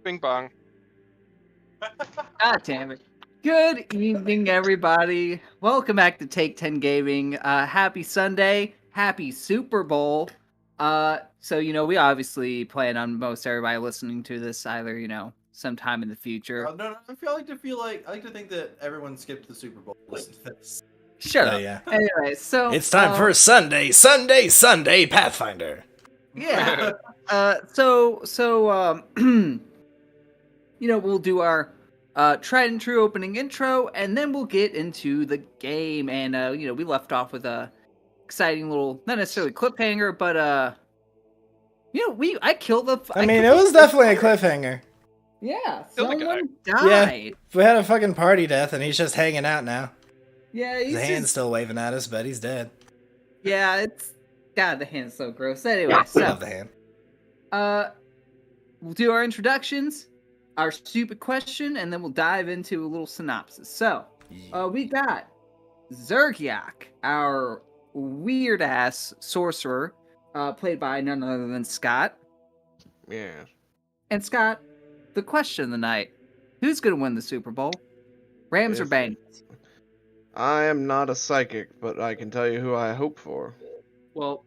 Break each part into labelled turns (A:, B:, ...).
A: Bing bong.
B: God damn it. Good evening, everybody. Welcome back to Take 10 Gaming. Happy Sunday. Happy Super Bowl. So, we obviously plan on most everybody listening to this either, sometime in the future.
C: No, I like to think that everyone skipped the Super Bowl to listen to this.
B: Shut up.
D: Yeah.
B: Anyway, so...
D: It's time for Sunday Pathfinder.
B: Yeah. We'll do our tried and true opening intro, and then we'll get into the game. And we left off with a exciting little, not necessarily cliffhanger, but I killed the.
D: It was definitely a cliffhanger.
B: Yeah,
A: Killed the
B: someone
D: Yeah.
B: died.
D: We had a fucking party death, and he's just hanging out now.
B: Yeah,
D: His hand's still waving at us, but he's dead.
B: Yeah, it's God. The hand's so gross. Anyway,
D: I
B: so
D: love the hand.
B: we'll do our introductions, our stupid question, and then we'll dive into a little synopsis. So, we got Zergiak, our weird-ass sorcerer, played by none other than Scott.
A: Yeah.
B: And Scott, the question of the night, who's going to win the Super Bowl? Rams or Bengals?
A: I am not a psychic, but I can tell you who I hope for.
B: Well,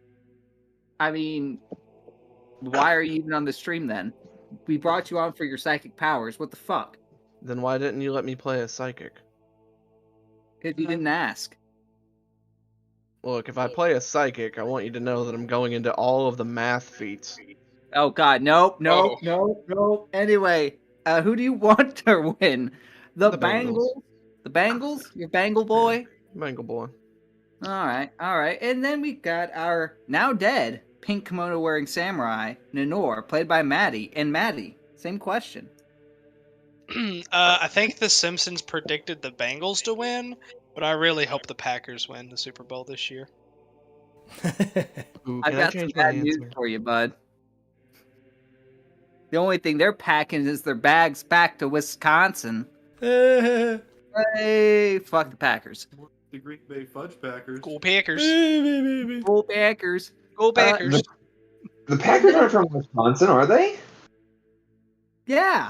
B: I mean, why are you even on the stream then? We brought you on for your psychic powers. What the fuck?
A: Then why didn't you let me play a psychic?
B: Because you didn't ask.
A: Look, if I play a psychic, I want you to know that I'm going into all of the math feats.
B: Oh God, nope. Anyway, who do you want to win? The Bengals. The Bengals? Your Bengal boy?
A: Mangle boy.
B: All right. And then we got our now dead pink kimono wearing samurai, Nenor, played by Maddie. And Maddie, same question.
E: I think the Simpsons predicted the Bengals to win, but I really hope the Packers win the Super Bowl this year.
A: Ooh,
B: I got some bad news for you, bud. The only thing they're packing is their bags back to Wisconsin. Hey, fuck the Packers.
C: The Green Bay Fudge Packers.
E: Go Packers.
B: Go Packers.
E: Go Packers.
F: The Packers aren't from Wisconsin, are they?
B: Yeah.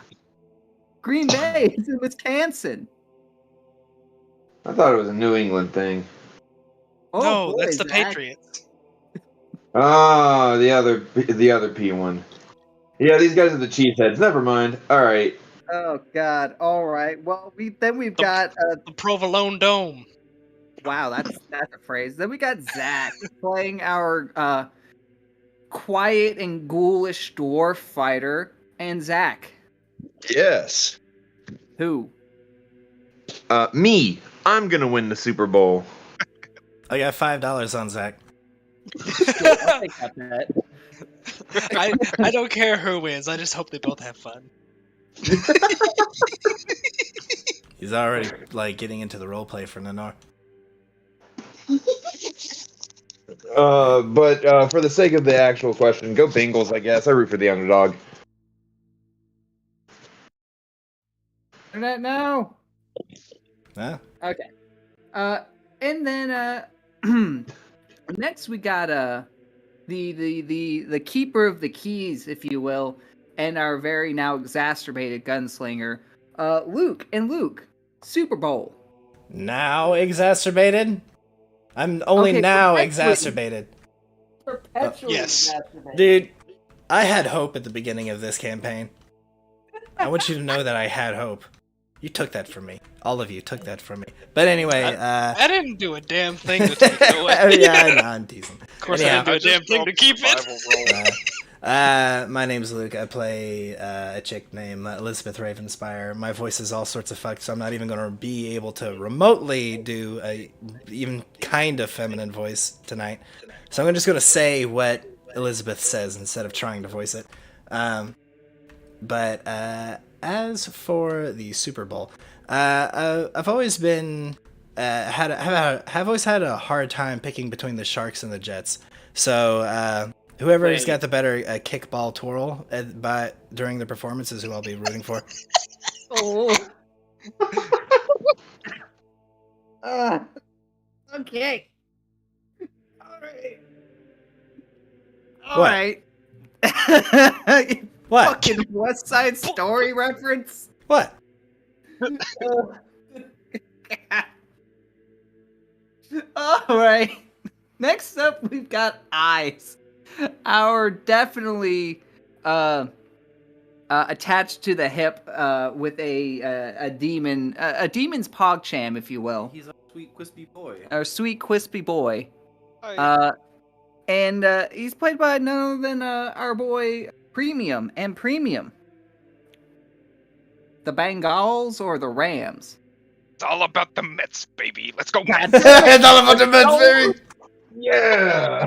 B: Green Bay is in Wisconsin.
F: I thought it was a New England thing.
B: Oh,
E: No,
B: boy,
E: that's the
B: Zach.
E: Patriots.
F: Oh, the other P one. Yeah, these guys are the Cheeseheads. Never mind. All right.
B: Oh God! All right. Well, we've got.
E: The Provolone Dome.
B: Wow, that's a phrase. Then we got Zach playing our quiet and ghoulish dwarf fighter, and Zach.
F: Yes.
B: Who?
F: Me. I'm gonna win the Super Bowl.
D: I got $5 on Zach.
B: I'll take that bet.
E: I don't care who wins. I just hope they both have fun.
D: He's already getting into the roleplay for Nenor.
F: But for the sake of the actual question, go Bengals, I guess. I root for the underdog.
B: Internet now.
D: Huh?
B: Okay. And then next we got the keeper of the keys, if you will, and our very now exacerbated gunslinger, Luke. And Luke, Super Bowl.
D: Now exacerbated? I'm only now
B: perpetually.
D: exacerbated.
B: Perpetually
E: Yes.
B: exacerbated.
D: Dude, I had hope at the beginning of this campaign. I want you to know that I had hope. You took that from me. All of you took that from me. But anyway,
E: I didn't do a damn thing to take it away.
D: yeah, I know, I'm teasing.
E: Of course,
D: Anyhow.
E: I didn't do a damn thing to keep it.
D: My name's Luke. I play a chick named Elizabeth Ravenspire. My voice is all sorts of fucked, so I'm not even going to be able to remotely do a even kind of feminine voice tonight. So I'm just going to say what Elizabeth says instead of trying to voice it. But as for the Super Bowl, I've always been have always had a hard time picking between the Sharks and the Jets. So whoever's got the better kickball twirl during the performance is who I'll be rooting for.
B: Oh. Okay. All right. All
D: What?
B: right.
D: What?
B: Fucking West Side Story reference.
D: What?
B: All right. Next up, we've got Eyes. Our definitely attached to the hip with a demon, a demon's pogcham, if you will.
C: He's a sweet, crispy boy.
B: Our sweet, crispy boy.
E: I,
B: And he's played by none other than our boy Premium and Premium. The Bengals or the Rams?
G: It's all about the Mets, baby. Let's go,
B: God
G: Mets.
B: damn it.
D: It's all about the Mets, baby.
F: Yeah.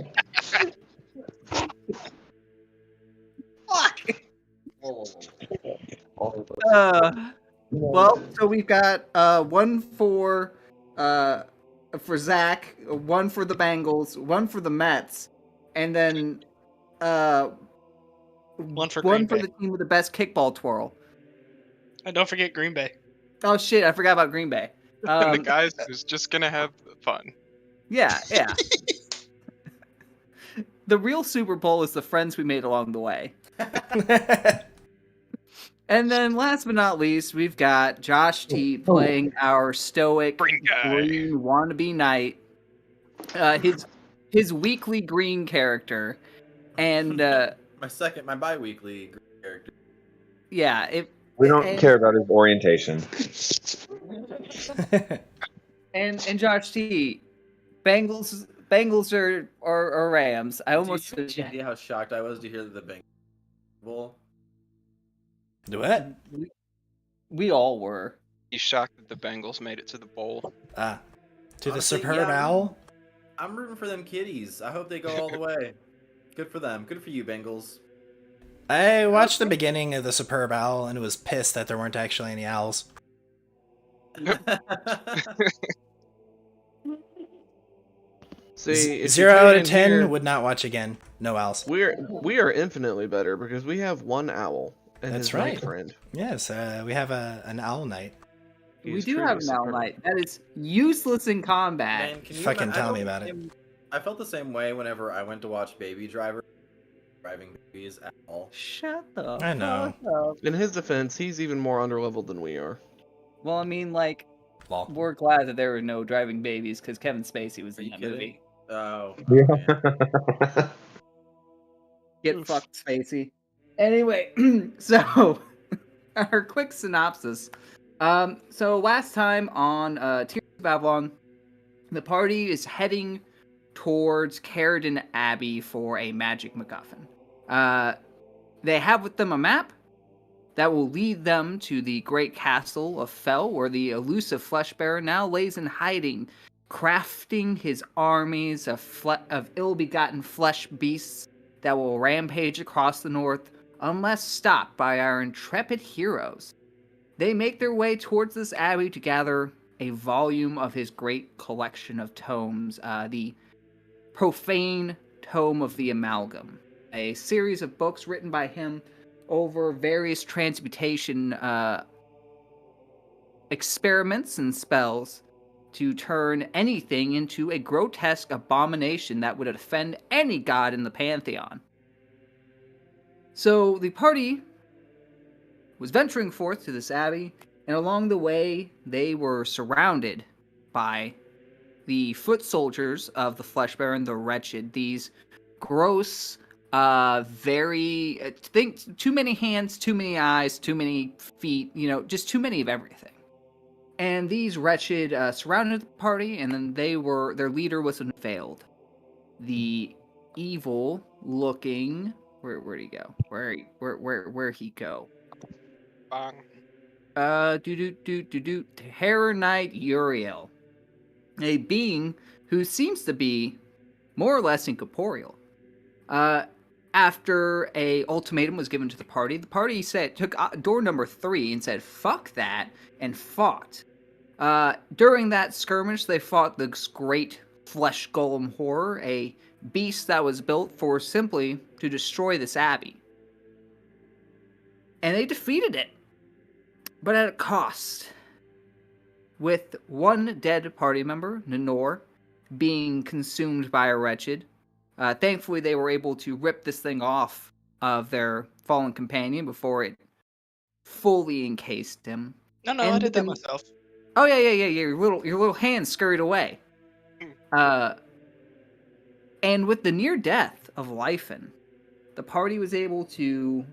B: Fuck.
C: Oh.
B: Well, so we've got one for Zach, one for the Bengals, one for the Mets, and then
E: One for Green Bay.
B: the team with the best kickball twirl.
E: And don't forget Green Bay.
B: Oh shit, I forgot about Green Bay.
G: The guys who's just gonna have fun.
B: Yeah. The real Super Bowl is the friends we made along the way. And then last but not least, we've got Josh T playing our stoic
G: Green guy.
B: green wannabe knight. His weekly green character. And
C: My bi-weekly character.
B: yeah,
F: We don't care about his orientation.
B: and Josh T, Bengals or Rams. I almost
C: Do you have any idea how shocked I was to hear that the Bengals.
D: Do what?
B: We all were.
G: He's shocked that the Bengals made it to the bowl.
D: To the
C: Honestly,
D: superb
C: yeah.
D: owl?
C: I'm rooting for them kitties. I hope they go all the way. Good for them. Good for you, Bengals.
D: I watched the beginning of the superb owl and was pissed that there weren't actually any owls.
A: See, if
D: 0
A: you
D: out
A: tune
D: of
A: in
D: 10
A: here,
D: would not watch again. No owls.
A: we are infinitely better because we have one owl and
D: That's
A: his
D: right.
A: night friend.
D: Yes, we have an owl night.
B: We
A: He's
B: do
A: truly
B: have an owl
A: superb.
B: knight that is useless in combat.
C: Man, can you
D: Fucking
C: ima-
D: tell
C: I
D: me
C: felt
D: about
C: the
D: it.
C: same- I felt the same way whenever I went to watch Baby Driver. Driving babies at all.
B: Shut the
D: I know.
B: fuck up.
A: In his defense, he's even more underleveled than we are.
B: Well, I mean, like,
D: Lol.
B: we're glad that there were no driving babies because Kevin Spacey was
C: Are
B: in
C: you
B: that
C: kidding?
B: movie.
C: Oh.
F: Yeah.
C: man.
B: Get
E: Oof.
B: fucked, Spacey. Anyway, so our quick synopsis. So last time on Tears of Avalon, the party is heading towards Caradon Abbey for a magic MacGuffin. They have with them a map that will lead them to the great castle of Fel, where the elusive Fleshbearer now lays in hiding, crafting his armies of ill-begotten flesh beasts that will rampage across the north unless stopped by our intrepid heroes. They make their way towards this abbey to gather a volume of his great collection of tomes, the Profane Tome of the Amalgam, a series of books written by him over various transmutation experiments and spells to turn anything into a grotesque abomination that would offend any god in the pantheon. So the party was venturing forth to this abbey, and along the way they were surrounded by the foot soldiers of the Fleshbearer, the Wretched, these gross, think too many hands, too many eyes, too many feet, just too many of everything. And these Wretched surrounded the party, and then their leader was unveiled. The evil-looking, where'd he go? Where'd he go?
E: Bang.
B: Terror Knight Uriel, a being who seems to be more or less incorporeal. After a ultimatum was given to the party took door number 3 and said, fuck that, and fought. During that skirmish, they fought this great flesh golem horror, a beast that was built for simply to destroy this abbey. And they defeated it, but at a cost. With one dead party member, Nenor, being consumed by a Wretched. Thankfully, they were able to rip this thing off of their fallen companion before it fully encased him.
E: No, I
B: And
E: did that
B: then-
E: myself.
B: Oh yeah. Your little hand scurried away. And with the near death of Lyphin, the party was able to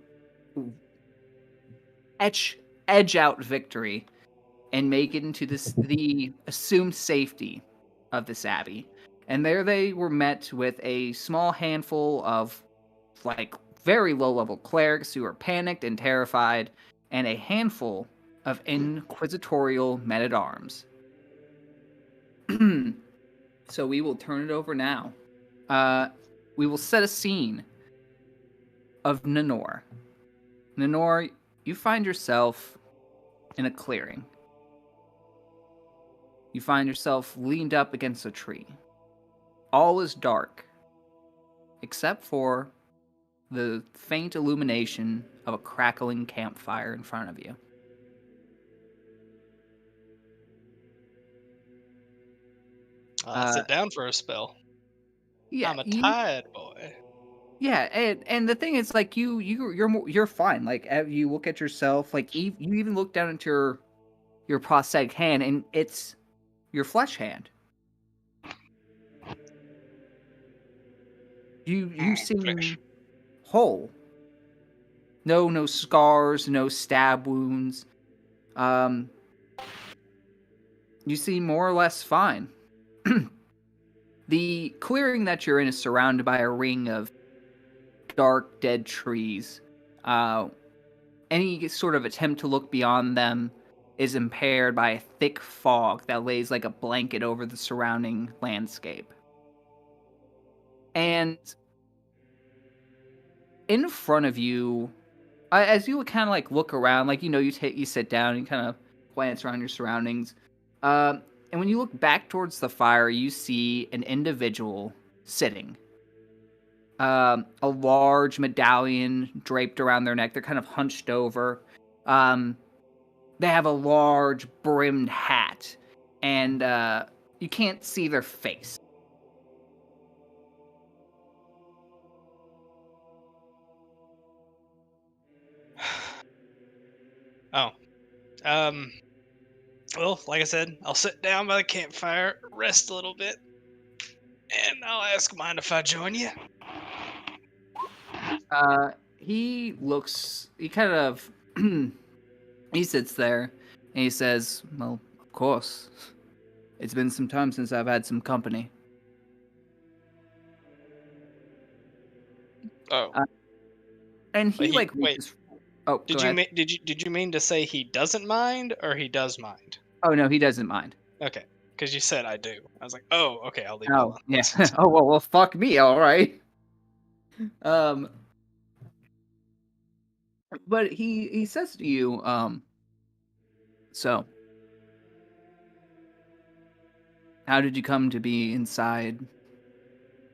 B: edge out victory and make it into the assumed safety of this abbey. And there they were met with a small handful of like very low level clerics who were panicked and terrified, and a handful of inquisitorial men at arms. So we will turn it over now. We will set a scene of Nanor. Nanor, you find yourself in a clearing. You find yourself leaned up against a tree. All is dark, except for the faint illumination of a crackling campfire in front of you.
E: I'll sit down for a spell.
B: Yeah,
E: I'm a tired boy.
B: Yeah, and the thing is, like, you're fine. Like, you look at yourself, like, you even look down into your prosthetic hand, and it's your flesh hand. You seem
E: flesh.
B: whole. No scars, no stab wounds. You seem more or less fine. The clearing that you're in is surrounded by a ring of dark, dead trees. Any sort of attempt to look beyond them is impaired by a thick fog that lays like a blanket over the surrounding landscape. And in front of you, as you kind of like look around, like, you sit down, you kind of glance around your surroundings. And when you look back towards the fire, you see an individual sitting. A large medallion draped around their neck. They're kind of hunched over. They have a large brimmed hat, and you can't see their face.
E: Oh. Well, like I said, I'll sit down by the campfire, rest a little bit, and I'll ask mine if I join you.
B: He kind of, he sits there, and he says, well, of course. It's been some time since I've had some company.
G: Oh,
B: And he,
E: Wait,
B: reaches... Oh,
E: Did
B: go
E: you
B: ahead.
E: did you mean to say he doesn't mind or he does mind?
B: Oh, no, he doesn't mind.
E: Okay, because you said I do. I was like, oh, okay, I'll leave it
B: Oh,
E: alone.
B: yeah. Oh, well, fuck me, all right. But he says to you, so, how did you come to be inside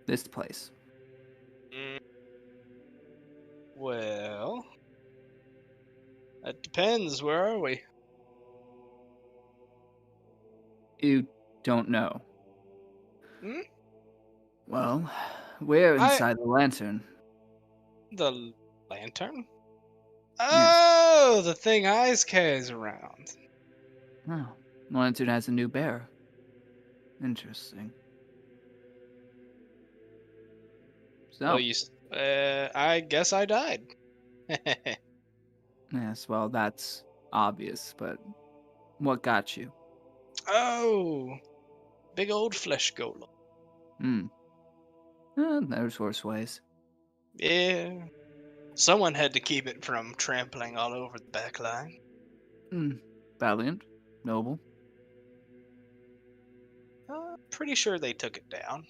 B: this place?
E: Mm, well, it depends. Where are we?
B: You don't know.
E: Hmm?
B: Well, we're inside the lantern.
E: The lantern?
B: Yes.
E: Oh, the thing Eyes carries around.
B: Oh, the lantern has a new bearer. Interesting. So,
E: Well, I guess I died.
B: yes, well, that's obvious, but what got you?
E: Oh, big old flesh golem.
B: There's worse ways.
E: Yeah. Someone had to keep it from trampling all over the back line.
B: Valiant. Noble.
E: Pretty sure they took it down.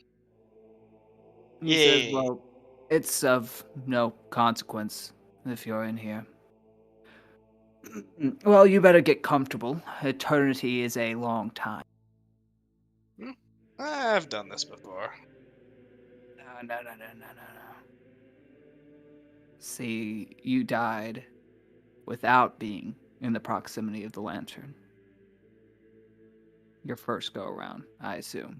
B: He says, well, it's of no consequence if you're in here. Well, you better get comfortable. Eternity is a long time.
E: I've done this before.
B: No. See, you died without being in the proximity of the lantern. Your first go around, I assume.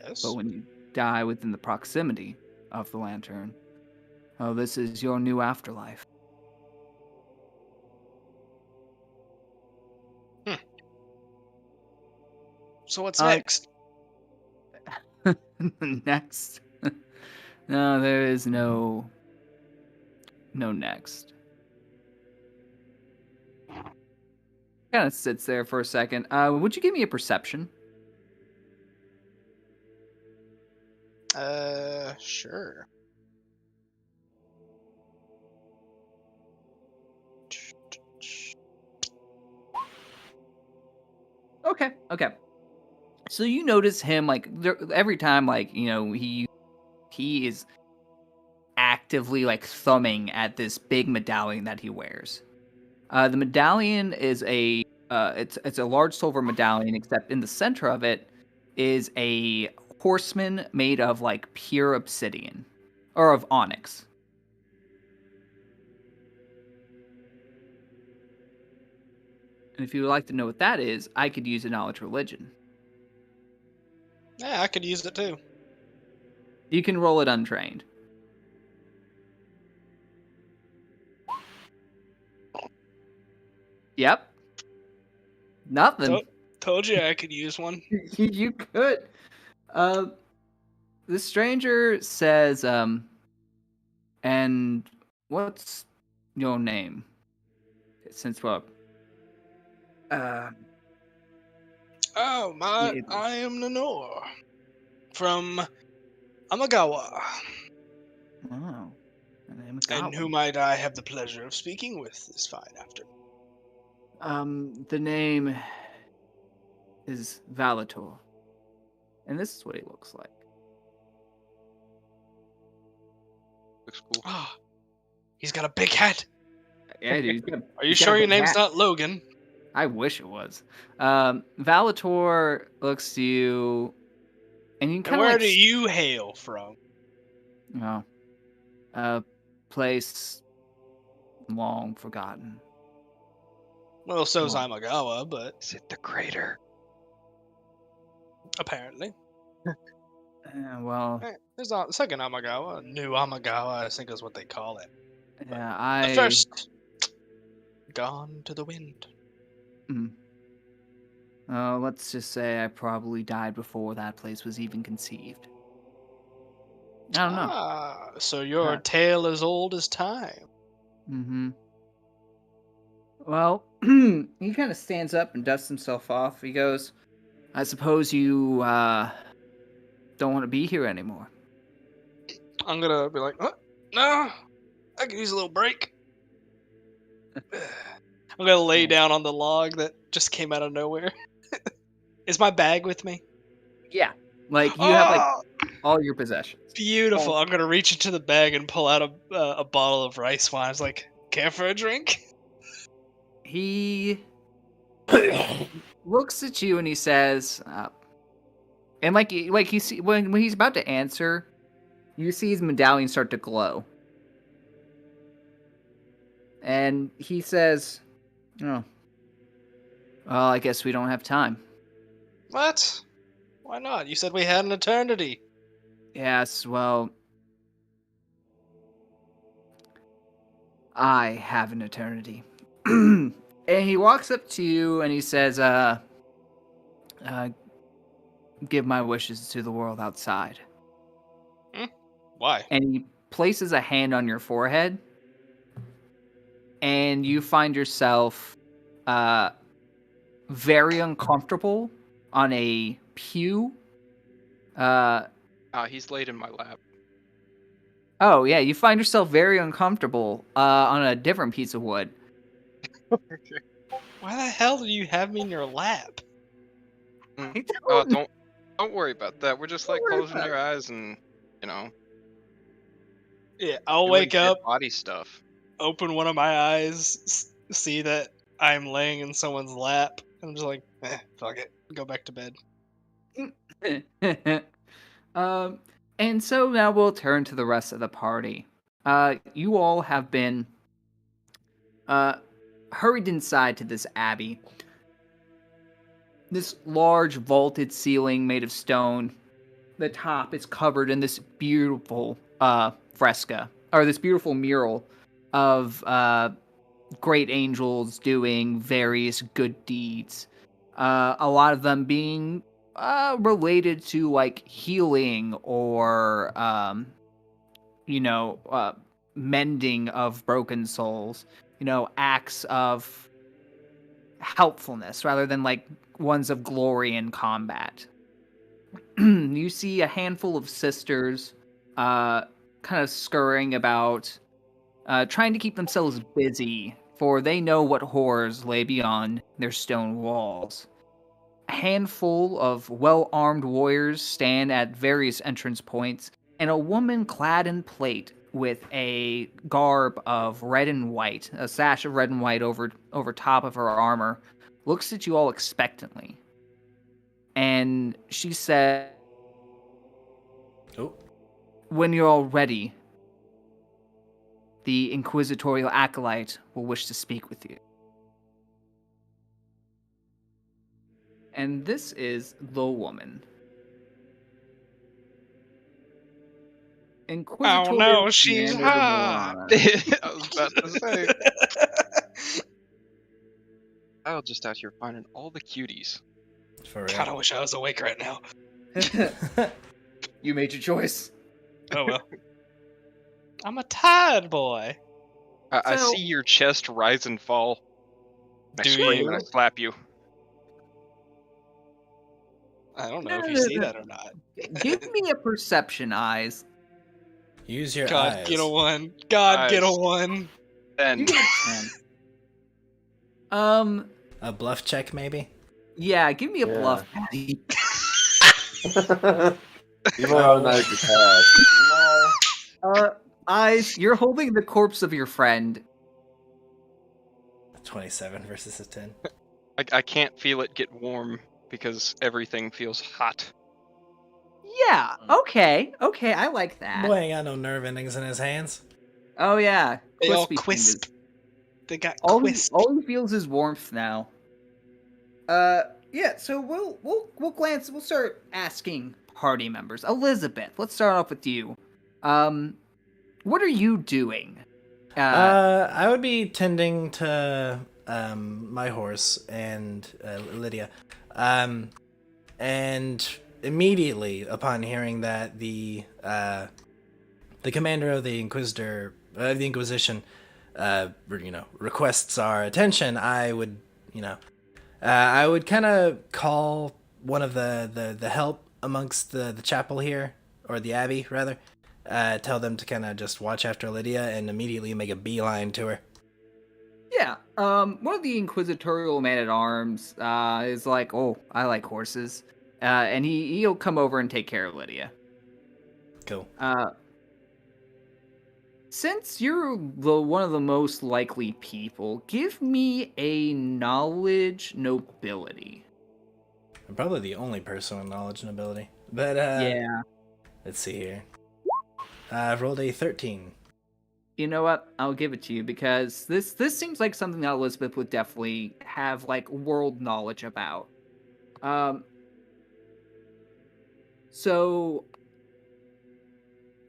E: Yes.
B: But when you die within the proximity of the lantern, Oh, this is your new afterlife.
E: So what's next?
B: Next. No, there is no next. Kind of sits there for a second. Would you give me a perception?
E: Sure.
B: Okay. So you notice him like every time, like he is actively like thumbing at this big medallion that he wears. The medallion is it's a large silver medallion, except in the center of it is a horseman made of like pure obsidian or of onyx. And if you would like to know what that is, I could use a knowledge religion.
E: Yeah, I could use it too.
B: You can roll it untrained. Yep. Nothing.
E: Told you I could use one.
B: You could. The stranger says, and what's your name? Since what?
E: Oh,
B: Yeah.
E: I am Nanor from Amagawa.
B: Oh, my name is
E: And
B: Goblin.
E: who might I have the pleasure of speaking with this fine afternoon?
B: The name is Valator, and this is what he looks like.
G: Looks cool.
E: Ah, he's got a big hat.
B: Yeah, dude.
E: Are you sure your name's not Logan?
B: I wish it was. Valator looks to you, and you
E: And
B: kind of
E: where
B: like
E: do you hail from?
B: a place long forgotten.
E: Well, so's
B: Well-
E: Amagawa, but
G: Is it the crater?
E: apparently.
B: Well,
E: There's a second Amagawa, New Amagawa, I think is what they call it.
B: yeah,
E: The first, gone to the wind.
B: Let's just say I probably died before that place was even conceived. I don't know.
E: Ah, so your
B: Yeah.
E: tale as old as time.
B: Mm-hmm. Well, he kind of stands up and dusts himself off. He goes, I suppose you, don't want to be here anymore.
E: I'm gonna be like, no, I could use a little break. I'm gonna lay down on the log that just came out of nowhere. Is my bag with me?
B: Yeah. Like, you have, like,
E: Oh,
B: all your possessions.
E: beautiful. I'm gonna reach into the bag and pull out a bottle of rice wine. I was like, care for a drink?
B: He looks at you and he says, and like you see when he's about to answer, you see his medallion start to glow, and he says, "Oh, well, I guess we don't have time."
E: What? Why not? You said we had an eternity.
B: Yes, well, I have an eternity. And he walks up to you and he says, give my wishes to the world outside.
E: Why?
B: And he places a hand on your forehead, and you find yourself very uncomfortable on a pew.
G: He's laid in my lap.
B: Oh, yeah, you find yourself very uncomfortable on a different piece of wood.
E: Why the hell do you have me in your lap?
B: I
G: Oh,
B: don't
G: don't worry about that. We're just like
B: worry
G: closing
B: about
G: your eyes and
E: Yeah, I'll
G: doing
E: wake
G: dead
E: up,
G: body stuff.
E: open one of my eyes, see that I'm laying in someone's lap. I'm just like, fuck it, go back to bed.
B: And so now we'll turn to the rest of the party. You all have been hurried inside to this abbey. This large vaulted ceiling made of stone. The top is covered in this beautiful fresco or this beautiful mural of great angels doing various good deeds. A lot of them being related to like healing or mending of broken souls. Acts of helpfulness rather than like ones of glory in combat. You see a handful of sisters kind of scurrying about, trying to keep themselves busy, for they know what horrors lay beyond their stone walls. A handful of well-armed warriors stand at various entrance points, and a woman clad in plate with a garb of red and white, a sash of red and white over top of her armor, looks at you all expectantly. And she said,
D: Oh,
B: "When you're all ready, the inquisitorial acolyte will wish to speak with you." And this is the woman.
E: Oh
B: Inquisitorial
E: no, she's
B: Commander
E: hot.
B: Morana.
G: I was about to say. I'll just out here finding all the cuties.
D: for
E: God, I
D: real.
E: wish I was awake right now.
B: You made your choice.
E: Oh well. I'm a tired boy.
G: I
B: So-
G: see your chest rise and fall. I
E: Do
G: scream
E: you?
G: and I slap you.
E: I don't know
B: No,
E: if
B: no,
E: you
B: no,
E: see
B: no.
E: that or not.
B: Give me a perception, eyes.
D: Use your
E: God,
D: eyes.
E: get a one. God, get a
G: Eyes.
E: one.
B: You
G: Then
B: get a 10.
D: A bluff check, maybe?
B: Yeah, give me a
F: Yeah.
B: bluff, Patty.
F: You might automatic attack.
B: Eyes, you're holding the corpse of your friend.
D: 27 versus a 10.
G: I can't feel it get warm because everything feels hot.
B: Yeah, okay, I like that.
D: Boy ain't got no nerve endings in his hands.
B: Oh yeah,
E: They all
B: crispy
E: quisp.
B: fingers.
E: They got
B: All
E: quisp.
B: he feels is warmth now. Yeah. So we'll glance. We'll start asking party members. Elizabeth, let's start off with you. What are you doing?
D: I would be tending to my horse and Lydia. And immediately upon hearing that the commander of the Inquisition requests our attention, I would kind of call one of the help amongst the chapel here, or the abbey rather, tell them to kind of just watch after Lydia and immediately make a beeline to her.
B: Yeah. One of the inquisitorial man-at-arms is like, "Oh, I like horses," and he'll come over and take care of Lydia.
D: Cool.
B: Since you're one of the most likely people, give me a knowledge nobility.
D: I'm probably the only person with knowledge and ability. But
B: Yeah.
D: let's see here. I've rolled a 13.
B: You know what? I'll give it to you because this seems like something that Elizabeth would definitely have like world knowledge about. So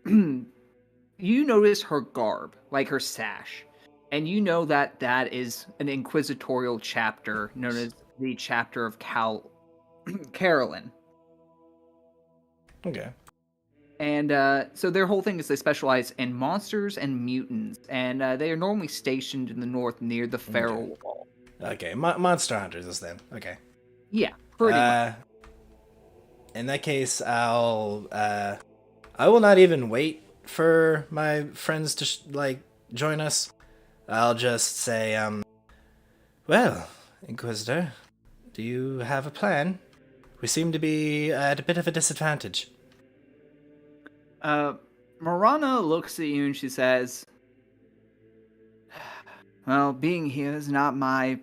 B: you notice her garb, like her sash, and you know that that is an inquisitorial chapter known as the chapter of Carolyn.
D: Okay.
B: And so their whole thing is they specialize in monsters and mutants, and they are normally stationed in the north near the Feral Wall.
D: Okay. Monster Hunters is then. Okay.
B: Yeah, pretty much.
D: In that case, I will not even wait for my friends to join us. I'll just say, well, Inquisitor, do you have a plan? We seem to be at a bit of a disadvantage.
B: Morana looks at you and she says, "Well, being here is not my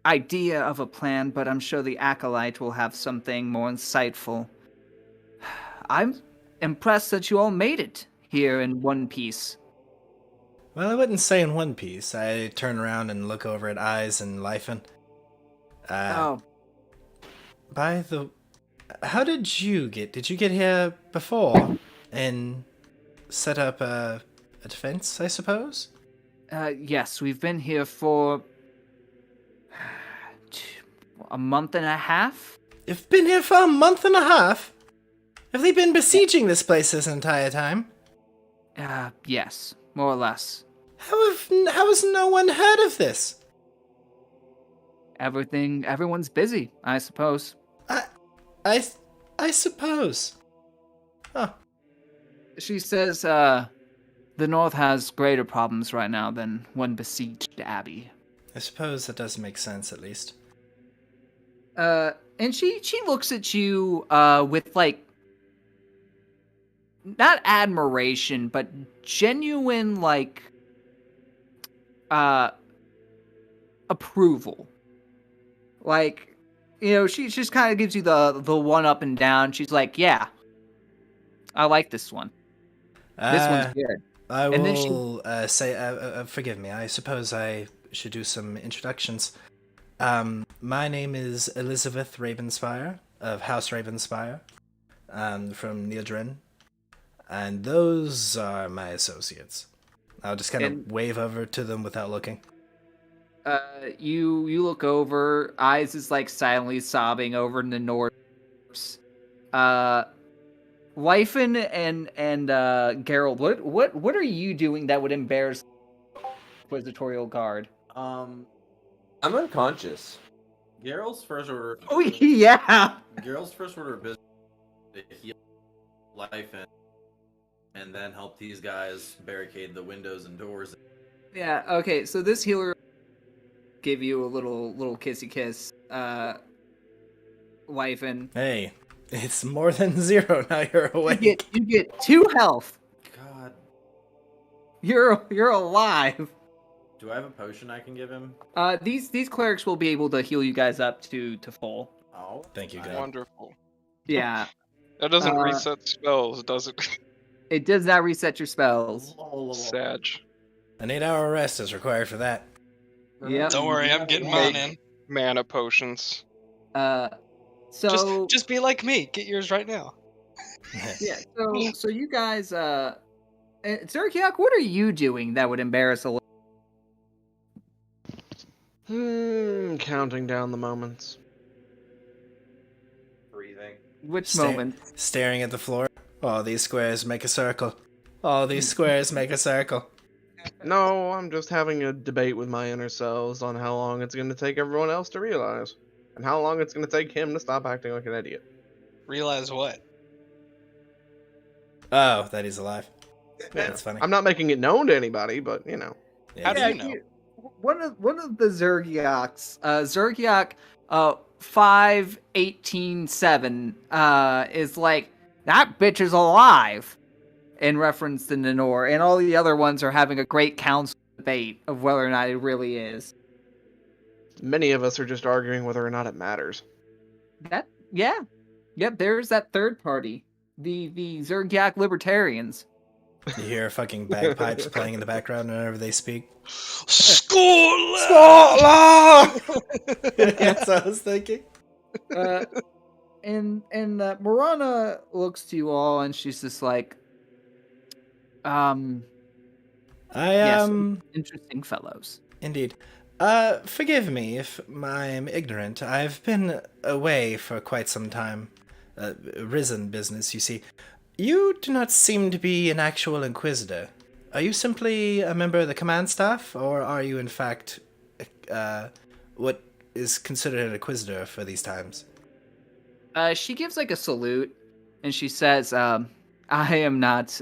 B: idea of a plan, but I'm sure the Acolyte will have something more insightful. I'm impressed that you all made it here in one piece."
D: Well, I wouldn't say in one piece. I turn around and look over at Eyes and Lifen.
B: Oh,
D: How did you get here before? And set up a defense, I suppose?
B: Yes, we've been here for a month and a half.
D: You've been here for a month and a half? Have they been besieging this place this entire time?
B: Yes, more or less.
D: How has no one heard of this?
B: Everyone's busy, I suppose.
D: I suppose. Huh.
B: She says, the North has greater problems right now than one besieged abbey.
D: I suppose that does make sense, at least.
B: And she looks at you, with, like, not admiration, but genuine, like, approval. Like, you know, she just kind of gives you the one up and down. She's like, yeah, I like this one. This one's good.
D: I
B: And then
D: will say, forgive me, I suppose I should do some introductions. My name is Elizabeth Ravenspire of House Ravenspire, from Neodrin, and those are my associates. I'll just kind of wave over to them without looking.
B: You look over. Eyes is like silently sobbing over in the north. Wyfin and Geralt, what are you doing that would embarrass Inquisitorial Guard?
C: Um,
F: I'm unconscious.
C: Geralt's first order.
B: Oh yeah.
C: Geralt's first order of business is to heal life and then help these guys barricade the windows and doors.
B: Yeah. Okay. So this healer give you a little kissy kiss, Wyfin.
D: Hey, it's more than 0 now you're awake.
B: You get 2 health.
C: God,
B: You're alive.
C: do I have a potion I can give him?
B: These clerics will be able to heal you guys up to full.
C: Oh,
D: Thank you, God.
G: Wonderful.
B: Yeah.
G: That doesn't
B: Uh,
G: reset spells, does it?
B: It does not reset your spells.
G: Sag.
D: An 8-hour rest is required for that.
B: Yep.
E: Don't worry, I'm getting mine in.
G: Mana potions.
B: So
E: Just be like me. Get yours right now.
B: yeah. So you guys, Zerkiak, what are you doing that would embarrass a?
A: Counting down the moments.
C: Breathing.
B: Which moment?
D: Staring at the floor. All these squares make a circle. All these squares make a circle.
A: No, I'm just having a debate with my inner selves on how long it's going to take everyone else to realize, and how long it's going to take him to stop acting like an idiot.
E: Realize what?
D: Oh, that he's alive.
A: Yeah.
D: That's funny.
A: I'm not making it known to anybody, but you know.
E: How do you know?
B: One of the Zergiaks, Zergiak 5187, is like, that bitch is alive, in reference to Nenor, and all the other ones are having a great council debate of whether or not it really is.
A: Many of us are just arguing whether or not it matters.
B: Yep, there's that third party, the Zergiak libertarians.
D: You hear fucking bagpipes playing in the background whenever they speak.
E: Scotland!
D: That's what I was thinking.
B: And Morana looks to you all, and she's just like, interesting fellows.
D: Indeed. Forgive me if I'm ignorant. I've been away for quite some time. Risen business, you see. You do not seem to be an actual Inquisitor. Are you simply a member of the command staff, or are you in fact what is considered an Inquisitor for these times?
B: She gives like a salute, and she says, I am not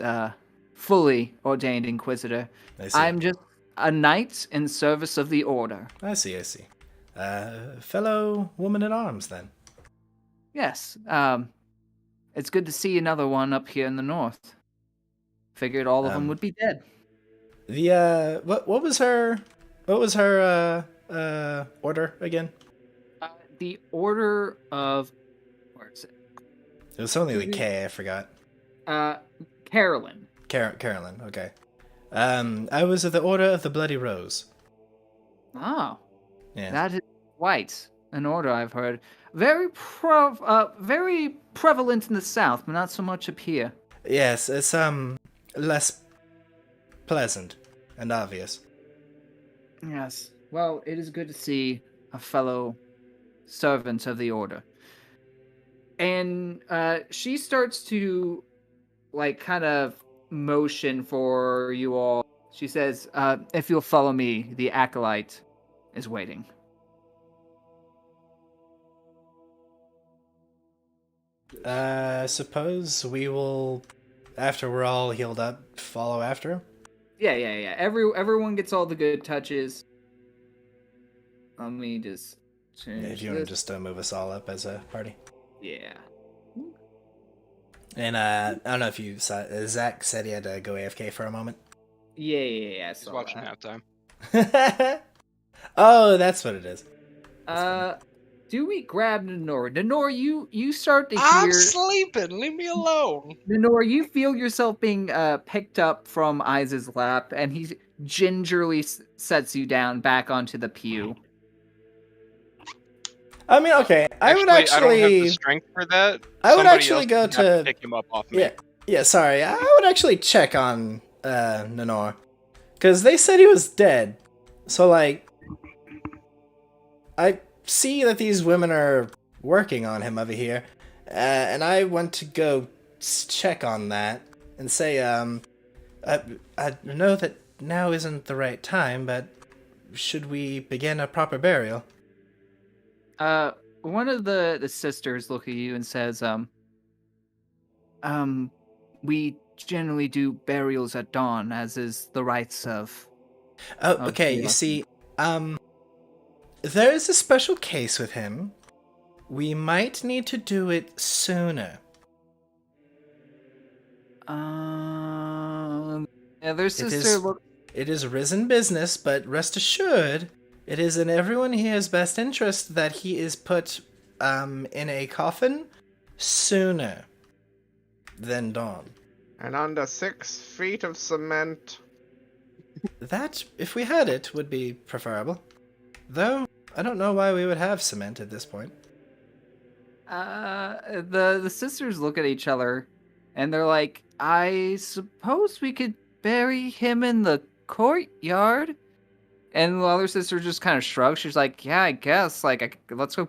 B: fully ordained Inquisitor.
D: I see.
B: I'm just a knight in service of the Order.
D: I see. Fellow woman-at-arms, then.
B: Yes, it's good to see another one up here in the north. Figured all of them would be dead.
D: The what was her order again?
B: The Order of, where is it?
D: It was something with a K, I forgot.
B: Carolyn.
D: Carolyn, okay. I was of the Order of the Bloody Rose.
B: Oh,
D: Yeah.
B: that is quite an order, I've heard. Very prevalent in the south, but not so much up here.
D: Yes, it's less pleasant and obvious.
B: Yes. Well, it is good to see a fellow servant of the order. And she starts to, like, kind of motion for you all. She says, if you'll follow me, the acolyte is waiting.
D: Suppose we will, after we're all healed up, follow after?
B: Yeah. Everyone gets all the good touches. Let me just change
D: If you want to
B: this.
D: just move us all up as a party.
B: Yeah.
D: And I don't know if you saw, Zach said he had to go AFK for a moment.
B: Yeah. I
G: He's
B: saw
G: watching
B: that.
G: halftime.
D: Oh, that's what it is.
B: Do we grab Nenor? Nenor, you start to hear.
E: I'm sleeping. Leave me alone.
B: Nenor, you feel yourself being picked up from Iz's lap, and he gingerly sets you down back onto the pew.
D: I mean, okay, I would
G: I don't have the
D: actually,
G: strength for that.
D: I would
G: Somebody
D: actually
G: else
D: go
G: would have
D: to,
G: pick him up off me.
D: yeah, sorry, I would actually check on Nenor, because they said he was dead. So like, I see that these women are working on him over here, and I want to go check on that and say, I know that now isn't the right time, but should we begin a proper burial?
B: One of the sisters look at you and says, we generally do burials at dawn, as is the rites of.
D: Oh, okay, you see, there is a special case with him. We might need to do it sooner.
B: Yeah, their sister look.
D: It is risen business, but rest assured, it is in everyone here's best interest that he is put in a coffin sooner than dawn.
A: And under 6 feet of cement.
D: That, if we had it, would be preferable. Though, I don't know why we would have cement at this point.
B: The sisters look at each other, and they're like, I suppose we could bury him in the courtyard. And the other sister just kind of shrugs. She's like, "Yeah, I guess. Like, let's go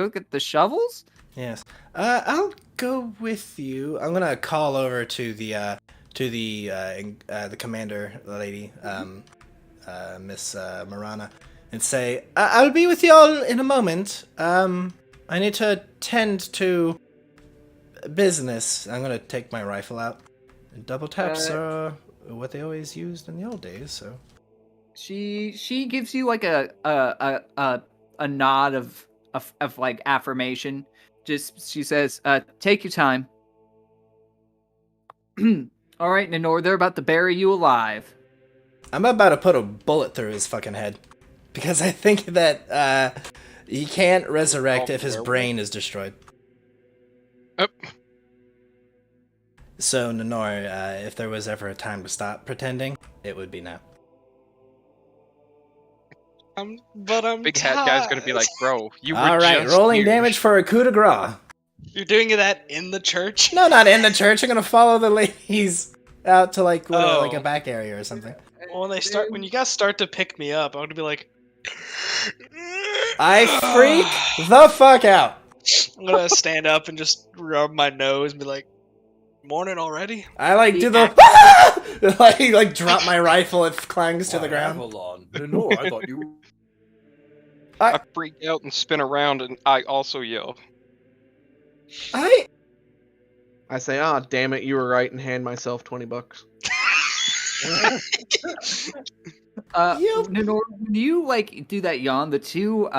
B: get the shovels."
D: Yes. I'll go with you. I'm gonna call over to the commander lady, Miss Marana, and say, I'll be with y'all in a moment. I need to tend to business. I'm gonna take my rifle out. Double taps are what they always used in the old days, so.
B: She gives you like a nod of like affirmation. Just she says, "Take your time." All right, Nenor, they're about to bury you alive.
D: I'm about to put a bullet through his fucking head because I think that he can't resurrect if his brain is destroyed. So, Nenor, if there was ever a time to stop pretending, it would be now.
E: But I'm
G: Big hat guy's gonna be like, bro, you were
D: Alright,
G: just
D: rolling
G: here."
D: damage for a coup de grace.
E: You're doing that in the church?
D: No, not in the church. I'm gonna follow the ladies out to like
E: Oh.
D: a back area or something.
E: Well, when you guys start to pick me up, I'm gonna be like,
D: I freak the fuck out.
E: I'm gonna stand up and just rub my nose and be like, "Morning already?"
D: I like do the like drop my rifle. It clangs to the ground.
C: Avalon. No, I thought you.
G: I freak out and spin around, and I also yell.
D: I
A: I say, damn it, you were right, and hand myself $20.
B: Nenor, when you like do that yawn, the two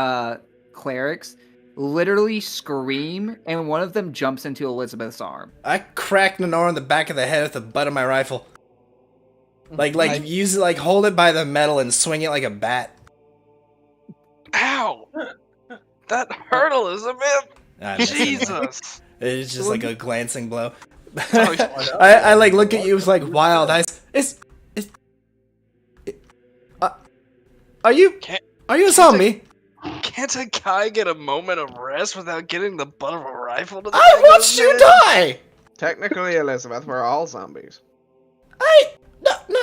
B: clerics literally scream, and one of them jumps into Elizabeth's arm.
D: I crack Nenor in the back of the head with the butt of my rifle. Like use it, like hold it by the metal and swing it like a bat.
E: Ow! That hurt, Elizabeth. Jesus!
D: It's just like a glancing blow. I like look at you with like wild eyes. Are you a zombie?
E: Can't a guy get a moment of rest without getting the butt of a rifle to the
D: I
E: back of
D: watched
E: his
D: you
E: head?
D: die.
A: Technically, Elizabeth, we're all zombies.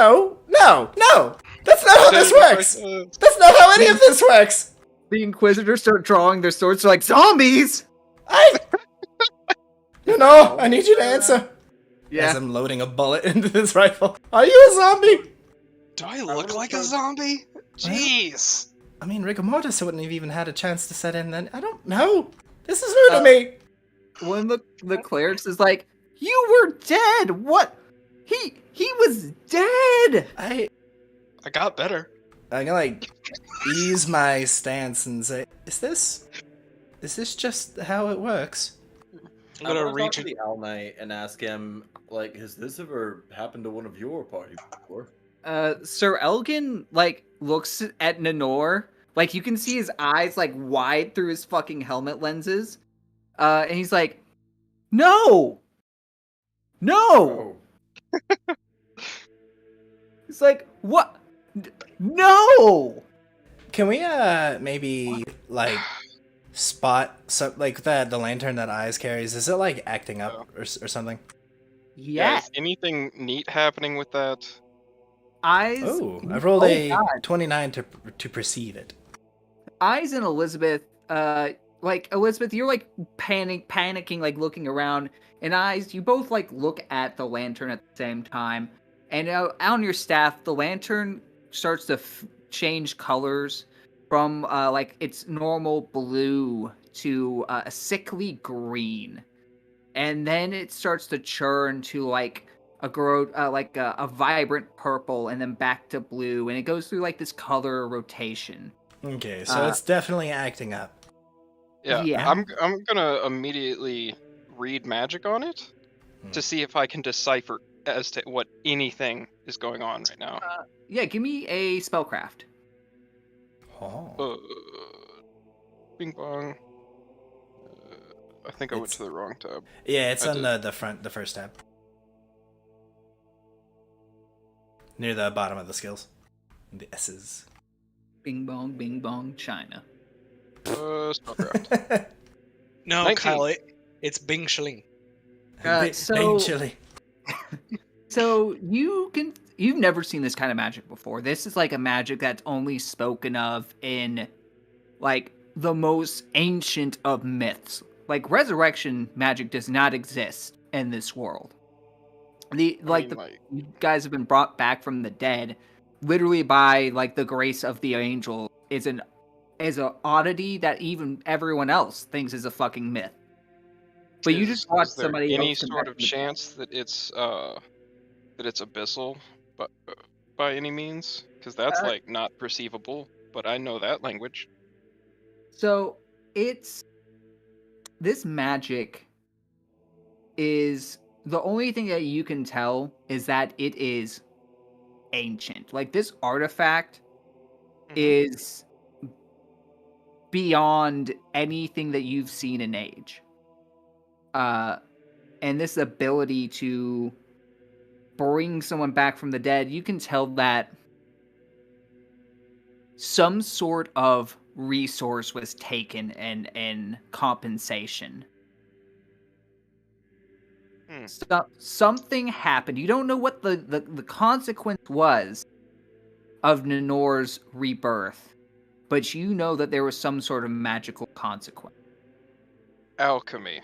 D: No. That's not how this works. That's not how any of this works.
B: The Inquisitors start drawing their swords. They're like, zombies!
D: I need you to answer.
B: Yeah.
D: As I'm loading a bullet into this rifle. Are you a zombie?
E: Do I look like a zombie? Jeez.
D: I mean, rigor mortis wouldn't have even had a chance to set in then. I don't know. This is new to me.
B: One of the clerics is like, you were dead! What? He was dead!
E: I got better.
D: I'm gonna like ease my stance and say, is this just how it works?
E: I'm gonna
C: talk
E: reach
C: to the Owl Knight and ask him, like, has this ever happened to one of your party before?
B: Sir Elgin, like, looks at Nanor. Like, you can see his eyes, like, wide through his fucking helmet lenses. And he's like, No!
C: Oh.
B: He's like, what? No!
D: Can we maybe like spot some like the lantern that Eyes carries? Is it like acting up or something?
B: Yeah.
G: Is anything neat happening with that?
B: Eyes.
D: Oh, I rolled
B: Oh,
D: a
B: God.
D: 29 to perceive it.
B: Eyes and Elizabeth, like, Elizabeth, you're, like, panicking, like, looking around, and Eyes, you both, like, look at the lantern at the same time, and on your staff, the lantern starts to change colors from, like, its normal blue to a sickly green, and then it starts to churn to, like, a vibrant purple, and then back to blue, and it goes through, like, this color rotation.
D: Okay, so it's definitely acting up.
G: Yeah,
B: Yeah.
G: I'm gonna immediately read magic on it to see if I can decipher as to what anything is going on right now.
B: Yeah, give me a spellcraft.
D: Oh.
G: Bing bong. I think I went
D: It's-
G: to the wrong tab.
D: Yeah, it's
G: I
D: on
G: did.
D: the first tab. Near the bottom of the skills. The S's.
B: Bing bong, China.
G: Spellcraft.
E: No,
G: 19.
E: Kyle, it's Bing Shling.
B: So-
D: chili.
B: So you've never seen this kind of magic before. This is like a magic that's only spoken of in like the most ancient of myths. Like resurrection magic does not exist in this world. You guys have been brought back from the dead literally by like the grace of the angel is an oddity that even everyone else thinks is a fucking myth. But you just watch
G: Is there
B: somebody
G: any
B: else come
G: sort
B: back
G: of
B: from the dead.
G: chance that it's abyssal, but by any means, because that's like not perceivable. But I know that language.
B: So this magic is the only thing that you can tell is that it is ancient. Like this artifact is beyond anything that you've seen in age. And this ability to bring someone back from the dead, you can tell that some sort of resource was taken in compensation. Something happened. You don't know what the consequence was of Nanor's rebirth, but you know that there was some sort of magical consequence.
G: Alchemy.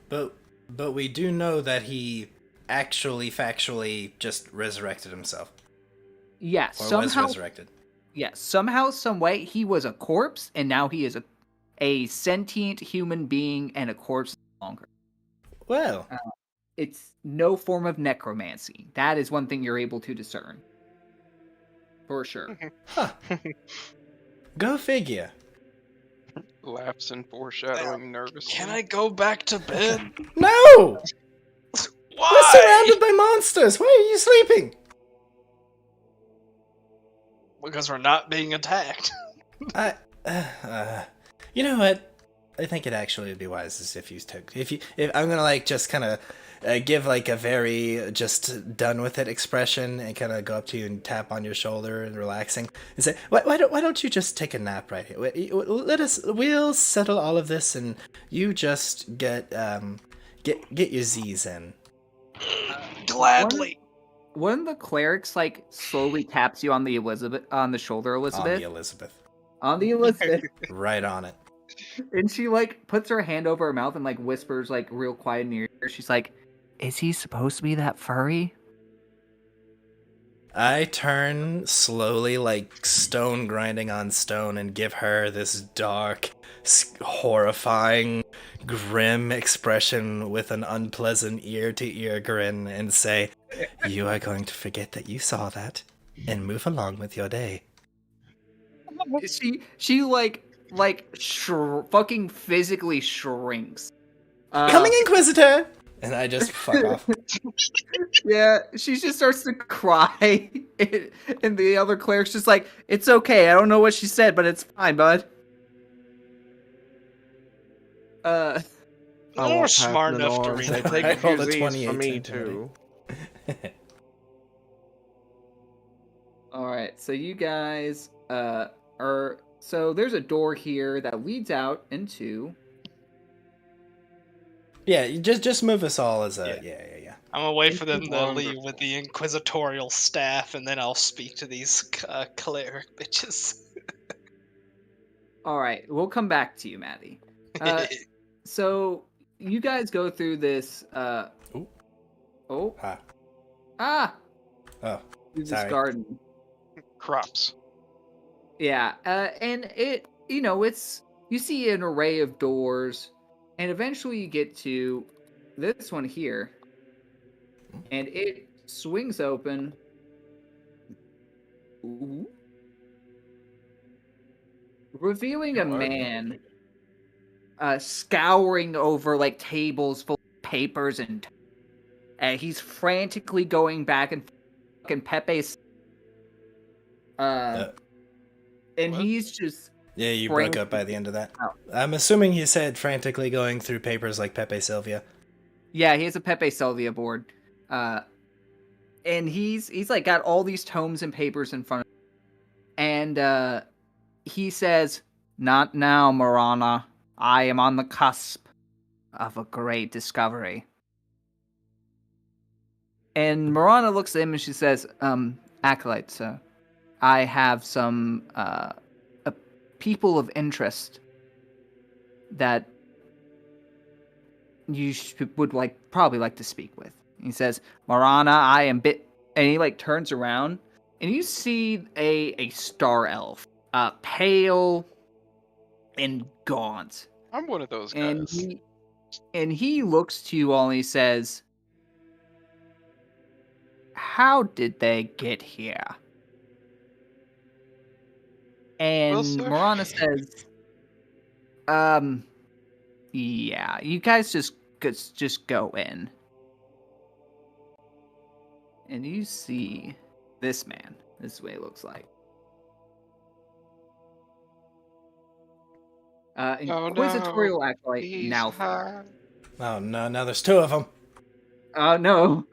D: But we do know that he actually factually just resurrected himself.
B: Yeah,
D: Or was resurrected.
B: Yeah, somehow, some way, he was a corpse, and now he is a sentient human being, and a corpse no longer.
D: Well,
B: It's no form of necromancy. That is one thing you're able to discern. For sure.
D: huh. Go figure.
G: Laughs and foreshadowing nervously.
E: Can I go back to bed?
D: No!
E: Why?
D: We're surrounded by monsters. Why are you sleeping?
E: Because we're not being attacked.
D: You know what? I think it actually would be wise if I'm gonna like just kind of give like a very just done with it expression and kind of go up to you and tap on your shoulder and relaxing and say, why don't you just take a nap right here? We'll settle all of this and you just get your Z's in.
E: Gladly.
B: one of the clerics like slowly taps you on the shoulder,
D: On
B: Elizabeth.
D: the Elizabeth.
B: On the Elizabeth.
D: Right on it.
B: And she like puts her hand over her mouth and like whispers like real quiet in your ear. She's like, "Is he supposed to be that furry?"
D: I turn slowly, like stone grinding on stone, and give her this dark, horrifying, grim expression with an unpleasant ear-to-ear grin and say, "You are going to forget that you saw that and move along with your day."
B: She fucking phically shrinks.
D: Coming, Inquisitor! And I just fuck off.
B: Yeah, she just starts to cry, and the other cleric's just like, "It's okay. I don't know what she said, but it's fine, bud."
A: I
E: They're
A: won't pass
E: smart
A: the
E: enough to
A: norm.
E: read
A: They
E: the
A: take
D: I
A: a few
D: rolled a
A: Z's
D: 28
A: from me
D: to intimidate.
A: too.
B: All right, so you guys are so there's a door here that leads out into.
D: Yeah, you just move us all as a yeah.
E: I'm gonna wait for them to leave
G: Wonderful.
E: with the inquisitorial staff, and then I'll speak to these cleric bitches.
B: All right, we'll come back to you, Maddie. So you guys go through this.
D: Ooh.
B: Oh.
D: Ah.
B: Ah.
D: Oh.
B: Through this
D: Sorry.
B: garden.
G: Crops.
B: Yeah, and it's you see an array of doors, and eventually you get to this one here, and it swings open. Ooh. Revealing a man scouring over like tables full of papers and he's frantically going back and fucking Pepe's and
G: What?
B: he's just
D: Yeah, you broke up by the end of that. I'm assuming you said frantically going through papers like Pepe Sylvia.
B: Yeah, he has a Pepe Sylvia board. And he's like got all these tomes and papers in front of him. And he says, "Not now, Marana. I am on the cusp of a great discovery." And Marana looks at him and she says, "Acolyte, sir, I have some people of interest that you would probably like to speak with." He says, "Marana, I am bit," and he like turns around and you see a star elf, pale and gaunt,
G: I'm one of those
B: and
G: guys.
B: he looks to you all and he says, "How did they get here?" And
G: sir.
B: Marana says, yeah, you guys just go in." And you see this man. This is what he looks like.
G: Oh,
B: Inquisitorial acolyte
G: He's
B: now.
G: high.
D: Oh no, now there's two of them.
B: No.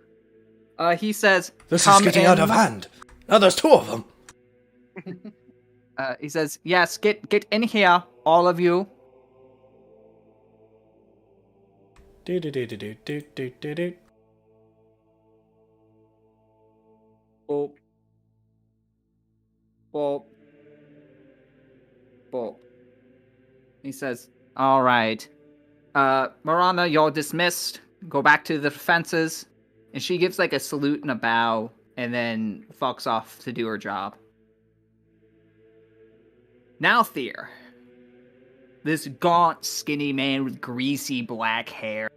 B: He says,
D: This is
B: "Come
D: getting out
B: in."
D: of hand. Now there's two of them.
B: He says, "Yes, get in here, all of you."
D: Do do do do do do do do do.
B: Boop. Boop. Boop. He says, "All right. Marana, you're dismissed. Go back to the defenses." And she gives like a salute and a bow and then fucks off to do her job. Now Thier. This gaunt, skinny man with greasy black hair.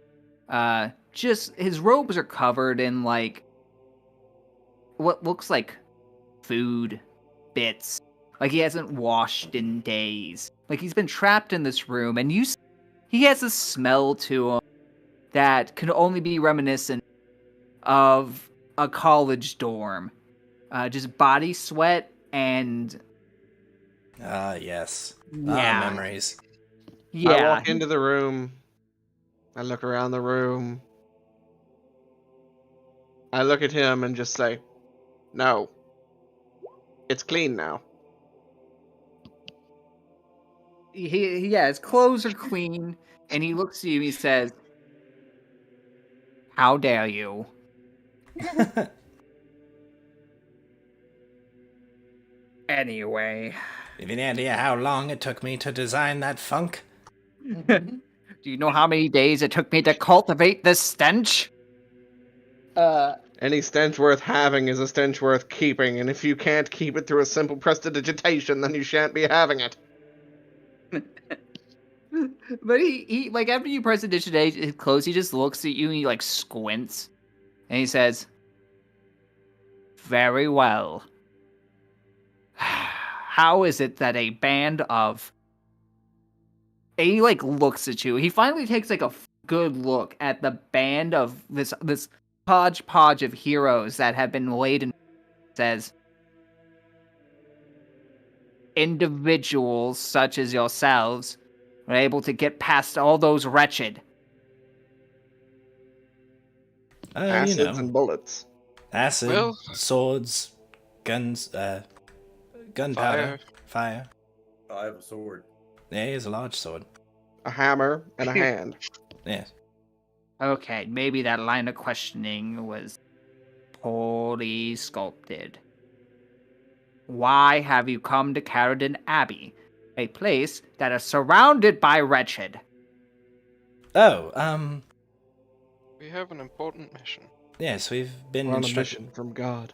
B: Just his robes are covered in like what looks like food bits. Like he hasn't washed in days. Like he's been trapped in this room, and he has a smell to him that can only be reminiscent of a college dorm. Just body sweat and
D: Ah, yes.
B: yeah,
D: Memories.
A: I
B: yeah.
A: walk into the room. I look around the room. I look at him and just say, "No. It's clean now."
B: His clothes are clean, and he looks at you and he says, "How dare you?" Anyway.
D: Have any idea how long it took me to design that funk?
B: Do you know how many days it took me to cultivate this stench?
A: Any stench worth having is a stench worth keeping, and if you can't keep it through a simple prestidigitation, then you shan't be having it.
B: But he like after you press digitate his close, he just looks at you and he like squints. And he says, "Very well. How is it that a band of..." And he like looks at you. He finally takes like a good look at the band of this hodgepodge of heroes that have been laid in. Says, individuals such as yourselves were able to get past all those wretched.
A: Acids and bullets.
D: Acid,
G: Well-
D: swords, guns, gunpowder, fire.
C: I have a sword.
D: Yeah, he has a large sword.
A: A hammer and a hand.
D: Yes.
B: Okay, maybe that line of questioning was poorly sculpted. Why have you come to Caradon Abbey, a place that is surrounded by wretched?
D: Oh,
G: We have an important mission.
D: yes, we've been
A: We're on a
D: instructed.
A: mission from God.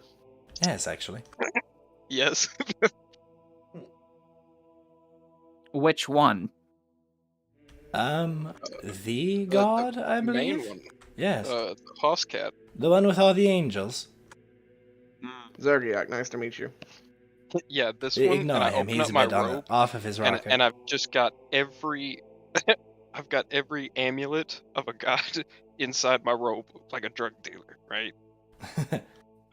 D: Yes, actually.
G: Yes.
B: Which one?
D: The god, I
G: the
D: believe?
G: main one.
D: Yes.
G: The Hoss Cat.
D: The one with all the angels.
A: Zergiak, nice to meet you.
G: Yeah, this one.
D: Ignore
G: and I
D: him,
G: open
D: he's
G: up
D: a
G: my
D: bit on
G: robe,
D: off of his
G: and,
D: rocker.
G: and I've just got every. I've got every amulet of a god inside my robe, like a drug dealer, right?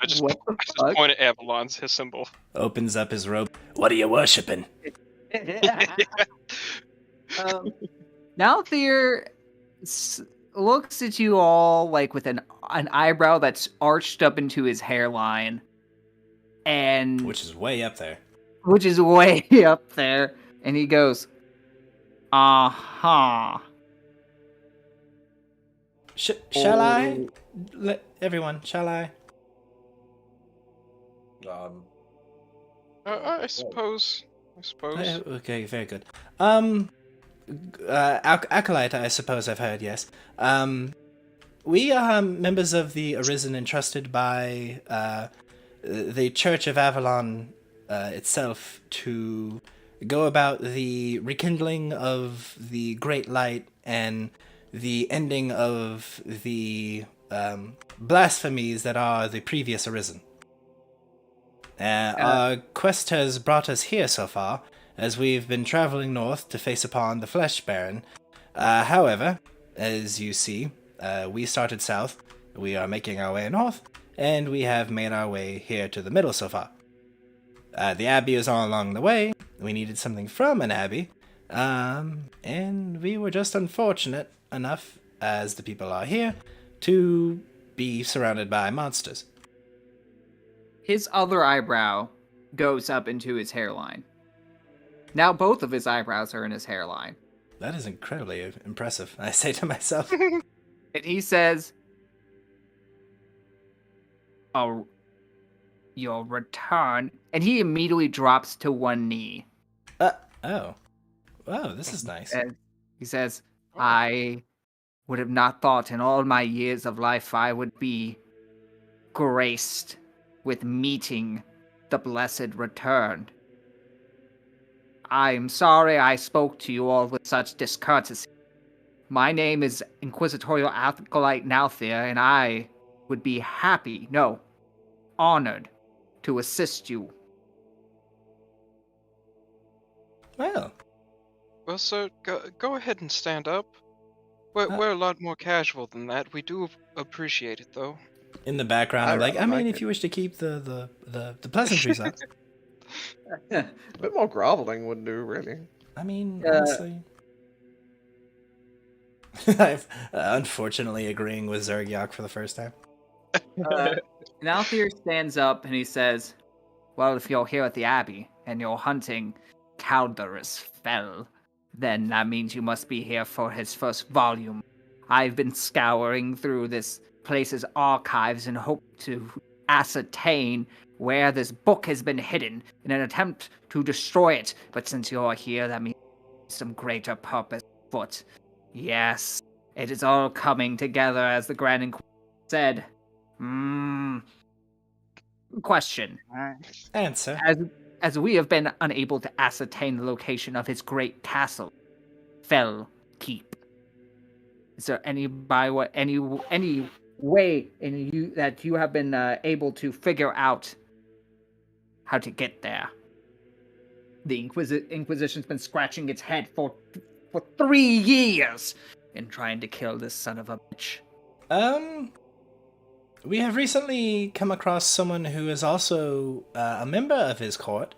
G: I just,
B: What the
G: I just
B: fuck?
G: point at Avalon's his symbol.
D: Opens up his robe. What are you worshipping?
B: Nalthir looks at you all like with an eyebrow that's arched up into his hairline, and
D: Which is way up there.
B: which is way up there, and he goes, "Uh-huh."
D: Shall I? Everyone, shall I?
G: I suppose.
D: Okay, very good. Acolyte, I suppose I've heard, yes. We are members of the Arisen entrusted by the Church of Avalon itself to go about the rekindling of the Great Light and the ending of the blasphemies that are the previous Arisen. Our quest has brought us here so far, as we've been traveling north to face upon the Flesh Baron. However, as you see, we started south, we are making our way north, and we have made our way here to the middle so far. The Abbey is all along the way, we needed something from an Abbey, and we were just unfortunate enough, as the people are here, to be surrounded by monsters.
B: His other eyebrow goes up into his hairline. Now both of his eyebrows are in his hairline.
D: That is incredibly impressive, I say to myself.
B: And he says, "Oh, your return." And he immediately drops to one knee.
D: Oh. Wow, this is nice.
B: He says, "I would have not thought in all my years of life I would be graced with meeting the blessed return. I'm sorry I spoke to you all with such discourtesy. My name is Inquisitorial Acolyte Nalthir, and I would be happy, no, honored, to assist you."
D: Well,
G: Well, sir, go ahead and stand up. We're a lot more casual than that. We do appreciate it, though.
D: in the background,
A: I
D: I'm like,
A: rather
D: I mean,
A: like
D: if you wish to keep the pleasantries up.
A: A bit more groveling would do, really.
D: I mean, honestly. I'm unfortunately agreeing with Zergiak for the first time.
B: Nalthir stands up and he says, "Well, if you're here at the Abbey and you're hunting Calderus Fell, then that means you must be here for his first volume. I've been scouring through this place's archives and hope to ascertain where this book has been hidden in an attempt to destroy it. But since you're here, that means some greater purpose afoot. Yes, it is all coming together, as the Grand Inquisitor said. Question.
D: Answer.
B: As we have been unable to ascertain the location of his great castle, Fell Keep, is there any way that you have been able to figure out how to get there? The Inquisition's been scratching its head for 3 years in trying to kill this son of a bitch.
D: We have recently come across someone who is also a member of his court,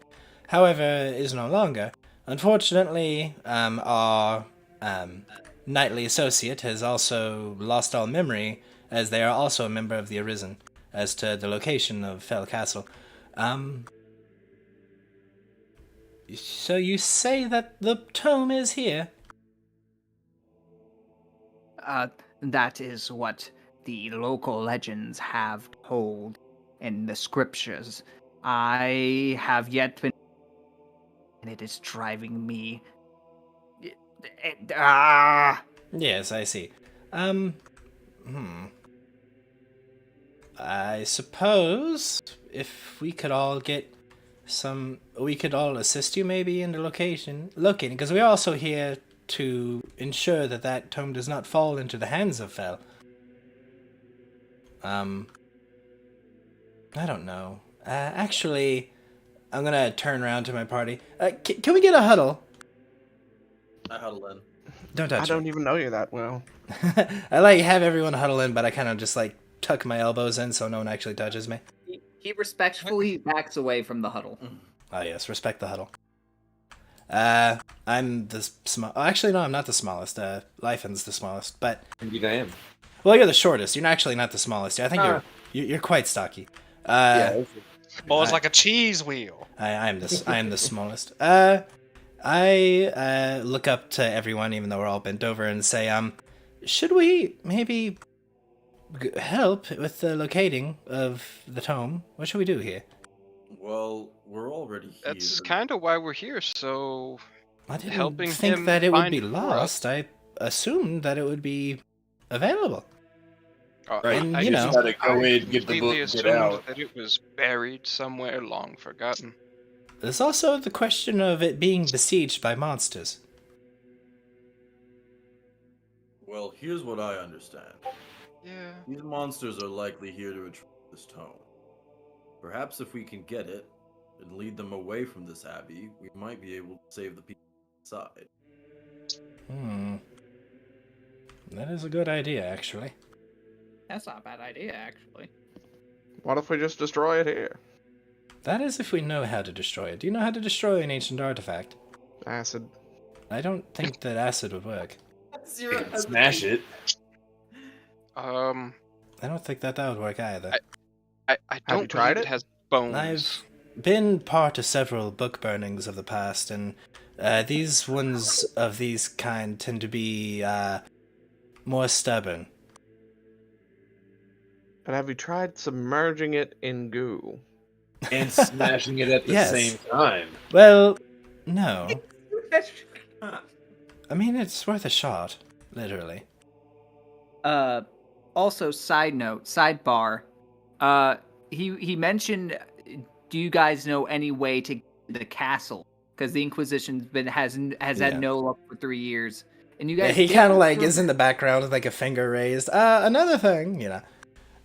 D: however, is no longer. Unfortunately, our knightly associate has also lost all memory, as they are also a member of the Arisen, as to the location of Fell Castle. So you say that the tome is here?
B: That is what the local legends have told in the scriptures. I have yet been, and it is driving me.
D: Yes, I see. I suppose if we could all we could all assist you maybe in the looking, because we're also here to ensure that tome does not fall into the hands of Fel. I don't know. Actually, I'm gonna turn around to my party. Can we get a huddle?
C: I huddle in.
D: Don't touch
A: I don't even know you that well.
D: I have everyone huddle in, but I kind of just tuck my elbows in so no one actually touches me.
B: He respectfully backs away from the huddle.
D: Oh yes, respect the huddle. I'm the small. Oh, actually, no, I'm not the smallest. Lyfan's the smallest, but
F: Indeed, I am.
D: well, you're the shortest. You're actually not the smallest. I think you're quite stocky.
F: Yeah.
E: Oh, it's like a cheese wheel.
D: I am the smallest. I look up to everyone, even though we're all bent over, and say, should we maybe help with the locating of the tome? What should we do here?
C: Well, we're already here.
G: That's kind of why we're here. So
D: I didn't
G: helping
D: think
G: him
D: that it would
G: find
D: be
G: it for us.
D: lost. I assumed that it would be available.
G: Right.
D: And,
G: I
D: you know-
G: just-
F: Gotta go
G: I
F: in, get the
G: completely
F: book, get
G: assumed
F: out.
G: that it was buried somewhere long forgotten.
D: There's also the question of it being besieged by monsters.
C: Well, here's what I understand.
G: Yeah.
C: These monsters are likely here to retrieve this tome. Perhaps if we can get it and lead them away from this abbey, we might be able to save the people inside.
D: That is a good idea, actually.
B: That's not a bad idea, actually.
A: What if we just destroy it here?
D: That is if we know how to destroy it. Do you know how to destroy an ancient artifact?
A: Acid.
D: I don't think that acid would work.
F: Smash it.
D: I don't think that would work either.
G: I don't
A: you tried
G: believe
A: it?
G: it has bones.
D: I've been part of several book burnings of the past, and these ones of these kind tend to be more stubborn.
A: But have you tried submerging it in goo?
F: And smashing it at the
D: Yes.
F: same time.
D: Well, no. I mean, it's worth a shot, literally.
B: Also, sidebar. He mentioned, do you guys know any way to get to the castle? Because the Inquisition's has
D: Yeah.
B: had no luck for 3 years. And you
D: Yeah,
B: guys
D: he
B: did
D: kind of
B: go
D: is in the background with a finger raised. Another thing,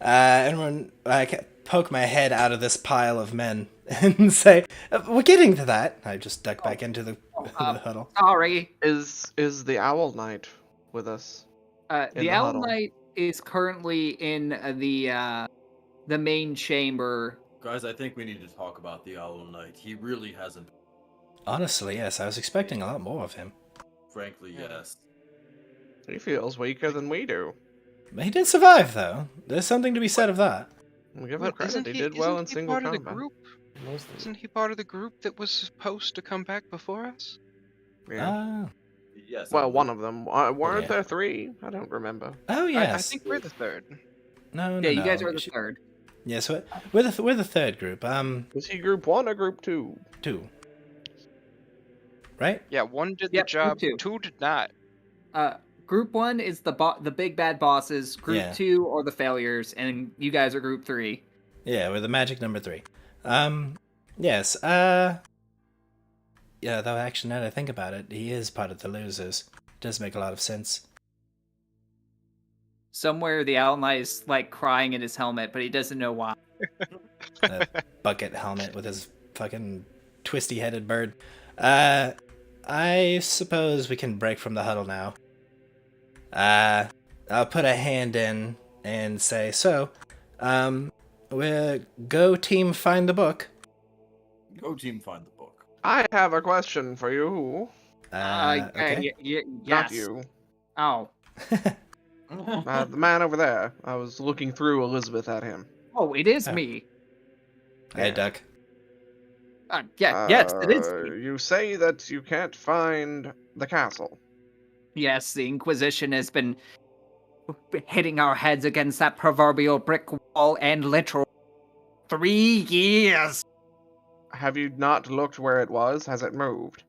D: and when I poke my head out of this pile of men and say, "We're getting to that," I just duck back into the huddle.
B: Sorry.
A: Is the Owl Knight with us?
B: The
A: the
B: Owl
A: huddle.
B: Knight is currently in the main chamber.
C: Guys, I think we need to talk about the Avalon Knight. He really hasn't.
D: Honestly, yes, I was expecting a lot more of him.
C: Frankly, yes.
A: He feels weaker than we do.
D: He did survive, though. There's something to be said of that.
A: We give him
G: Well,
A: credit. He did well in
G: isn't he
A: single
G: part of the
A: combat.
G: group? Isn't he part of the group that was supposed to come back before us?
A: Yeah.
C: Yes.
A: Well, one of them. Weren't
D: Yeah.
A: there 3? I don't remember.
D: Oh,
G: I
D: yes.
G: think we're the third.
D: No,
B: Yeah, you guys
D: no.
B: are the third.
D: Yes, we're the third group.
A: Was he group 1 or group 2?
D: 2. Right?
G: Yeah, 1 did the
B: Yep,
G: job,
B: group
G: 2 did not.
B: Group 1 is the big bad bosses. Group
D: Yeah.
B: 2 are the failures, and you guys are group 3.
D: Yeah, we're the magic number 3. Yes. Yeah, though actually now that I think about it, he is part of the losers. Does make a lot of sense.
B: Somewhere the ally is like crying in his helmet, but he doesn't know why.
D: The bucket helmet with his fucking twisty-headed bird. I suppose we can break from the huddle now. I'll put a hand in and say, so, we'll go team find the book.
C: Go team find the book.
A: I have a question for you.
D: Okay.
B: Yes.
A: Not you.
B: Oh.
A: The man over there. I was looking through Elizabeth at him.
B: Oh, it is
D: Oh.
B: me.
D: Hey, Duck.
B: Yes, it is me.
A: You say that you can't find the castle.
B: Yes, the Inquisition has been hitting our heads against that proverbial brick wall and literal 3 years.
A: Have you not looked where it was? Has it moved?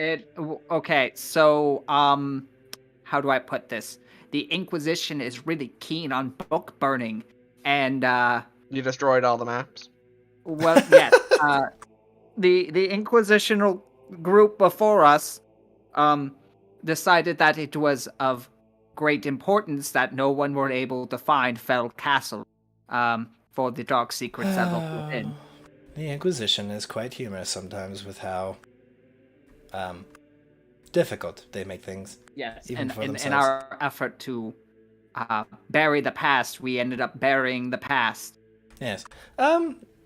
B: Okay, so how do I put this? The Inquisition is really keen on book burning, and
A: You destroyed all the maps?
B: well, yes, the Inquisitional group before us decided that it was of great importance that no one were able to find Fell Castle for the dark secrets that look within.
D: The Inquisition is quite humorous sometimes with how difficult they make things.
B: Yes,
D: even
B: and
D: for
B: in
D: themselves.
B: our effort to bury the past, we ended up burying the past.
D: Yes.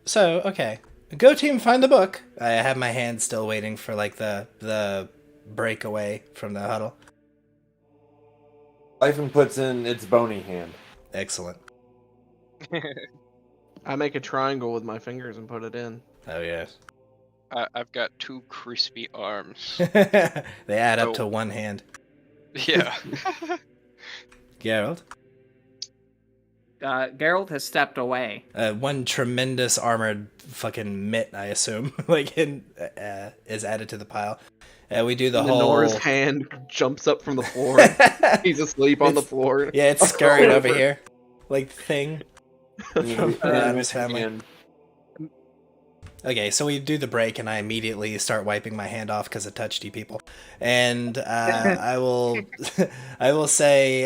D: So, okay. Go team find the book. I have my hand still waiting for, like, the breakaway from the huddle.
F: Siphon puts in its bony hand.
D: Excellent.
A: I make a triangle with my fingers and put it in.
D: Oh, yes.
G: I've got 2 crispy arms.
D: They add up
G: Oh.
D: to one hand.
G: Yeah.
D: Geralt?
B: Geralt has stepped away.
D: One tremendous armored fucking mitt, I assume, like, is added to the pile. We do the
A: Nora's
D: whole...
A: hand jumps up from the floor. He's asleep on the
D: It's-
A: floor.
D: Yeah, it's scurried over here. Like, thing.
F: And
D: Adam's family.
F: and
D: Okay, so we do the break, and I immediately start wiping my hand off because of touchy people. And I will say,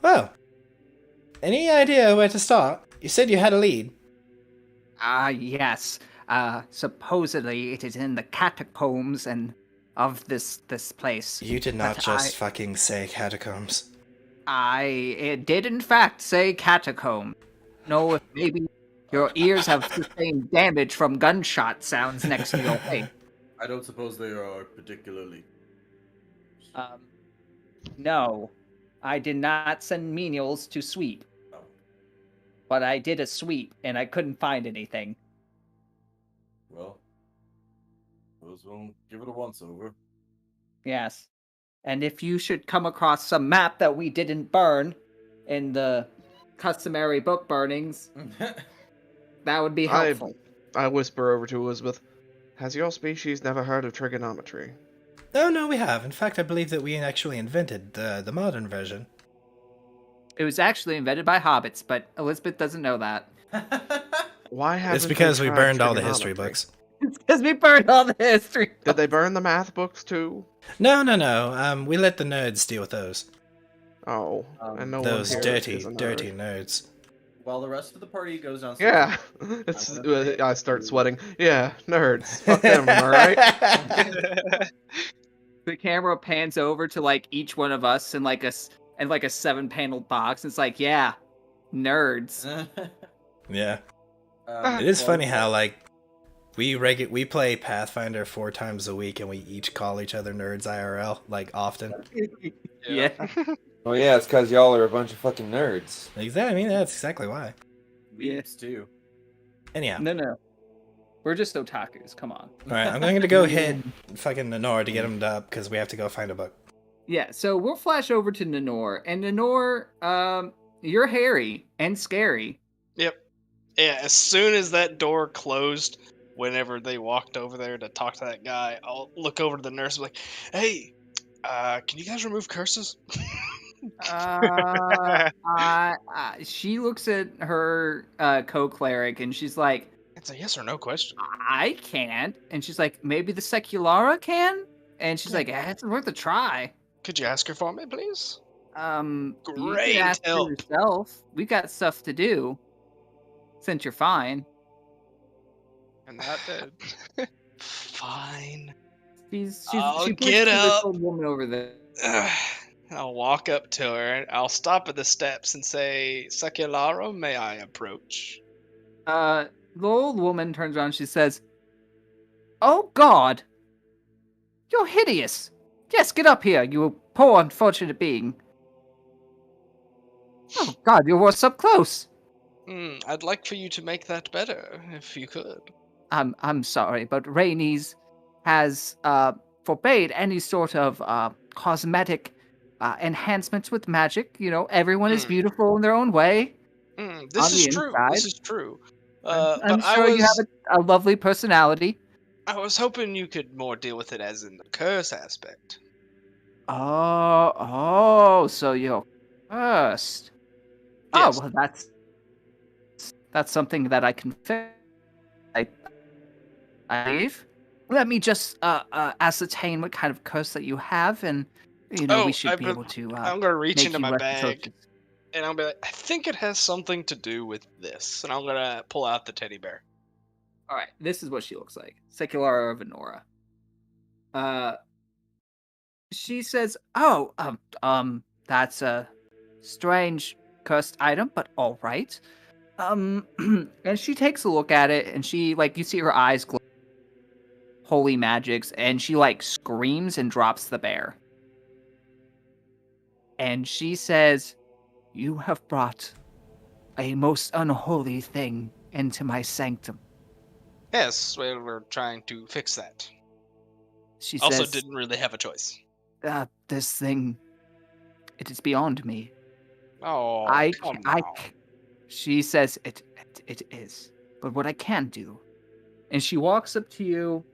D: well, any idea where to start? You said you had a lead.
B: Yes. Supposedly it is in the catacombs and of this place.
D: You did not
B: But
D: just fucking say catacombs.
B: It did in fact say catacomb. No, if maybe your ears have sustained damage from gunshot sounds next to your face.
C: I don't suppose they are particularly.
B: No, I did not send menials to sweep,
C: Oh.
B: but I did a sweep and I couldn't find anything.
C: Well, suppose we'll give it a once over.
B: Yes. And if you should come across some map that we didn't burn in the customary book burnings, that would be helpful.
A: I whisper over to Elizabeth. Has your species never heard of trigonometry?
D: Oh, no, we have. In fact, I believe that we actually invented the modern version.
B: It was actually invented by hobbits, but Elizabeth doesn't know that.
A: Why haven't
D: It's because
A: they
D: we
A: tried
D: burned all the history
A: trigonometry?
D: books.
B: It's because we burned all the history.
A: Did they burn the math books too?
D: No. We let the nerds deal with those.
A: Oh, and no
D: Those
A: one here
D: dirty,
A: is a nerd.
D: dirty nerds.
C: While the rest of the party goes downstairs.
A: Yeah, I start sweating. Yeah, nerds. Fuck them, am I right?
B: The camera pans over to like each one of us in like a 7-panel box. It's like, yeah, nerds.
D: Yeah. It is funny how, like, we play Pathfinder 4 times a week, and we each call each other nerds IRL, like, often.
B: Yeah.
F: oh yeah, it's because y'all are a bunch of fucking nerds.
D: I mean, that's exactly why.
C: Weebs too.
D: Anyhow.
B: No. We're just otakus. Come on.
D: Alright, I'm going to go hit fucking Nanor to get him up, because we have to go find a book.
B: Yeah, so we'll flash over to Nanor. And Nanor, you're hairy and scary.
E: Yep. Yeah, as soon as that door closed, whenever they walked over there to talk to that guy, I'll look over to the nurse and be like, hey, can you guys remove curses?
B: She looks at her co-cleric and she's like,
E: It's a yes or no question.
B: I can't. And she's like, maybe the Seculara can? And she's
E: Yeah.
B: like, it's worth a try.
E: Could you ask her for me, please?
B: You could
E: Great
B: ask her
E: help.
B: yourself. We got stuff to do. Since you're fine.
E: And that fine.
B: She points
E: get
B: to this
E: up.
B: old woman over there.
E: I'll walk up to her. I'll stop at the steps and say, Secularo, may I approach?
B: The old woman turns around and she says, oh God, you're hideous. Yes, get up here, you poor unfortunate being. Oh God, you were up close.
E: I'd like for you to make that better, if you could.
B: I'm sorry, but Rainey's has forbade any sort of cosmetic enhancements with magic. You know, everyone is beautiful in their own way.
E: This
B: on
E: is
B: the
E: true.
B: inside.
E: This is true.
B: I'm
E: But
B: sure you have a lovely personality.
E: I was hoping you could more deal with it as in the curse aspect.
B: Oh, so you're cursed.
E: Yes.
B: Oh, well, that's something that I can fix. I believe. Let me just ascertain what kind of curse that you have, and we should be able to.
E: I'm gonna reach
B: make
E: into
B: you
E: my
B: less
E: bag,
B: atrocious.
E: and I'll be like, I think it has something to do with this, and I'm gonna pull out the teddy bear.
B: All right, this is what she looks like. Secular Venora. She says, "Oh, that's a strange cursed item, but all right." And she takes a look at it, and she you see her eyes glow. Holy magics, and she screams and drops the bear. And she says, "You have brought a most unholy thing into my sanctum."
E: Yes, well, we're trying to fix that.
B: She
E: Also,
B: says,
E: didn't really have a choice.
B: "This thing, it is beyond me.
E: Oh, come now.
B: She says, it is. But what I can do," and she walks up to you,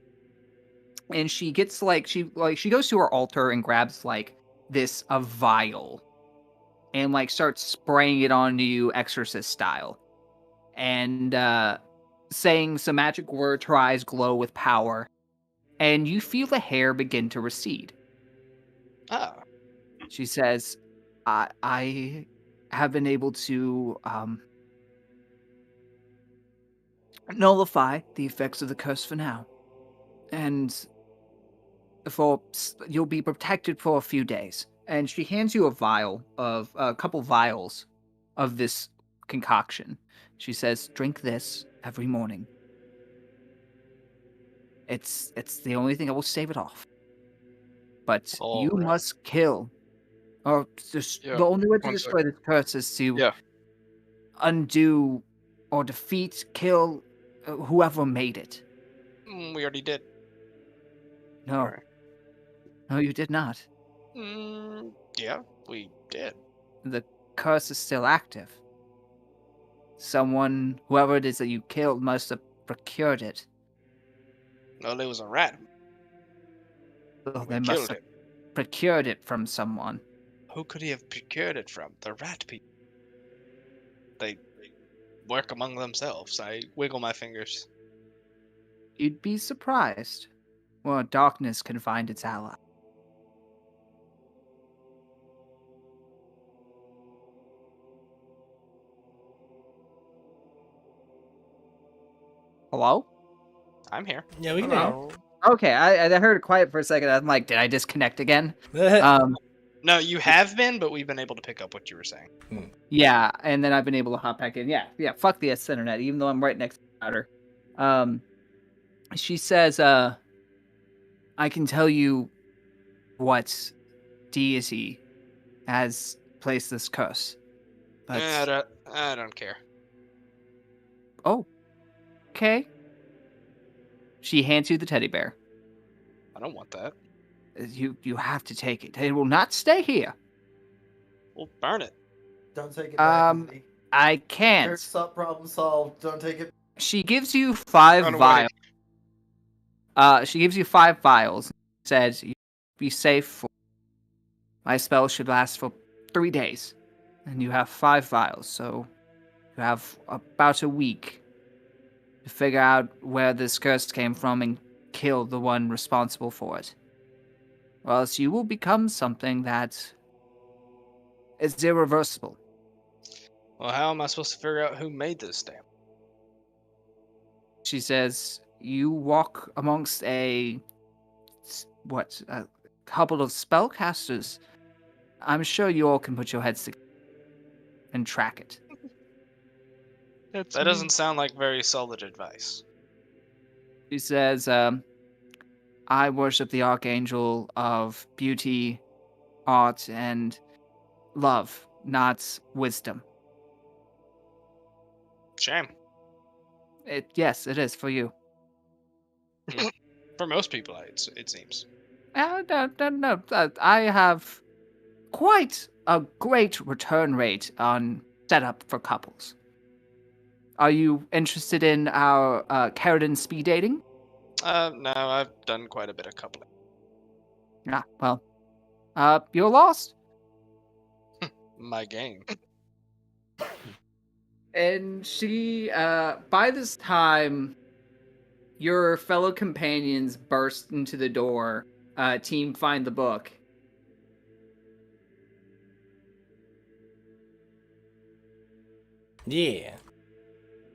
B: and she gets she goes to her altar and grabs a vial, and starts spraying it onto you, exorcist style, and saying some magic words. Her eyes glow with power, and you feel the hair begin to recede.
E: Ah.
B: She says, I have been able to nullify the effects of the curse for now. And you'll be protected for a few days. And she hands you a couple vials of this concoction. She says, drink this every morning. It's the only thing that will stave it off. But you must kill. Or the only way to destroy this curse is to undo or defeat, kill whoever made it.
E: We already did.
B: No.
E: Right.
B: No, you did not.
E: Yeah, we did.
B: The curse is still active. Whoever it is that you killed, must have procured it.
E: No, it was a rat.
B: Well, they must have procured it from someone.
E: Who could he have procured it from? The rat people. They work among themselves. I wiggle my fingers.
B: You'd be surprised. Well, darkness can find its ally. Hello?
E: I'm here.
D: Yeah, we can hear you.
B: Okay, I heard it quiet for a second. I'm like, did I disconnect again?
E: No, you have been, but we've been able to pick up what you were saying.
B: Yeah, and then I've been able to hop back in. Yeah, fuck the internet, even though I'm right next to her. She says, I can tell you what deity has placed this curse. But...
E: I don't care.
B: Oh, okay. She hands you the teddy bear.
E: I don't want that.
B: You have to take it. It will not stay here.
E: We'll burn it.
H: Don't take it back.
B: I can't.
H: Here's up, problem solved. Don't take it.
B: She gives you 5
E: Run away.
B: vials. She gives you 5 vials. Says you be safe for. My spell should last for 3 days, and you have 5 vials, so you have about a week to figure out where this curse came from and kill the one responsible for it. Or else you will become something that is irreversible.
E: Well, how am I supposed to figure out who made this stamp?
B: She says, you walk amongst a couple of spellcasters. I'm sure you all can put your heads together and track it.
G: That's
E: That
G: me.
E: doesn't sound like very solid advice.
B: She says, I worship the Archangel of beauty, art, and love, not wisdom.
E: Shame.
B: Yes, it is for you.
E: For most people, it seems.
B: No. I have quite a great return rate on setup for couples. Are you interested in our Carradine speed dating?
E: No, I've done quite a bit of coupling.
B: Yeah, well, you're lost.
E: My game.
B: And she, by this time, your fellow companions burst into the door. Team find the book.
D: Yeah.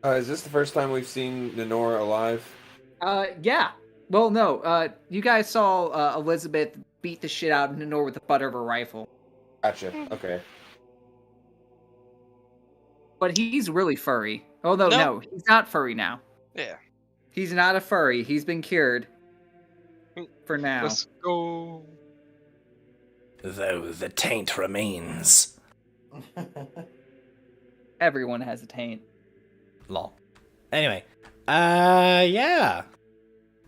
F: Is this the first time we've seen Lenore alive?
B: Yeah. Well, no. You guys saw Elizabeth beat the shit out of Nenor with the butt of her rifle.
F: Gotcha. Okay.
B: But he's really furry. Although, no, he's not furry now.
E: Yeah.
B: He's not a furry. He's been cured. For now.
G: Let's go.
D: Though the taint remains.
B: Everyone has a taint.
D: Lol. Anyway. Yeah.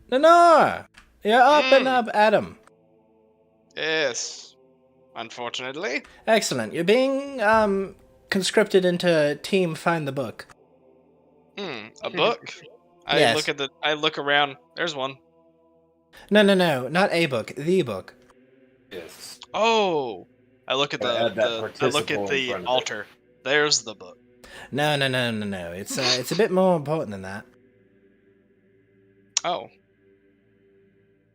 D: Lenore! You're up and up, Adam.
E: Yes. Unfortunately.
D: Excellent. You're being, conscripted into Team Find the Book.
E: A book?
D: Yes.
E: I look around. There's one.
D: No. Not a book. The book.
F: Yes.
E: Oh. I look at
F: Add that
E: I look
F: participle
E: at
F: in
E: the
F: front of it.
E: altar. There's the book.
D: No. It's a bit more important than that.
E: Oh.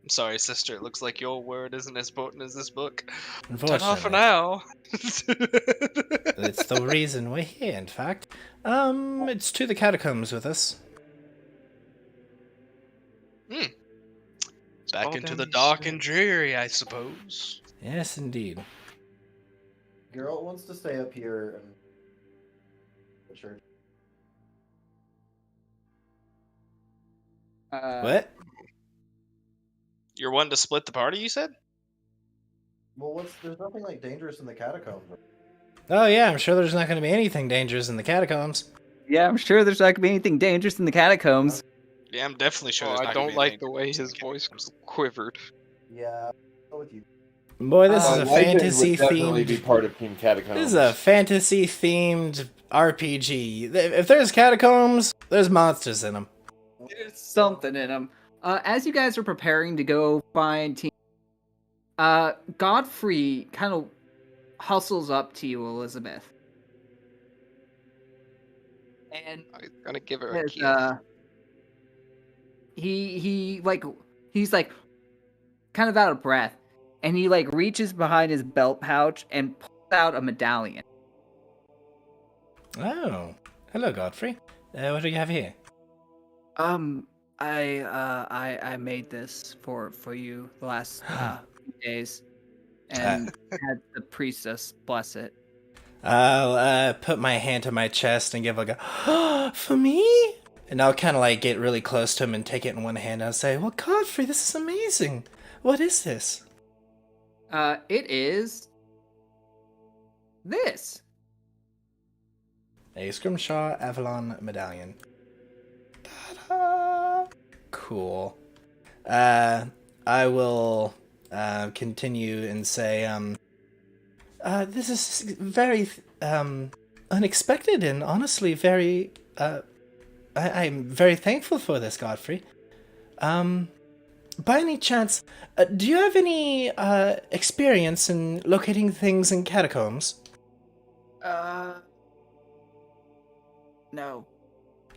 E: I'm sorry, sister. It looks like your word isn't as important as this book. Turn off for
D: Unfortunately.
E: now.
D: It's the reason we're here, in fact. It's to the catacombs with us.
E: Back
G: Fall
E: into
G: down
E: the
G: these
E: dark
G: stairs.
E: and dreary, I suppose.
D: Yes, indeed.
H: Geralt wants to stay up here and the church.
D: What?
E: You're wanting to split the party, you said?
H: Well, there's nothing like dangerous in the catacombs.
D: Oh yeah, I'm sure there's not going to be anything dangerous in the catacombs.
B: Yeah, I'm sure there's not going to be anything dangerous in the catacombs.
E: Yeah, I'm definitely sure.
G: Oh,
E: there's
G: I
E: not gonna
G: don't
E: be
G: like
E: anything
G: the way
E: dangerous
G: his
E: in
G: voice
E: catacombs.
G: quivered.
H: Yeah, I'll go with you.
D: Boy, this is a
F: Legend
D: fantasy
F: would definitely be
D: themed.
F: part of Team Catacombs.
D: This is a fantasy themed RPG. If there's catacombs, there's monsters in them.
B: There's something in them. As you guys are preparing to go find Team, Godfrey kind of hustles up to you, Elizabeth. And
G: I'm gonna give her a
B: his,
G: kiss.
B: he's like kind of out of breath, and he like reaches behind his belt pouch and pulls out a medallion.
D: Oh, hello, Godfrey. What do you have here?
B: I made this for you the last few days, and had the priestess bless it.
D: I'll put my hand to my chest and give like a for me, and I'll kind of like get really close to him and take it in one hand. And I'll say, "Well, Godfrey, this is amazing. What is this?"
B: It is this.
D: A Scrimshaw Avalon medallion. Ta-da! Cool. I will continue and say, this is very unexpected and honestly very. I'm very thankful for this, Godfrey. By any chance, do you have any experience in locating things in catacombs?
B: No.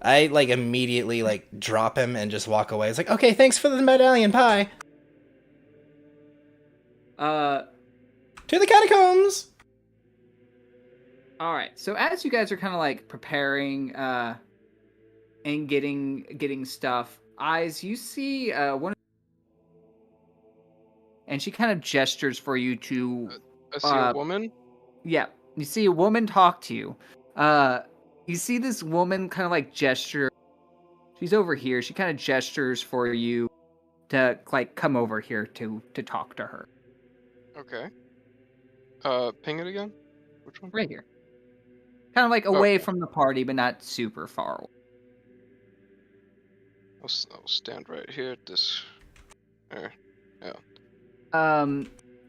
D: I immediately drop him and just walk away. It's like, okay, thanks for the medallion pie.
B: Uh,
D: To the catacombs.
B: all right. So as you guys are kind of like preparing, and getting stuff, Eyes, you see one, and she kind of gestures for you to,
G: I see a woman.
B: yeah, you see a woman talk to you. You see this woman kind of like gesture. She's over here. She kind of gestures for you to like come over here to talk to her.
G: Okay. Ping it again. Which one?
B: Right here. Kind of like away
G: Okay.
B: from the party, but not super far away.
G: I'll stand right here at this. There. Yeah.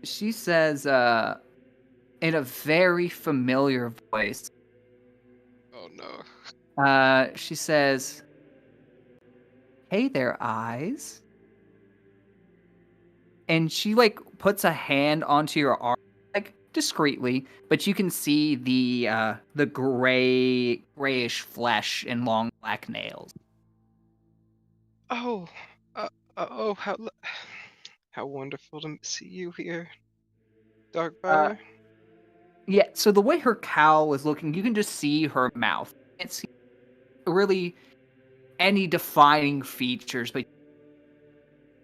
B: She says, in a very familiar voice,
G: Oh no.
B: she says, "Hey there, Eyes." And she like puts a hand onto your arm, like discreetly, but you can see the grayish flesh and long black nails.
G: Oh. Oh. How wonderful to see you here, Darkfire.
B: Yeah, so the way her cowl is looking, you can just see her mouth. You can't see really any defining features, but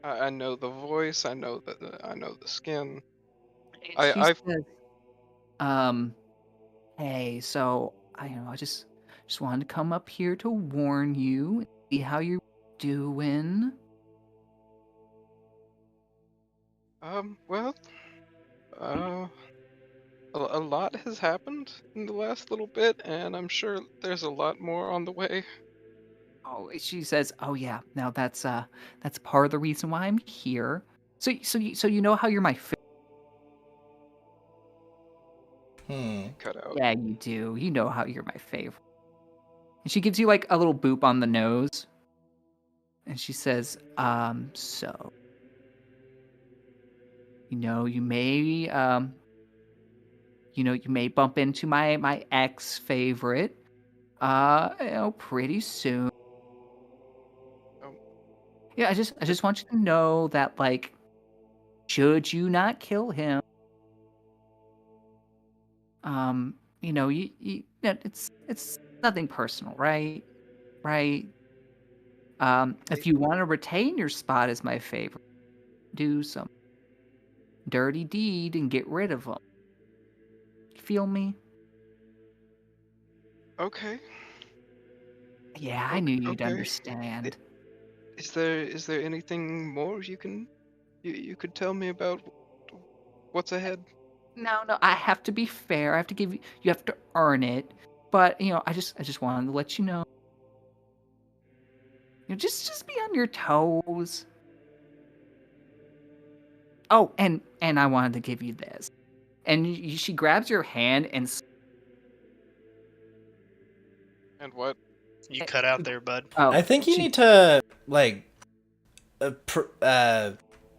G: I know the voice. I know the skin.
B: and she
G: I
B: says, hey, so I just wanted to come up here to warn you, see how you're doing.
G: Well. A lot has happened in the last little bit, and I'm sure there's a lot more on the way.
B: Oh, she says, "Oh yeah, now that's part of the reason why I'm here. So you know how you're my
G: Cut out.
B: yeah, you do. You know how you're my favorite." And she gives you like a little boop on the nose, and she says, so you may you may bump into my ex favorite, pretty soon.
G: Oh.
B: Yeah, I just want you to know that like, should you not kill him, it's nothing personal, right? Right. If you want to retain your spot as my favorite, do some dirty deed and get rid of him. Feel me?
G: Okay.
B: Yeah, I knew you'd
G: Okay.
B: understand.
G: Is there anything more you could tell me about what's ahead?
B: No, I have to be fair. I have to give you. You have to earn it. But I just wanted to let you know. Just be on your toes. Oh, and I wanted to give you this. And she grabs your hand and
G: And what?
E: You cut out there, bud.
B: oh,
D: I think you
B: she-
D: need to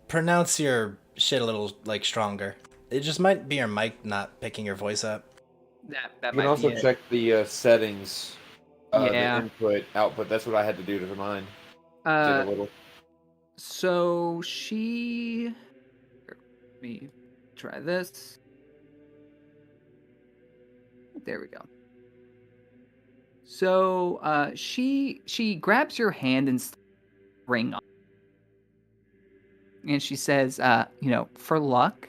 D: pronounce your shit a little stronger. It just might be your mic not picking your voice up.
B: that
F: You can
B: might
F: also
B: be it.
F: check the settings, the
B: Yeah.
F: input, output. That's what I had to do to mine. Did a little.
B: So she. Let me try this. There we go. So she grabs your hand and ring on, and she says, for luck,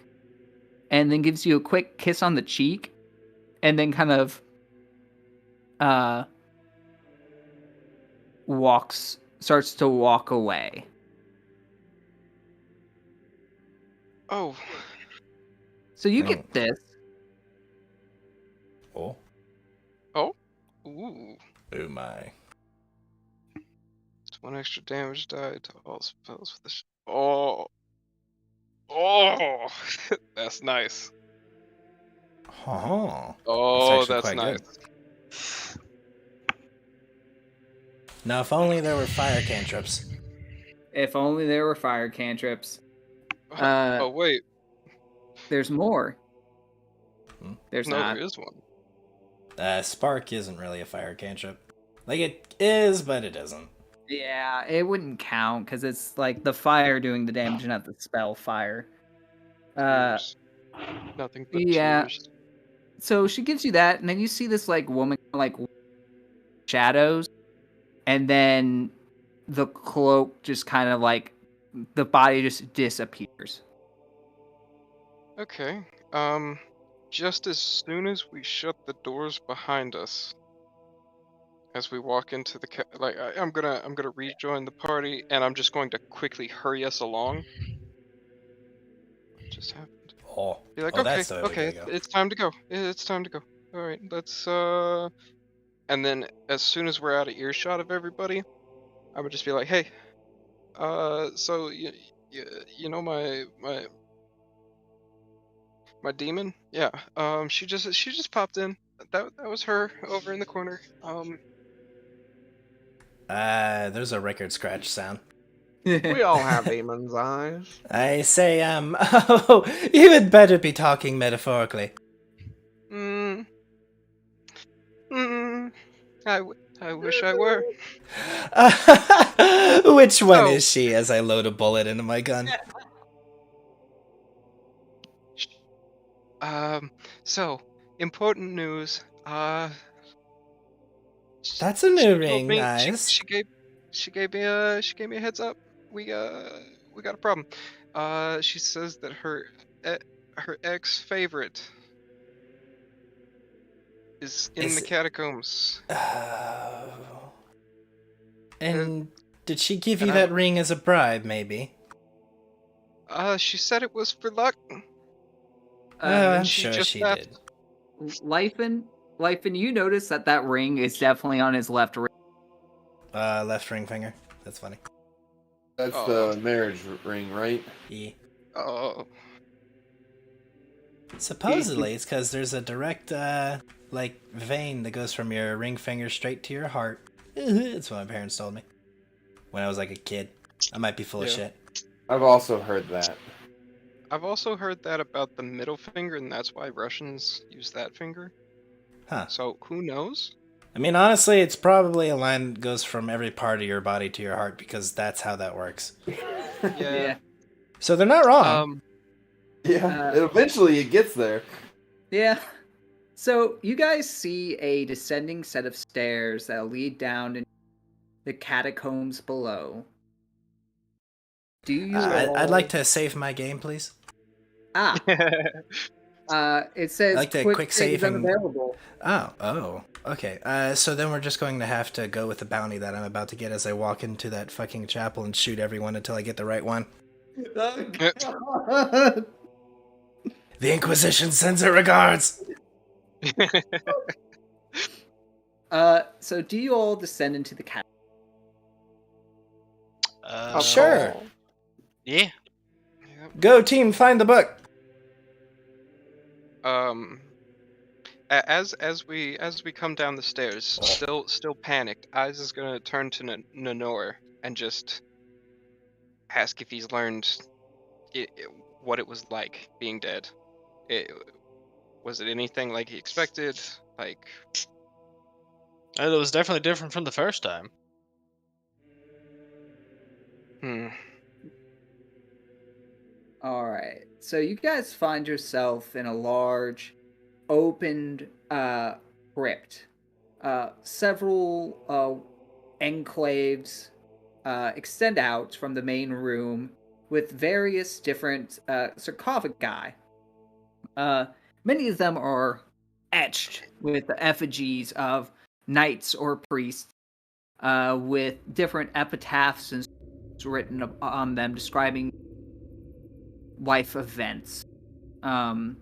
B: and then gives you a quick kiss on the cheek, and then kind of starts to walk away.
G: Oh.
B: So you get this.
D: Oh.
G: Oh. Ooh.
D: Oh my.
G: It's 1 extra damage die to all spells with the. Oh. Oh. That's nice.
D: Oh.
G: Oh,
D: actually
G: that's
D: quite
G: nice.
D: good. Now, if only there were fire cantrips.
B: If only there were fire cantrips.
G: Oh wait,
B: There's more.
D: Hmm?
B: There's
G: no,
B: not.
G: there is one.
D: Spark isn't really a fire cantrip. Like, it is, but it isn't.
B: Yeah, it wouldn't count because it's like the fire doing the damage, not the spell fire.
G: Cheers. Nothing but
B: yeah.
G: cheers.
B: So she gives you that, and then you see this like woman like shadows, and then the cloak just kind of like the body just disappears.
G: Okay. Just as soon as we shut the doors behind us, as we walk into the I'm gonna rejoin the party, and I'm just going to quickly hurry us along. What just happened?
D: Oh,
G: Be like,
D: oh,
G: okay,
D: that's the way we
G: okay,
D: gotta go.
G: it's time to go. It's time to go. All right, let's And then as soon as we're out of earshot of everybody, I would just be like, hey, so you know my demon? Yeah. She just popped in. That was her over in the corner.
D: There's a record scratch sound.
A: We all have demon's eyes.
D: I say, oh, you had better be talking metaphorically.
G: I wish I were.
D: Which one
G: Oh.
D: is she as I load a bullet into my gun?
G: So important news.
D: That's a
G: She
D: new
G: told
D: ring,
G: me-
D: nice.
G: She gave me a heads up. We got a problem. She says that her ex favorite is in
D: Is
G: the
D: it-
G: catacombs.
D: And did she give you
G: and I-
D: that ring as a bribe, maybe?
G: She said it was for luck.
D: I'm
G: she
D: sure
G: just
D: she
G: left.
D: did.
B: Lifen, you notice that ring is definitely on his left wrist.
D: Left ring finger. That's funny.
F: That's
G: Oh.
F: the marriage ring, right?
D: Yeah.
G: Oh,
D: Supposedly, it's because there's a direct, vein that goes from your ring finger straight to your heart. That's what my parents told me. When I was like a kid. I might be full of
G: Yeah.
D: shit.
F: I've also heard that.
G: I've also heard that about the middle finger, and that's why Russians use that finger.
D: Huh.
G: So who knows?
D: I mean, honestly, it's probably a line that goes from every part of your body to your heart because that's how that works.
G: Yeah.
D: So they're not wrong.
F: Yeah, eventually it gets there.
B: Yeah. So you guys see a descending set of stairs that lead down into the catacombs below. Do you?
D: I'd like to save my game, please.
B: It says
D: I'd like to quick
B: save
D: save
B: is
D: and-
B: unavailable.
D: Oh, okay. So then we're just going to have to go with the bounty that I'm about to get as I walk into that fucking chapel and shoot everyone until I get the right one.
B: Oh,
D: The Inquisition sends her regards!
B: So do you all descend into the catacomb?
D: Sure.
E: Yeah.
D: Go team, find the book!
G: As we come down the stairs, still panicked, Eyes is gonna turn to Nanor and just ask if he's learned what it was like being dead. Was it anything like he expected? Like,
E: It was definitely different from the first time.
B: All right. So you guys find yourself in a large, opened crypt. Several enclaves extend out from the main room with various different sarcophagi. Many of them are etched with the effigies of knights or priests, with different epitaphs and written on them describing life events. And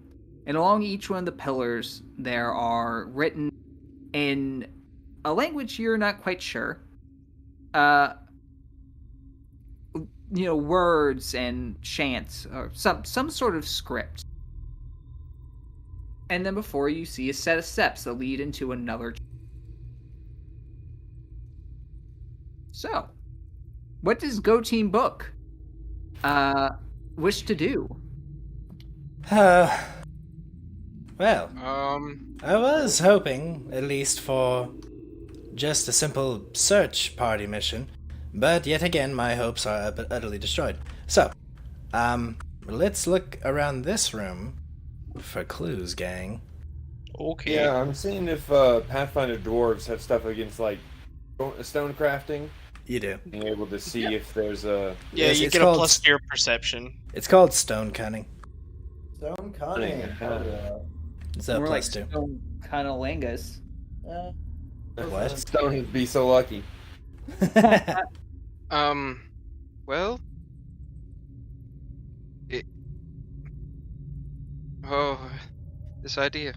B: along each one of the pillars, there are written in a language you're not quite sure, words and chants or some sort of script. And then before you see a set of steps that lead into another. So, what does Go Team Book wish to do?
D: Well, I was hoping, at least for just a simple search party mission, but yet again my hopes are utterly destroyed. So, let's look around this room for clues, gang.
E: Okay.
F: Yeah, I'm seeing if Pathfinder dwarves have stuff against like stone crafting.
D: You do.
F: Being able to see if there's a
E: Yeah,
D: Yes,
E: you
D: it's
E: get a
D: called-
E: plus to your perception.
D: It's called stone cunning.
H: Stone cunning.
D: It's a
B: More like
D: plus 2.
B: Stone Cunnilingus.
D: What?
F: stone would be so lucky.
G: Well, this idea.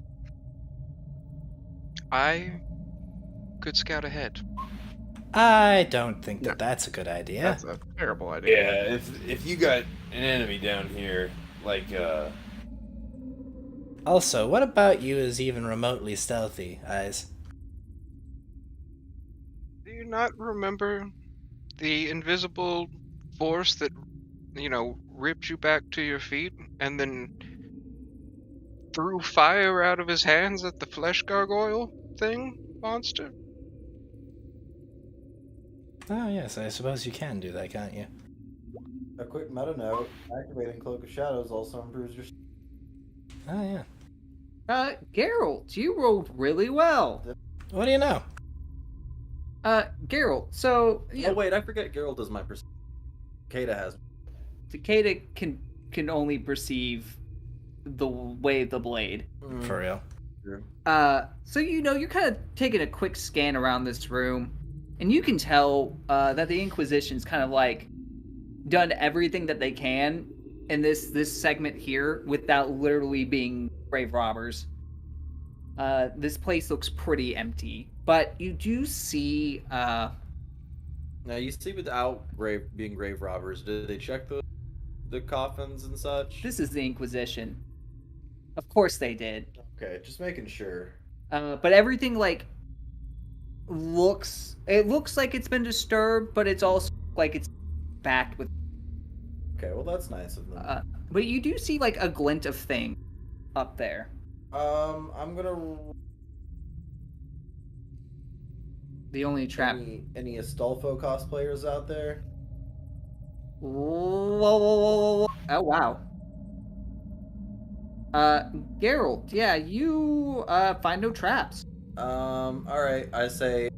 G: I could scout ahead.
D: I don't think that that's a good idea.
A: That's a terrible idea.
F: Yeah, if you got an enemy down here, like
D: Also, what about you is even remotely stealthy, Eyes?
G: Do you not remember the invisible force that, ripped you back to your feet and then threw fire out of his hands at the flesh gargoyle thing monster?
D: Oh yes, I suppose you can do that, can't you?
H: A quick meta note: activating Cloak of Shadows also improves your.
D: Oh yeah.
B: Geralt, you rolled really well.
D: What do you know?
B: Geralt, so
C: Oh wait, I forget Geralt does my perception. Kata has.
B: Takeda can only perceive the way of the blade.
D: For real.
C: True.
B: So you're kind of taking a quick scan around this room, and you can tell that the Inquisition's kind of like done everything that they can in this segment here without literally being grave robbers. This place looks pretty empty, but you do see.
C: Now you see, without being grave robbers, did they check the coffins and such?
B: This is the Inquisition. Of course they did.
H: Okay, just making sure.
B: But everything looks like it's been disturbed, but it's also like it's backed with.
H: Okay, well that's nice of them.
B: But you do see like a glint of thing up there.
H: I'm gonna.
B: The only trap.
H: Any Astolfo cosplayers out there?
B: Whoa. Oh wow. Geralt, yeah, you find no traps.
H: All right. I say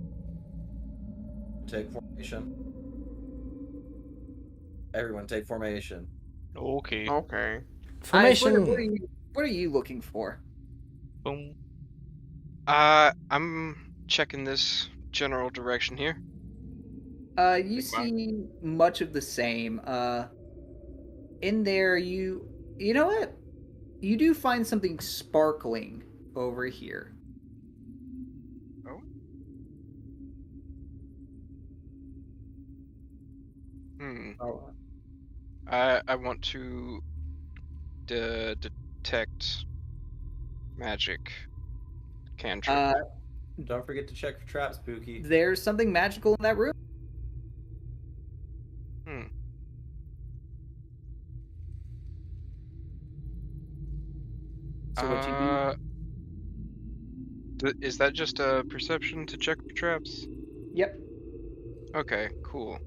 H: take formation. Everyone, take formation.
E: Okay.
A: Okay.
D: Formation.
B: What are you looking for?
E: Boom.
G: I'm checking this general direction here.
B: You see much of the same. In there, you know what? You do find something sparkling over here.
G: Oh.
H: Oh.
G: I want to detect magic cantrip.
C: Don't forget to check for traps, Pookie.
B: There's something magical in that room. So what you do?
G: Is that just a perception to check for traps?
B: Yep.
G: Okay, cool.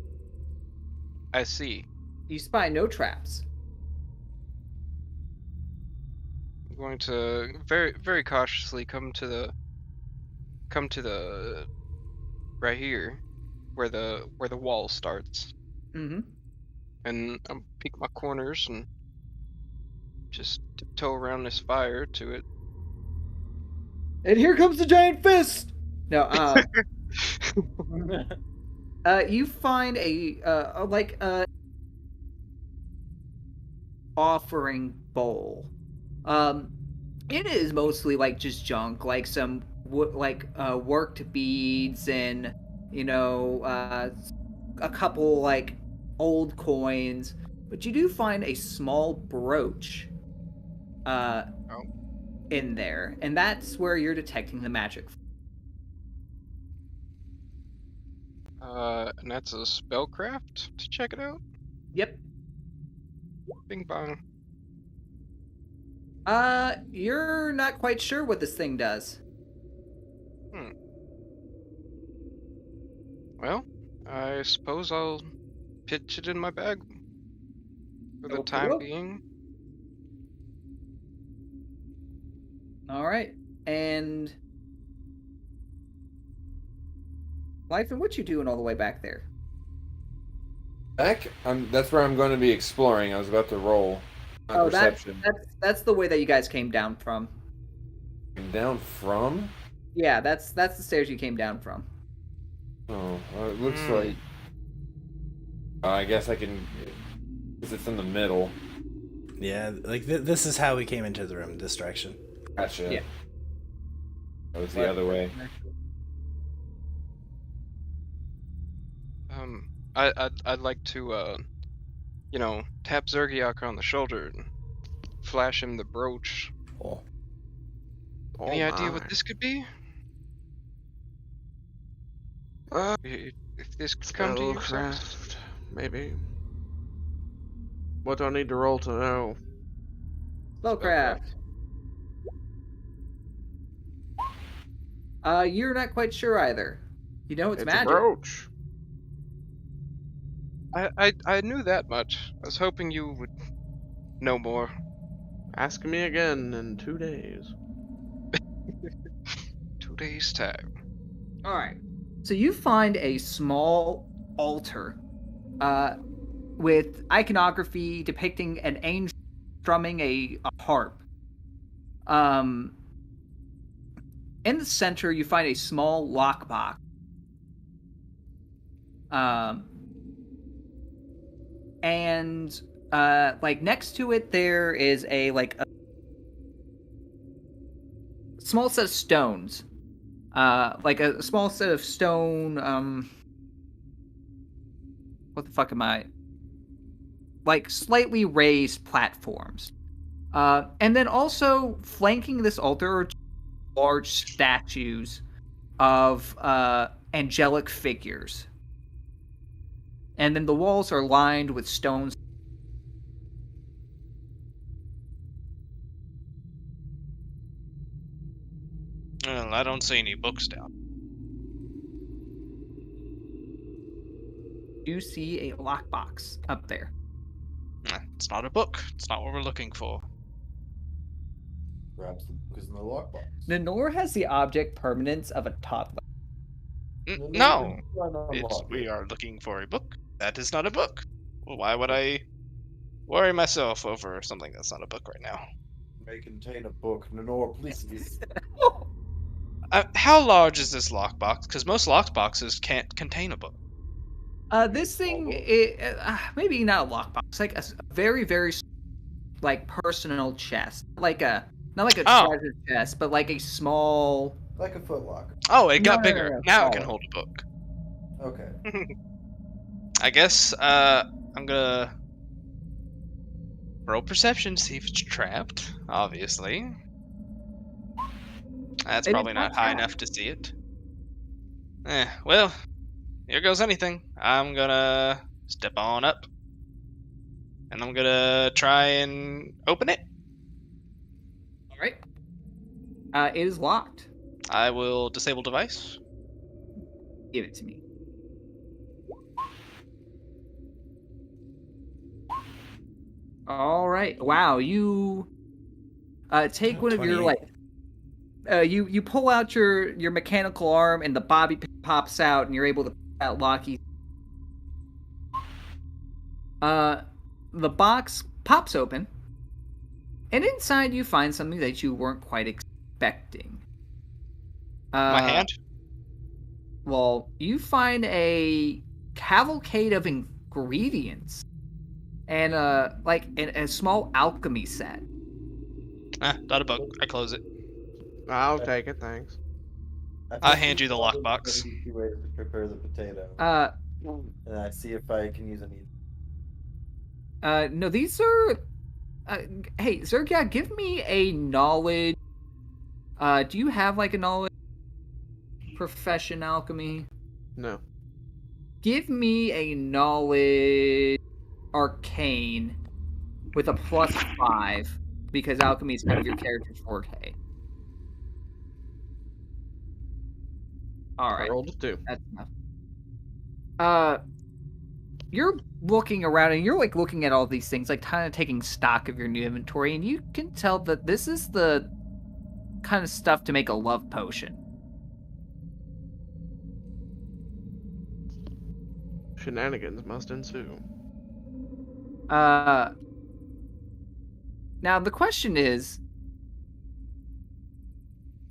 G: I see.
B: You spy no traps.
G: I'm going to very, very cautiously come to the right here, where the wall starts,
B: Mm-hmm.
G: and I'll peek my corners and just tiptoe around this fire to it.
B: And here comes the giant fist. No, you find a offering bowl. It is mostly like just junk, like some worked beads and a couple like old coins, but you do find a small brooch in there, and that's where you're detecting the magic.
G: And that's a spellcraft to check it out.
B: Yep.
G: Bing bong.
B: You're not quite sure what this thing does.
G: Well, I suppose I'll pitch it in my bag for the time
B: Okey-doke.
G: being.
B: All right, and Life, and what you doing all the way back there?
F: Back? That's where I'm going to be exploring. I was about to roll my perception.
B: That's the way that you guys came down from.
F: Down from?
B: Yeah, that's the stairs you came down from.
F: Oh, well, it looks like. I guess I can. Because it's in the middle.
D: Yeah, like this is how we came into the room. This direction.
F: Gotcha.
B: Yeah.
F: That was the other way.
G: I'd like to, tap Zergiak on the shoulder and flash him the brooch.
D: Oh.
G: Any idea what this could be? If this could come to you,
A: Spellcraft, maybe. What do I need to roll to know?
B: Spellcraft. You're not quite sure either. You know it's magic.
A: a brooch.
G: I knew that much. I was hoping you would know more.
A: Ask me again in 2 days.
G: 2 days' time.
B: All right. So you find a small altar with iconography depicting an angel strumming a harp. In the center, you find a small lockbox. And like next to it, there is a small set of stones. Like a small set of stone. What the fuck am I? Like slightly raised platforms. And then also flanking this altar are large statues of angelic figures. And then the walls are lined with stones.
E: Well, I don't see any books down.
B: You see a lockbox up there.
E: It's not a book. It's not what we're looking for.
H: Perhaps the book is in the lockbox.
B: Nenor has the object permanence of a toddler.
E: No, we are looking for a book. That is not a book. Well, why would I worry myself over something that's not a book right now?
H: May contain a book. Nenor, please.
E: How large is this lockbox? Because most lockboxes can't contain a book.
B: This thing, maybe not a lockbox, like a very, very, like, personal chest. Not like a treasure chest, but like a small...
H: Like a footlocker.
E: Oh, it got bigger.
B: No,
E: now it can hold a book.
H: Okay.
E: I guess, I'm gonna roll perception to see if it's trapped, obviously. That's probably not high enough to see it. Well, here goes anything. I'm gonna step on up. And I'm gonna try and open it.
B: Alright. It is locked.
E: I will disable device.
B: Give it to me. Alright. Wow, you take one of your,
D: 28.
B: you pull out your mechanical arm and the bobby pin pops out and you're able to pull out Lockie's. The box pops open and inside you find something that you weren't quite expecting.
E: My hand?
B: Well, you find a cavalcade of ingredients and a small alchemy set.
E: Not a book. I close it.
A: I'll take it, thanks.
E: I hand you the lockbox.
H: Way to prepare the potato. And I see if I can use any.
B: No, these are. Hey, Zergia, give me a knowledge. Do you have like a knowledge profession alchemy?
A: No.
B: Give me a knowledge arcane with a +5 because alchemy is kind of your character's forte. All
A: I
B: right,
A: rolled a 2.
B: that's enough. You're looking around and you're like looking at all these things, like kind of taking stock of your new inventory, and you can tell that this is the kind of stuff to make a love potion.
A: Shenanigans must ensue.
B: Now the question is,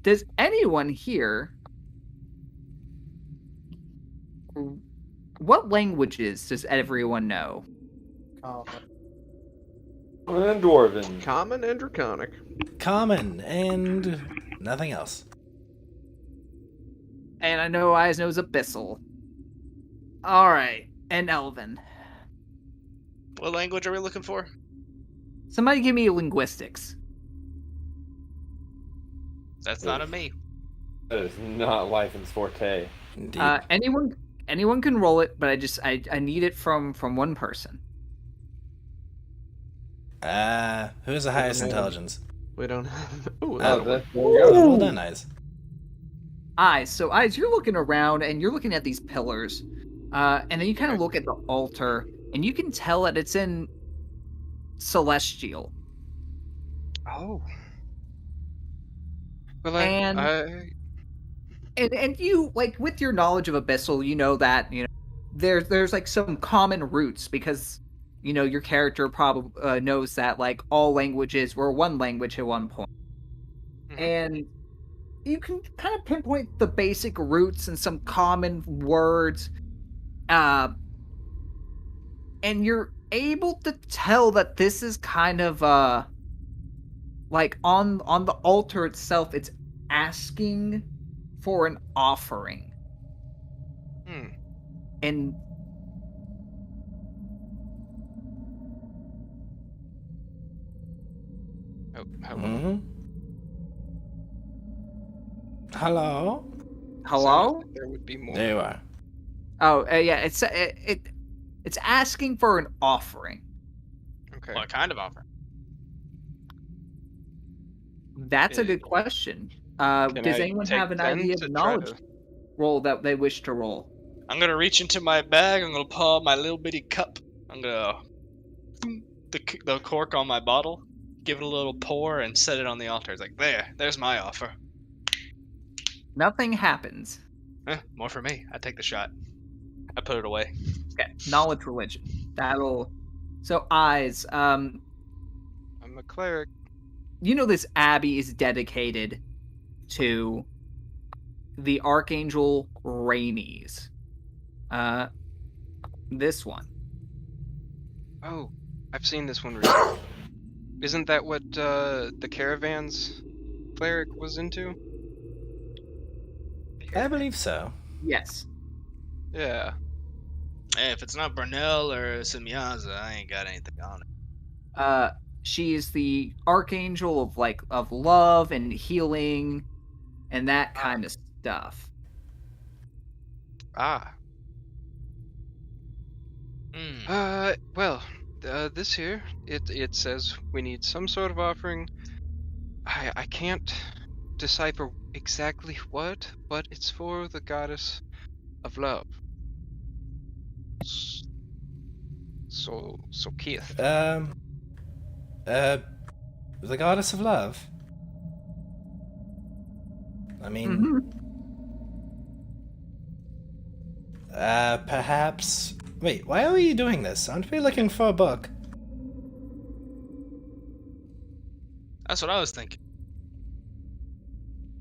B: does anyone here, what languages does everyone know?
F: And Dwarven.
A: Common and Draconic.
D: Common and nothing else.
B: And I know Eyes knows Abyssal. All right, and Elven.
E: What language are we looking for?
B: Somebody give me linguistics.
E: That's not a me.
F: That is not Lythan's forte.
D: Indeed.
B: Anyone can roll it, but I need it from one person.
D: Who has the highest intelligence?
A: We don't have. Ooh,
D: Well done, Eyes.
B: Eyes. So Eyes, you're looking around and you're looking at these pillars, and then you kind of look at the altar, and you can tell that it's in Celestial.
G: Oh. Well,
B: And- And you, like, with your knowledge of Abyssal, you know that, there's like some common roots because, your character probably knows that, like, all languages were one language at one point.
G: Mhm.
B: And you can kind of pinpoint the basic roots and some common words. And you're able to tell that this is kind of, like, on the altar itself, it's asking for an offering.
G: Hmm.
B: And
G: Oh, hello.
D: Mm-hmm. Hello?
B: hello?
G: Sounded like there would be more.
D: There you are.
B: Oh, yeah, it's asking for an offering.
G: Okay.
E: What kind of offer?
B: That's a good question. Does
G: I
B: anyone
G: take
B: have an
G: 10
B: idea of
G: to
B: the
G: try
B: knowledge
G: to-
B: roll that they wish to roll?
E: I'm gonna reach into my bag. I'm gonna pull out my little bitty cup. I'm gonna the cork on my bottle, give it a little pour, and set it on the altar. It's like, there's my offer.
B: Nothing happens.
E: More for me. I take the shot. I put it away.
B: Okay, knowledge religion. So Eyes,
G: I'm a cleric.
B: this abbey is dedicated to the Archangel Rhaenys. This one.
G: Oh, I've seen this one recently. Isn't that what the Caravan's cleric was into?
D: I believe so.
B: Yes.
G: Yeah.
E: Hey, if it's not Brunel or Semyaza, I ain't got anything on it.
B: She is the archangel of love and healing and that kind of stuff.
G: Ah. Well, this here, it says we need some sort of offering. I can't decipher exactly what, but it's for the goddess of love. So Keith.
D: The goddess of love. I mean, perhaps. Wait, why are we doing this? Aren't we looking for a book?
E: That's what I was thinking.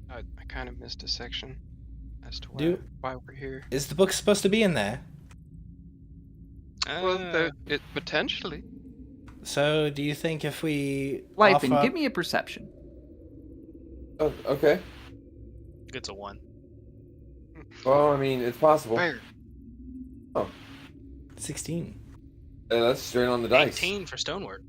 G: I kind of missed a section as to why we're here.
D: Is the book supposed to be in there?
G: Well, it potentially.
D: So, do you think if we
B: Lythan,
D: offer...
B: give me a perception.
F: Oh, okay.
E: It's a 1.
F: Well, I mean, it's possible.
G: Where?
D: 16.
F: That's straight on the dice.
E: 18 for stonework.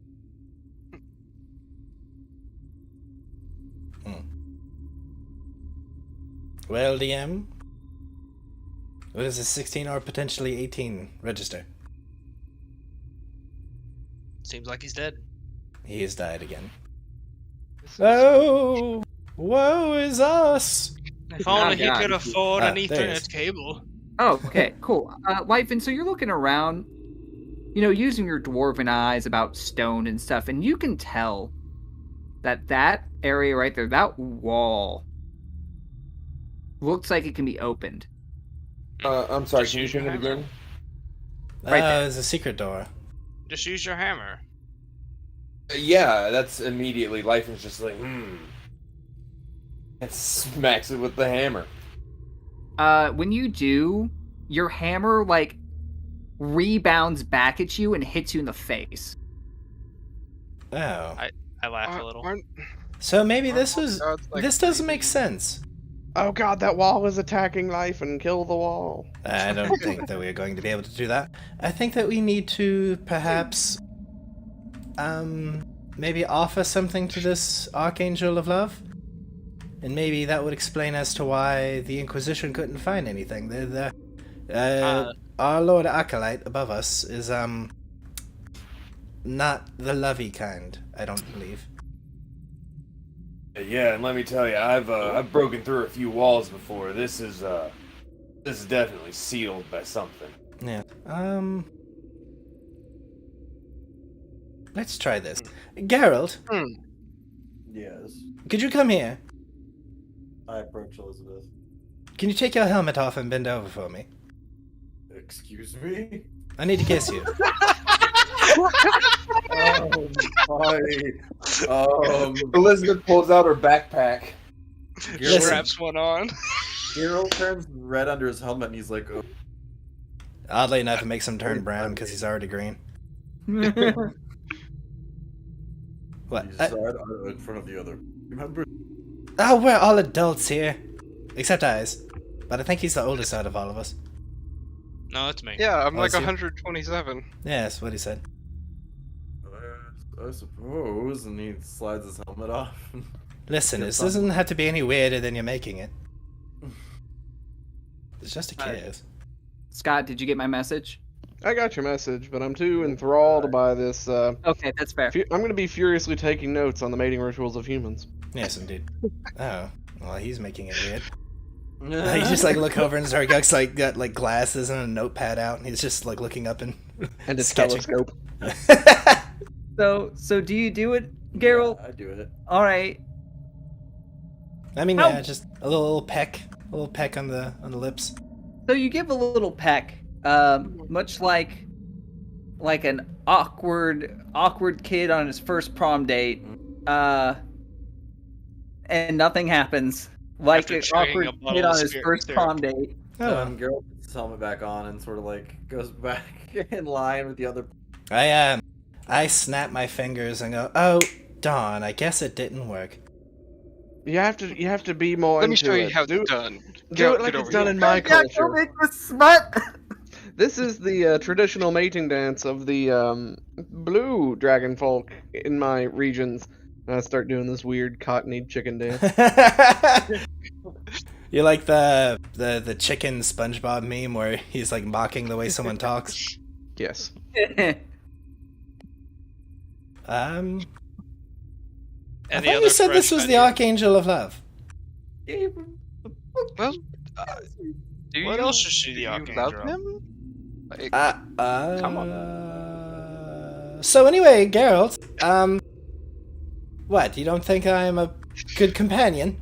D: Well, DM, What is a 16 or potentially 18 register?
E: Seems like he's dead.
D: He has died again.
G: This is-
D: Oh, woe is us!
E: If only he
B: God.
E: could afford
D: Ah,
E: an
D: there he is.
E: Ethernet cable.
B: Oh, okay, cool. Lyfin, so you're looking around, you know, using your dwarven eyes about stone and stuff, and you can tell that area right there, that wall, looks like it can be opened.
F: I'm sorry,
E: Just
F: can you
E: use
F: say
E: your
F: that
E: hammer.
F: again?
B: Right there.
D: There's a secret door.
E: Just use your hammer.
F: Yeah, that's immediately. Life is just like, and smacks it with the hammer.
B: When you do, your hammer, like, rebounds back at you and hits you in the face.
D: Oh.
E: I laugh a little.
D: So maybe
G: Aren't
D: this
G: all
D: was...
G: gods, like,
D: This doesn't
G: really-
D: make sense.
A: Oh god, that wall is attacking life and kill the wall.
D: I don't think that we are going to be able to do that. I think that we need to perhaps... maybe offer something to this Archangel of Love? And maybe that would explain as to why the Inquisition couldn't find anything. Our Lord Acolyte above us is, not the lovey kind, I don't believe.
F: Yeah, and let me tell you, I've broken through a few walls before. This is definitely sealed by something.
D: Yeah. Let's try this. Geralt,
H: Yes.
D: could you come here?
H: I approach Elizabeth.
D: Can you take your helmet off and bend over for me?
H: Excuse me?
D: I need to kiss you.
F: Elizabeth pulls out her backpack.
D: Listen.
E: Straps one on.
H: Geralt turns red under his helmet and he's like, oh.
D: Oddly enough, it makes him turn brown because he's already green. What?
C: You decide in front of the other. Remember?
D: Oh, we're all adults here. Except Eyes. But I think he's the oldest out of all of us.
E: No, it's me.
G: Yeah, I'm
D: Oh,
G: like
D: is he?
G: 127.
D: Yeah, that's what he said.
C: I suppose. And he slides his helmet off.
D: Listen, this doesn't have to be any weirder than you're making it. It's just a kiss.
B: Scott, did you get my message?
A: I got your message, but I'm too enthralled by this.
B: Okay, that's fair.
A: I'm going to be furiously taking notes on the mating rituals of humans.
D: Yes, indeed. Oh, well, he's making it weird. You just like look over and Zarguk's like got like glasses and a notepad out, and he's just like looking up and
A: And a
D: sketching.
A: telescope.
B: So do you do it, Geralt?
C: I do it.
B: All right.
D: I mean,
B: How-
D: yeah, just a little peck on the lips.
B: So you give a little peck, much like an awkward kid on his first prom date, and nothing happens. Like
E: After
B: an
E: chugging
B: awkward
E: a bottle
B: kid
E: of
B: on his
E: spirit
B: first
E: syrup.
B: prom date.
H: So
D: Oh,
H: Geralt puts his helmet back on and sort of like goes back in line with the other.
D: I snap my fingers and go, oh, darn, I guess it didn't work.
A: You have to be more
G: Let me
A: into
G: show you
A: it.
G: how
A: do,
G: it's done.
A: do it
G: Get
A: like it's
G: over
A: done
G: here.
A: in my
B: Yeah, go
A: culture.
B: make the smut.
A: This is the traditional mating dance of the blue dragon folk in my regions. And I start doing this weird cockney chicken dance.
D: You're like the chicken SpongeBob meme where he's like mocking the way someone talks.
A: Yes.
D: I
E: Any
D: thought
E: other
D: you said this
E: fresh
D: was the
E: ideas?
D: Archangel of Love.
G: Well, do
E: What
G: you,
E: else is she the
G: do you
E: Archangel
G: love
E: of?
G: him? Like,
D: Come on. So anyway, Geralt, what? You don't think I am a good companion?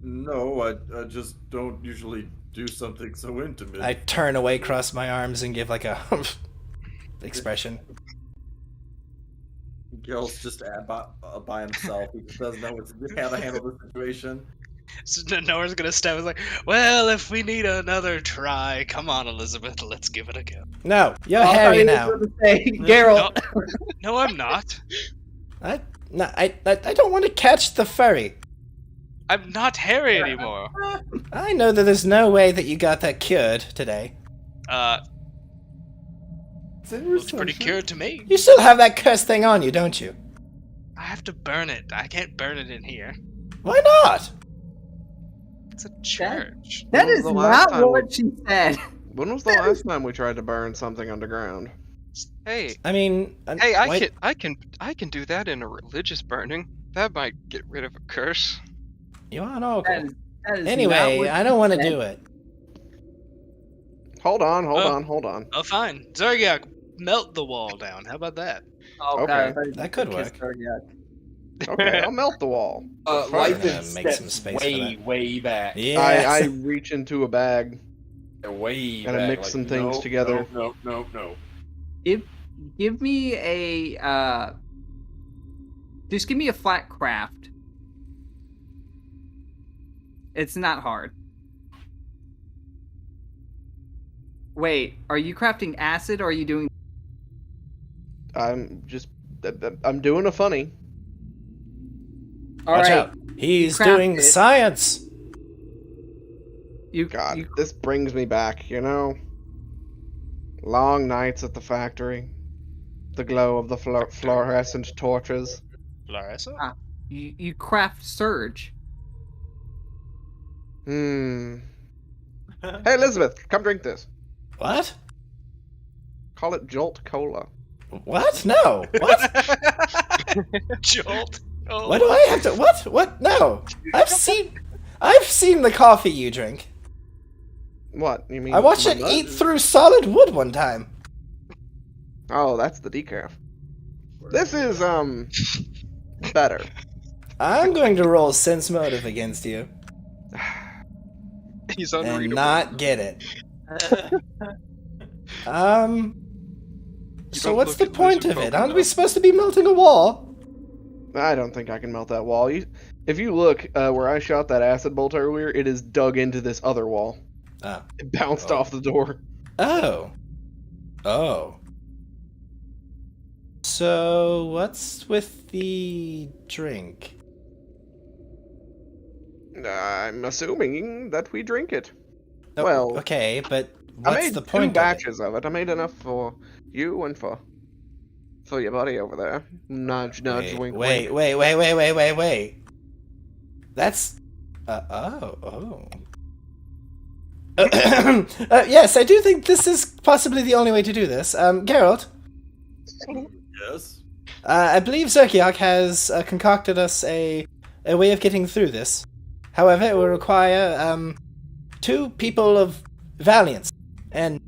C: No, I just don't usually do something so intimate.
D: I turn away, cross my arms, and give like a expression.
H: Geralt's just by himself. He just doesn't know how to handle the situation.
E: So Nora's gonna step. It's like, well, if we need another try, come on, Elizabeth, let's give it a go.
D: No, you're
B: I thought
D: hairy
B: he was
D: now.
B: gonna say, Geralt.
E: No, I'm not.
D: I don't want to catch the furry.
E: I'm not hairy anymore.
D: I know that there's no way that you got that cured today.
E: Looks pretty cured to me.
D: You still have that cursed thing on you, don't you?
E: I have to burn it. I can't burn it in here.
D: Why not?
E: It's a church.
B: That
A: When was
B: is
A: the last
B: not
A: time
B: what she said.
A: When was the last time we tried to burn something underground?
G: Hey,
D: I mean,
G: hey,
D: why-
G: I can do that in a religious burning. That might get rid of a curse.
D: You are an oracle.
B: That is not
D: Anyway,
B: what
D: I don't want to
B: she said.
D: do it.
A: Hold on, hold
E: Oh.
A: on, hold on.
E: Oh, fine. Zergiak, melt the wall down. How about that?
B: Oh,
A: Okay.
B: God, I thought you
D: That could
B: kissed
D: work.
B: her, yeah.
A: Okay, I'll melt the wall. But
F: Life
A: first,
D: gonna
F: is
D: make some space for
F: way,
D: that.
F: way back.
D: Yeah.
A: I reach into a bag.
F: Way
A: Gotta
F: back.
A: mix
F: like,
A: some things
F: no,
A: together.
F: No.
B: Give me a just give me a flat craft. It's not hard. Wait, are you crafting acid or are you doing
A: I'm doing a funny.
B: All
D: Watch
B: right.
D: out. He's
B: craft
D: doing
B: it.
D: science.
A: God,
B: you
A: this brings me back, you know? Long nights at the factory. The glow of the fluorescent torches.
E: Larissa?
B: you craft surge.
A: Hmm. Hey, Elizabeth, come drink this.
D: What?
A: Call it Jolt Cola.
D: What? No. What?
E: Jolt. Oh.
D: Why do I have to? What? What? No. I've seen the coffee you drink.
A: What? You mean?
D: I watched
A: my
D: it
A: mug?
D: eat through solid wood one time.
A: Oh, that's the decaf. This is better.
D: I'm going to roll sense motive against you
G: He's
D: and
G: unreadable.
D: not get it. So
G: don't
D: what's
G: look
D: the
G: at
D: point
G: lizard
D: of it?
G: folk
D: Aren't we
G: enough.
D: supposed to be melting a wall?
A: I don't think I can melt that wall. If you look where I shot that acid bolt earlier, it is dug into this other wall.
D: Oh.
A: It bounced
D: Oh.
A: off the door.
D: Oh. Oh. So what's with the drink?
A: I'm assuming that we drink it.
D: Oh,
A: Well,
D: okay, but
A: I
D: what's
A: made
D: the
A: two
D: point of it?
A: batches of it. I made enough for you and for your buddy over there. Nudge, nudge, wink, wink.
D: Wait. That's. Oh. Yes, I do think this is possibly the only way to do this. Geralt,
C: Yes.
D: I believe Zerkiak has concocted us a way of getting through this. However, it will require 2 people of valiance and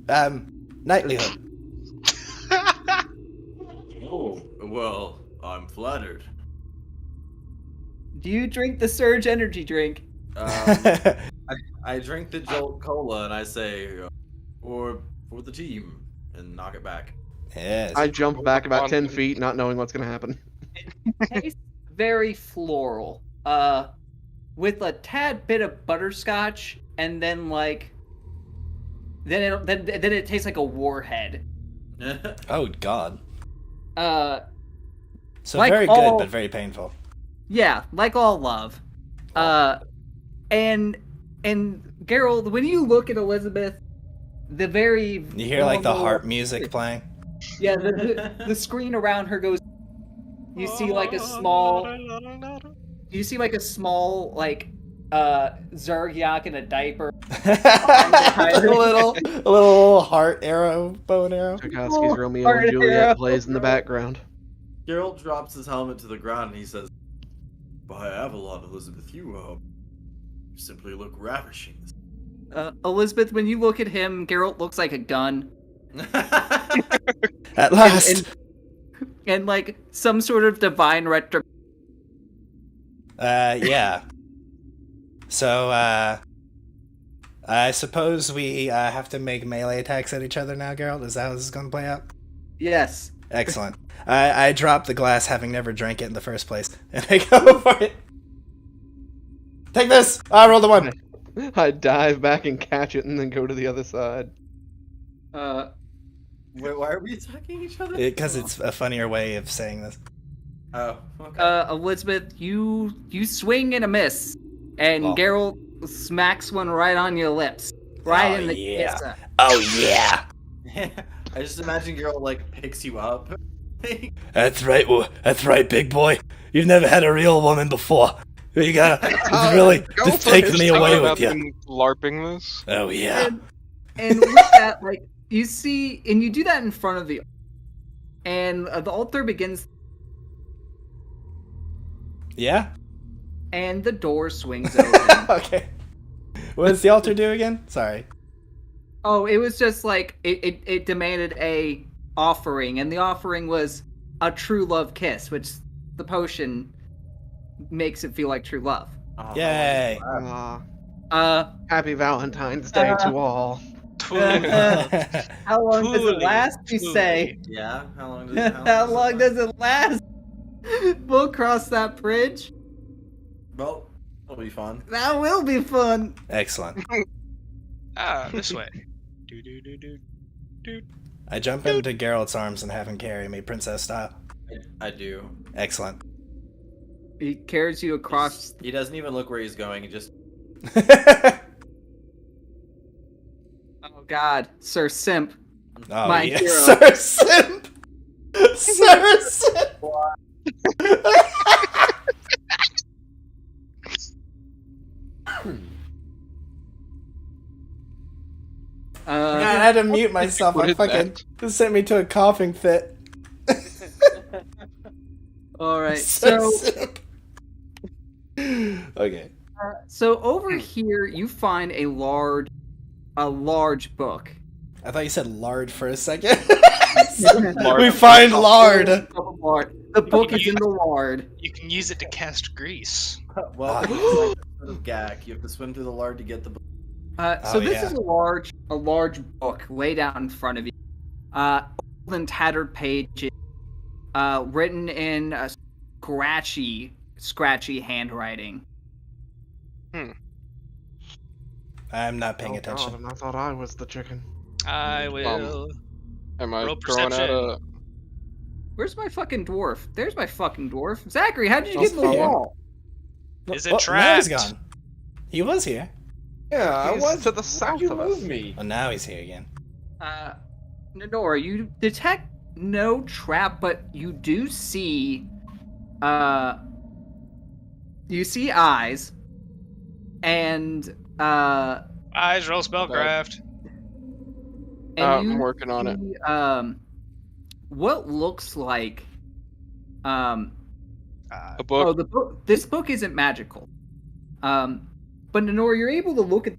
D: knightlyhood.
C: Oh, well, I'm flattered.
B: Do you drink the surge energy drink?
C: I drink the Jolt Cola and I say, for the team, and knock it back.
D: Yes.
A: I jump back about 10 feet, not knowing what's going to happen.
B: Tastes very floral. With a tad bit of butterscotch, and then then it tastes like a warhead.
D: Oh God. So
B: Like
D: very
B: all-
D: good, but very painful.
B: Yeah, like all love. And Geralt, when you look at Elizabeth, the very
D: You hear like the
B: normal-
D: harp music playing.
B: Yeah, the screen around her goes. You see like a small. You see like a small Zergiak in a diaper.
D: a little heart arrow, bow and arrow.
A: Tchaikovsky's Romeo
B: Hard
A: and Juliet
B: arrow.
A: plays in the background.
C: Geralt drops his helmet to the ground and he says, "By Avalon, Elizabeth, you simply look ravishing."
B: Elizabeth, when you look at him, Geralt looks like a gun.
D: At last.
B: And like some sort of divine retro.
D: Yeah. So, I suppose we have to make melee attacks at each other now, Geralt? Is that how this is going to play out?
B: Yes.
D: Excellent. I drop the glass having never drank it in the first place, and I go for it. Take this! I rolled a 1.
A: I dive back and catch it and then go to the other side.
C: Wait, why are we attacking each other?
D: Because it's a funnier way of saying this.
C: Oh, okay.
B: Elizabeth, you swing and a miss, and
D: Oh.
B: Geralt smacks one right on your lips, right
D: Oh,
B: in the
D: yeah.
B: kisser.
D: Oh, yeah!
C: I just imagine Geralt picks you up.
D: That's right, big boy. You've never had a real woman before. You gotta really
A: Go
D: just
A: for
D: take
A: it.
D: me
G: Talking
D: away
G: about
D: with you.
G: them LARPing this.
D: Oh yeah.
B: And with that, like, you see, and you do that in front of the, and the altar begins,
D: Yeah.
B: and the door swings open.
D: Okay. What does the altar do again? Sorry.
B: Oh, it was just like it demanded a offering, and the offering was a true love kiss, which the potion makes it feel like true love.
H: Oh,
D: Yay.
A: Happy Valentine's Day to all.
B: How long does it last? You say.
C: Yeah. How long does it?
B: How long does it last? We'll cross that bridge.
C: Well, it'll be fun.
B: That will be fun.
D: Excellent.
E: This way. Do do do do do.
D: I jump into Geralt's arms and have him carry me, princess style.
C: I do.
D: Excellent.
B: He carries you across.
C: He doesn't even look where he's going. He just.
B: Oh God, Sir Simp.
D: Oh,
B: My
D: yeah.
B: hero.
D: Sir Simp! Sir Simp! I had to mute myself.
G: What
D: I
G: is
D: fucking this sent me to a coughing fit.
B: All right,
D: Sir
B: so
D: Simp. Okay.
B: so over here you find a large book.
D: I thought you said lard for a second.
B: Lard.
D: We find lard.
B: The book is in the lard.
E: You can use it to cast grease.
C: Well, it's like sort of gag. You have to swim through the lard to get the.
B: So this is a large book laid out in front of you. Old and tattered pages, written in a scratchy handwriting.
D: I'm not paying
A: Oh,
D: attention.
A: God, and I thought I was the chicken.
E: I will.
G: Am I
E: Roll
G: throwing out a?
B: Where's my fucking dwarf? There's my fucking dwarf. Zachary, how did you
D: Oh,
B: get in the
D: here.
B: wall?
E: Is it
D: Now he's
E: trapped?
D: gone. He was here.
F: Yeah, I
A: He's
F: was
A: to the south
F: you
A: of
F: move
A: us.
F: me.
D: Well, now he's here again.
B: Nodora, you detect no trap, but you do see, you see eyes, and
E: Eyes, roll spellcraft.
B: and you
G: I'm working on it.
B: see, what looks like,
G: A book.
B: oh, the book. This book isn't magical, but Nodora, you're able to look at,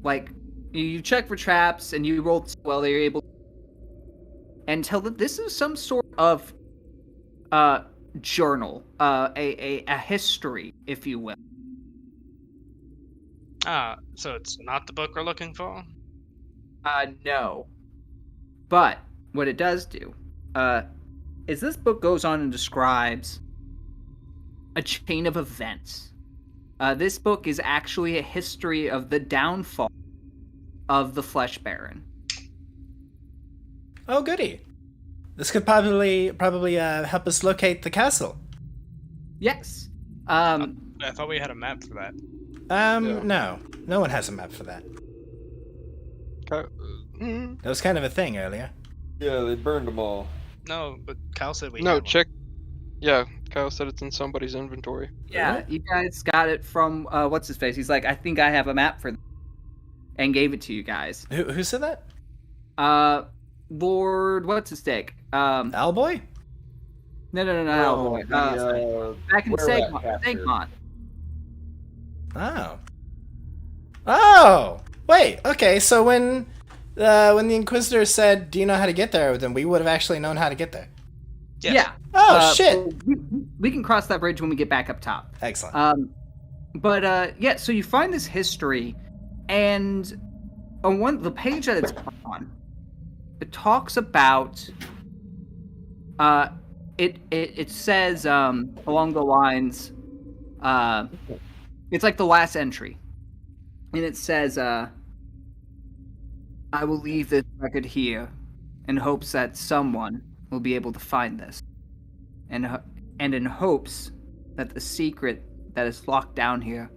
B: like, you check for traps and you rolled so well that you're able, and tell that this is some sort of journal, a history, if you will.
E: So it's not the book we're looking for?
B: No. But what it does do, is this book goes on and describes a chain of events. This book is actually a history of the downfall of the Flesh Baron.
D: Oh, goody. This could probably help us locate the castle.
B: Yes.
E: I thought we had a map for that.
D: No one has a map for that. That was kind of a thing earlier.
F: Yeah, they burned them all.
E: No, but Kyle said we
G: No,
E: had one.
G: check. Yeah, Kyle said it's in somebody's inventory.
B: Yeah, you guys got it from what's his face. He's like, I think I have a map for, and gave it to you guys.
D: Who said that?
B: Lord, what's his stick?
D: Owlboy?
B: No,
F: Oh,
B: back in
F: where that
B: Sagmont.
D: Oh. Oh! Wait, okay, so when the Inquisitor said, do you know how to get there, then we would have actually known how to get there.
E: Yes.
B: Yeah.
D: Oh, shit!
B: We can cross that bridge when we get back up top.
D: Excellent.
B: Yeah, so you find this history, and on the page that it's on, it talks about, it says, along the lines, it's like the last entry, and it says, I will leave this record here in hopes that someone will be able to find this, and in hopes that the secret that is locked down here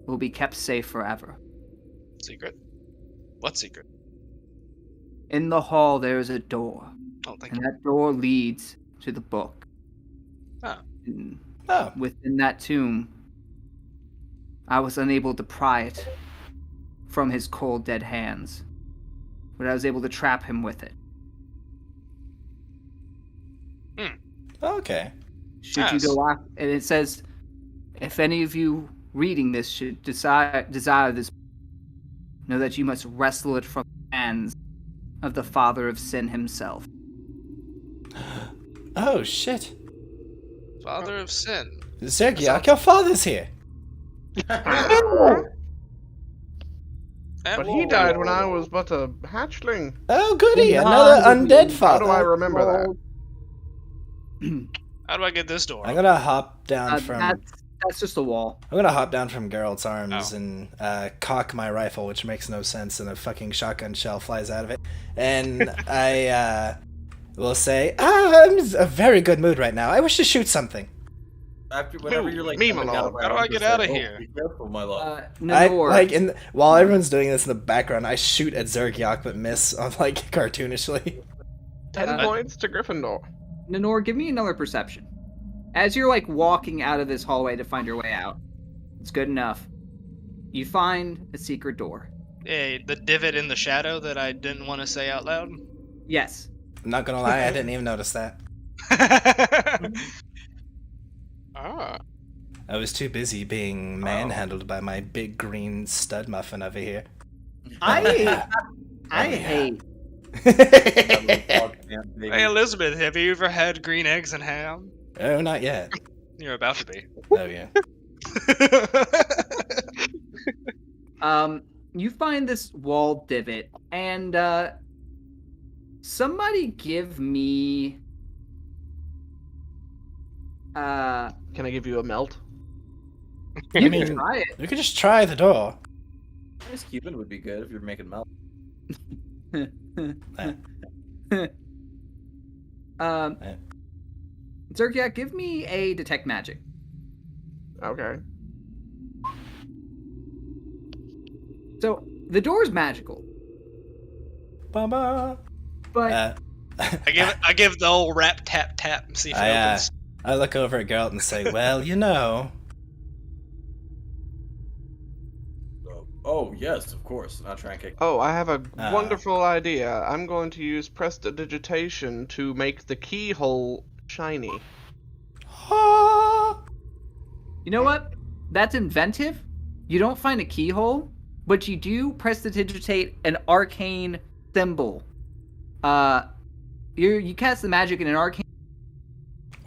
B: will be kept safe forever.
E: Secret? What secret?
B: In the hall there is a door,
E: Oh, thank
B: and
E: you.
B: that door leads to the book.
E: Oh.
D: Oh.
B: Within that tomb, I was unable to pry it from his cold, dead hands, but I was able to trap him with it.
D: Okay.
B: Should you
E: Yes.
B: go after, and it says, if any of you reading this should desire this, know that you must wrestle it from the hands of the father of sin himself.
D: Oh, shit.
E: Father of sin.
D: Zergiak, your father's here.
E: And
A: But he died when I was but a hatchling.
D: Oh, goody. Another undead
A: How do I
D: father.
A: remember that?
E: how do I get this door?
D: I'm gonna hop down from.
B: That's just a wall.
D: I'm gonna hop down from Geralt's arms
E: Oh.
D: and cock my rifle, which makes no sense, and a fucking shotgun shell flies out of it. And I will say, I'm in a very good mood right now. I wish to shoot something.
C: Whenever you're like,
A: Me,
C: coming
A: my
C: down
A: lord.
C: around,
E: How do I
C: just
E: get outta
C: say, "Oh,
E: here?"
C: Be careful, my love.
D: I
B: Nanor,
D: like while everyone's doing this in the background, I shoot at Zergiak but miss on like cartoonishly.
A: 10 points to Gryffindor.
B: Nanor, give me another perception. As you're like walking out of this hallway to find your way out, it's good enough. You find a secret door.
E: Hey, the divot in the shadow that I didn't want to say out loud.
B: Yes.
D: I'm not gonna lie, I didn't even notice that.
E: Ah.
D: I was too busy being manhandled by my big green stud muffin over here.
B: I
D: yeah.
B: hate.
E: Hey Elizabeth, have you ever had green eggs and ham?
D: Oh, not yet.
E: You're about to be.
D: Oh yeah.
B: You find this wall divot, and somebody give me
A: Can I give you a melt?
D: I
B: you
D: mean,
B: can try it.
D: we could just try the door.
C: Ice Cuban would be good if you're making milk.
B: Zergiak, give me a detect magic.
A: Okay.
B: So the door is magical,
D: Ba-ba.
B: but
E: I give the old rap tap tap and see if it opens.
D: I look over at Geralt and say, well, you know.
C: Oh, yes, of course. Not trying to kick.
A: Oh, I have a wonderful idea. I'm going to use prestidigitation to make the keyhole shiny.
B: you know what? That's inventive. You don't find a keyhole, but you do prestidigitate an arcane symbol. You cast the magic in an arcane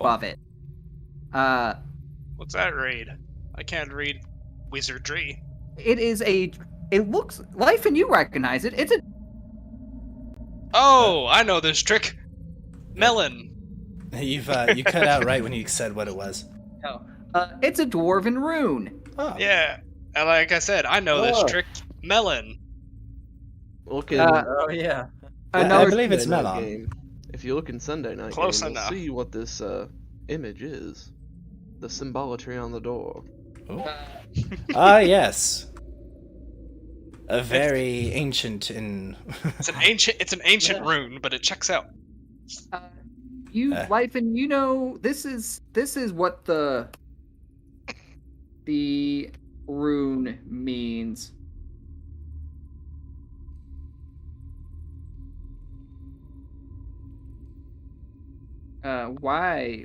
B: above it.
E: What's that read? I can't read wizardry.
B: It looks, Life and you recognize it. It's a
E: Oh, I know this trick. Melon.
D: You cut out right when you said what it was.
B: it's a dwarven rune.
D: Oh.
E: Yeah, and like I said, I know this trick. Melon.
A: Look in
C: Oh, yeah.
D: I
B: Another
D: believe it's
A: Sunday Night
D: melon.
A: Game. If you look in Sunday Night
E: Close
A: Game,
E: enough.
A: you'll see what this image is. The symbolatry on the door.
D: Ah, yes. A very ancient and
E: It's an ancient rune, but it checks out.
B: Life and you know this is what the rune means. Why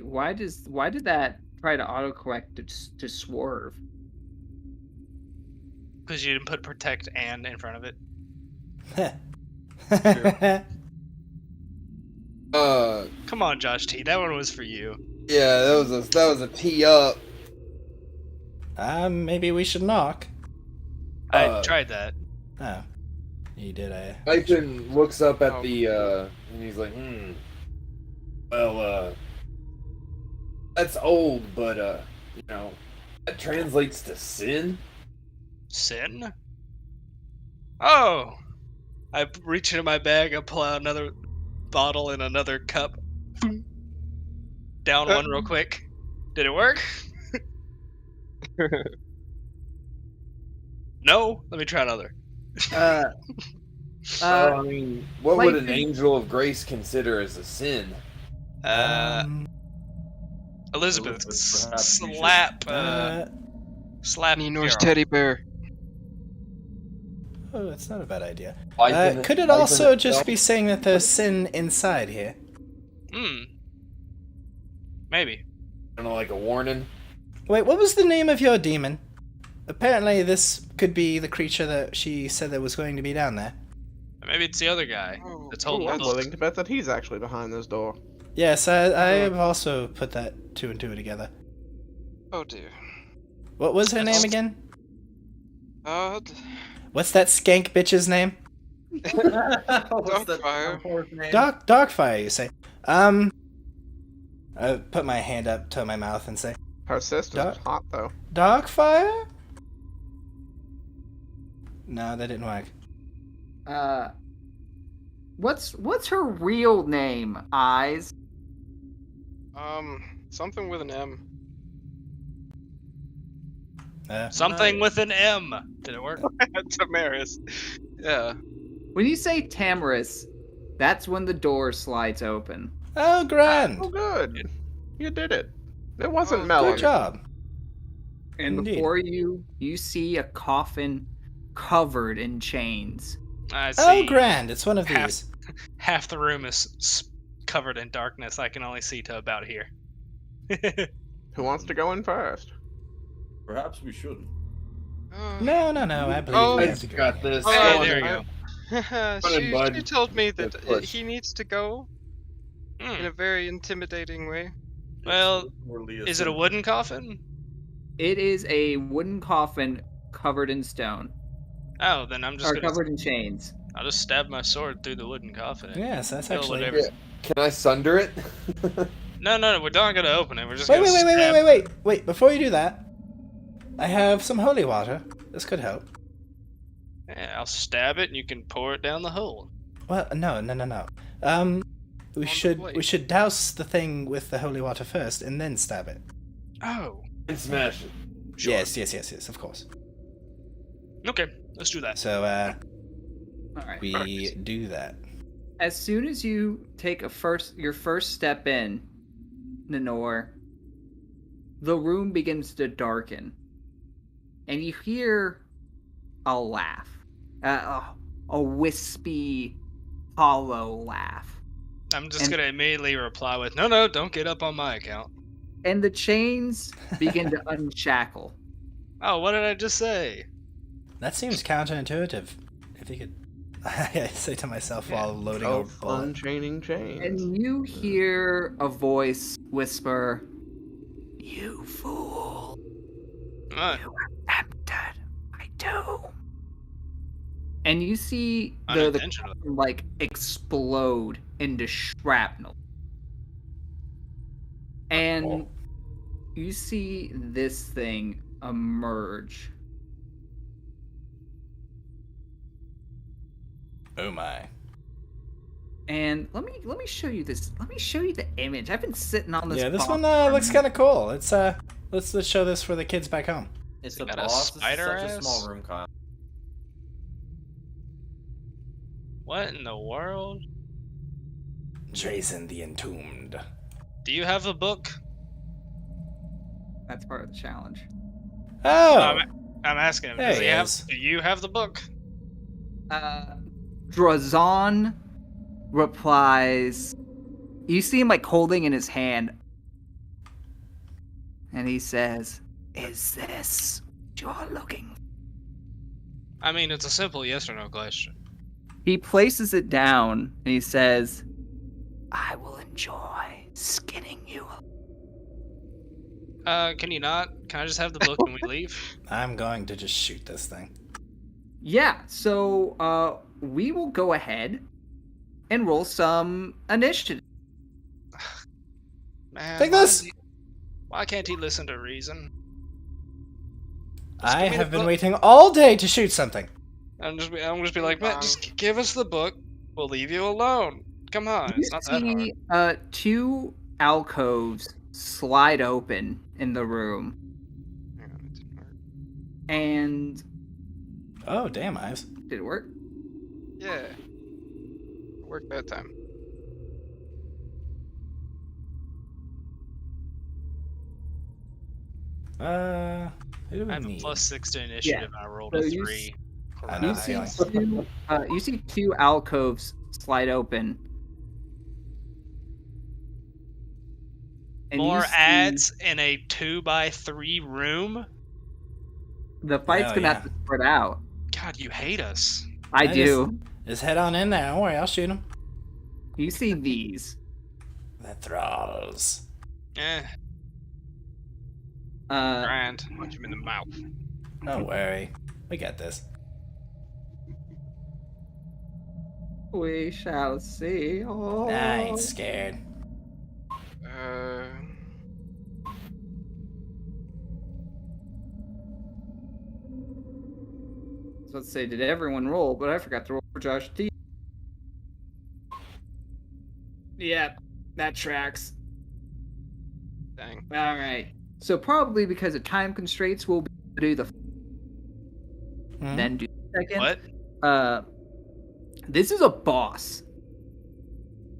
B: did that try to autocorrect to swerve?
E: Because you didn't put protect and in front of it. Come on, Josh T. That one was for you.
F: Yeah, that was a tee up.
D: Maybe we should knock.
E: I tried that.
D: Oh. You did,
F: Ethan looks up at the and he's like, well, that's old, but you know, that translates to sin.
E: Sin? Oh! I reach into my bag, I pull out another bottle and another cup. Down one real quick. Did it work? No? Let me try another.
F: I mean, what would an
B: Lightning.
F: angel of grace consider as a sin?
E: A Elizabeth,
C: perhaps you should-
E: slap
G: Ninor's
E: Geralt.
G: teddy bear.
D: Oh, that's not a bad idea.
F: Life in
D: Could it
F: life in
D: also just
F: itself.
D: be saying that there's sin inside here?
E: Maybe.
F: I don't know, like a warning?
D: Wait, what was the name of your demon? Apparently this could be the creature that she said that was going to be down there.
E: Maybe it's the other guy that's holding
A: I'm
E: the
A: willing
E: book.
A: to bet that he's actually behind this door.
D: Yes, I have also put that two and two together.
G: Oh dear.
D: What was her name again? What's that skank bitch's name?
H: What's that
G: Darkfire.
H: horse name?
D: Darkfire, you say. I put my hand up to my mouth and say,
A: Her sister's hot though.
D: Darkfire? No, that didn't work.
B: What's her real name? Eyes.
G: Something with an M.
E: Something with an M. Did it work?
G: Tamaris. Yeah.
B: When you say Tamaris, that's when the door slides open.
D: Oh, grand.
A: Oh, good. You did it. It wasn't
G: Oh,
A: Melon.
D: Good job.
B: And
D: Indeed.
B: before you see a coffin covered in chains.
E: I see.
D: Oh, grand. It's one of
E: Half-
D: these.
E: Half the room is covered in darkness. I can only see to about here.
A: Who wants to go in first?
C: Perhaps we shouldn't.
D: No. I believe
G: Oh,
D: we
F: I
D: have to go.
F: got this.
E: Hey,
F: Go on
E: there you
F: in.
E: go.
F: Fun, bud.
G: she told me that
F: Good push.
G: he needs to go in
E: Hmm.
G: a very intimidating way.
E: Well,
C: Morally
E: is it a wooden coffin?
B: It is a wooden coffin covered in stone.
E: Oh, then I'm just
B: Or
E: gonna.
B: covered in chains.
E: I'll just stab my sword through the wooden coffin. and
D: Yes, that's
E: kill
D: actually...
E: whatever-
F: Yeah. Can I sunder it?
E: No, we're not gonna open it. We're just
D: Wait,
E: gonna. stab-
D: wait. Before you do that, I have some holy water. This could help.
E: Yeah, I'll stab it, and you can pour it down the hole.
D: Well, no. We
G: blade.
D: should douse the thing with the holy water first, and then stab it.
E: Oh.
F: And smash it.
E: Sure.
D: Yes, of course.
E: Okay, let's do that.
D: So,
B: Alright.
D: we do that.
B: As soon as you take your first step in, Nenor, the room begins to darken. And you hear a laugh. A wispy, hollow laugh.
E: I'm just
B: And-
E: gonna immediately reply with, no, don't get up on my account.
B: And the chains begin to unshackle.
E: Oh, what did I just say?
D: That seems counterintuitive. If you could... I say to myself while loading a
A: Of
D: bullet.
A: unchaining chains.
B: And you hear a voice whisper, "You fool.
E: What?
B: You have tempted my doom." And you see the
E: Unintentional.
B: like explode into shrapnel. And you see this thing emerge.
D: Oh my.
B: And let me show you this. Let me show you the image. I've been sitting on this.
D: Yeah, this
B: box
D: one
B: for
D: looks kind of cool. Let's show this for the kids back home.
H: It's the
E: Got a
H: boss. This is
E: spider
H: such a
E: ass?
H: small room, Kyle.
E: What in the world?
D: Jason the Entombed.
E: Do you have a book?
B: That's part of the challenge.
D: Oh!
E: I'm asking him.
D: There
E: Does
D: he
E: he have?
D: is.
E: Do you have the book?
B: Drazon replies. You see him like holding in his hand, and he says, "Is this what you're looking for?"
E: I mean, it's a simple yes or no question.
B: He places it down and he says, "I will enjoy skinning you."
E: Can you not? Can I just have the book and we leave?
D: I'm going to just shoot this thing.
B: Yeah, so we will go ahead and roll some initiative.
E: Man,
D: Take
E: why
D: this!
E: does he- Why can't he listen to reason?
D: I
E: give me the
D: have been
E: book.
D: waiting all day to shoot something.
E: I'm just be like, man, just give us the book. We'll leave you alone. Come on,
B: You
E: it's not that hard.
B: see two alcoves slide open in the room,
G: Hang on, it didn't work.
B: and
D: Oh, damn, Ives.
B: did it work?
G: Yeah. It worked that time.
D: Who do we
E: I have a
D: need?
E: +6 to initiative, and I rolled a
B: So you
E: 3.
D: I know
B: You
D: the
B: see
D: feeling.
B: you see two alcoves slide open. And you
E: More
B: see
E: ads in a 2x3 room?
B: the fight's
D: Oh,
B: gonna have
D: yeah.
B: to spread out.
E: God, you hate us.
B: I
D: Just-
B: do.
D: Just head on in there. Don't worry, I'll shoot him.
B: You see these.
D: The thralls.
E: Eh,
B: Uh,
E: grand. Punch him in the mouth.
D: Don't worry. We got this.
B: we shall see. Oh.
D: I ain't scared.
B: So let's say, did everyone roll? But I forgot to roll for Josh T. Yeah, that tracks.
G: Dang.
B: All right. So probably because of time constraints, we'll do the
D: Hmm?
B: then do the second.
E: What?
B: This is a boss.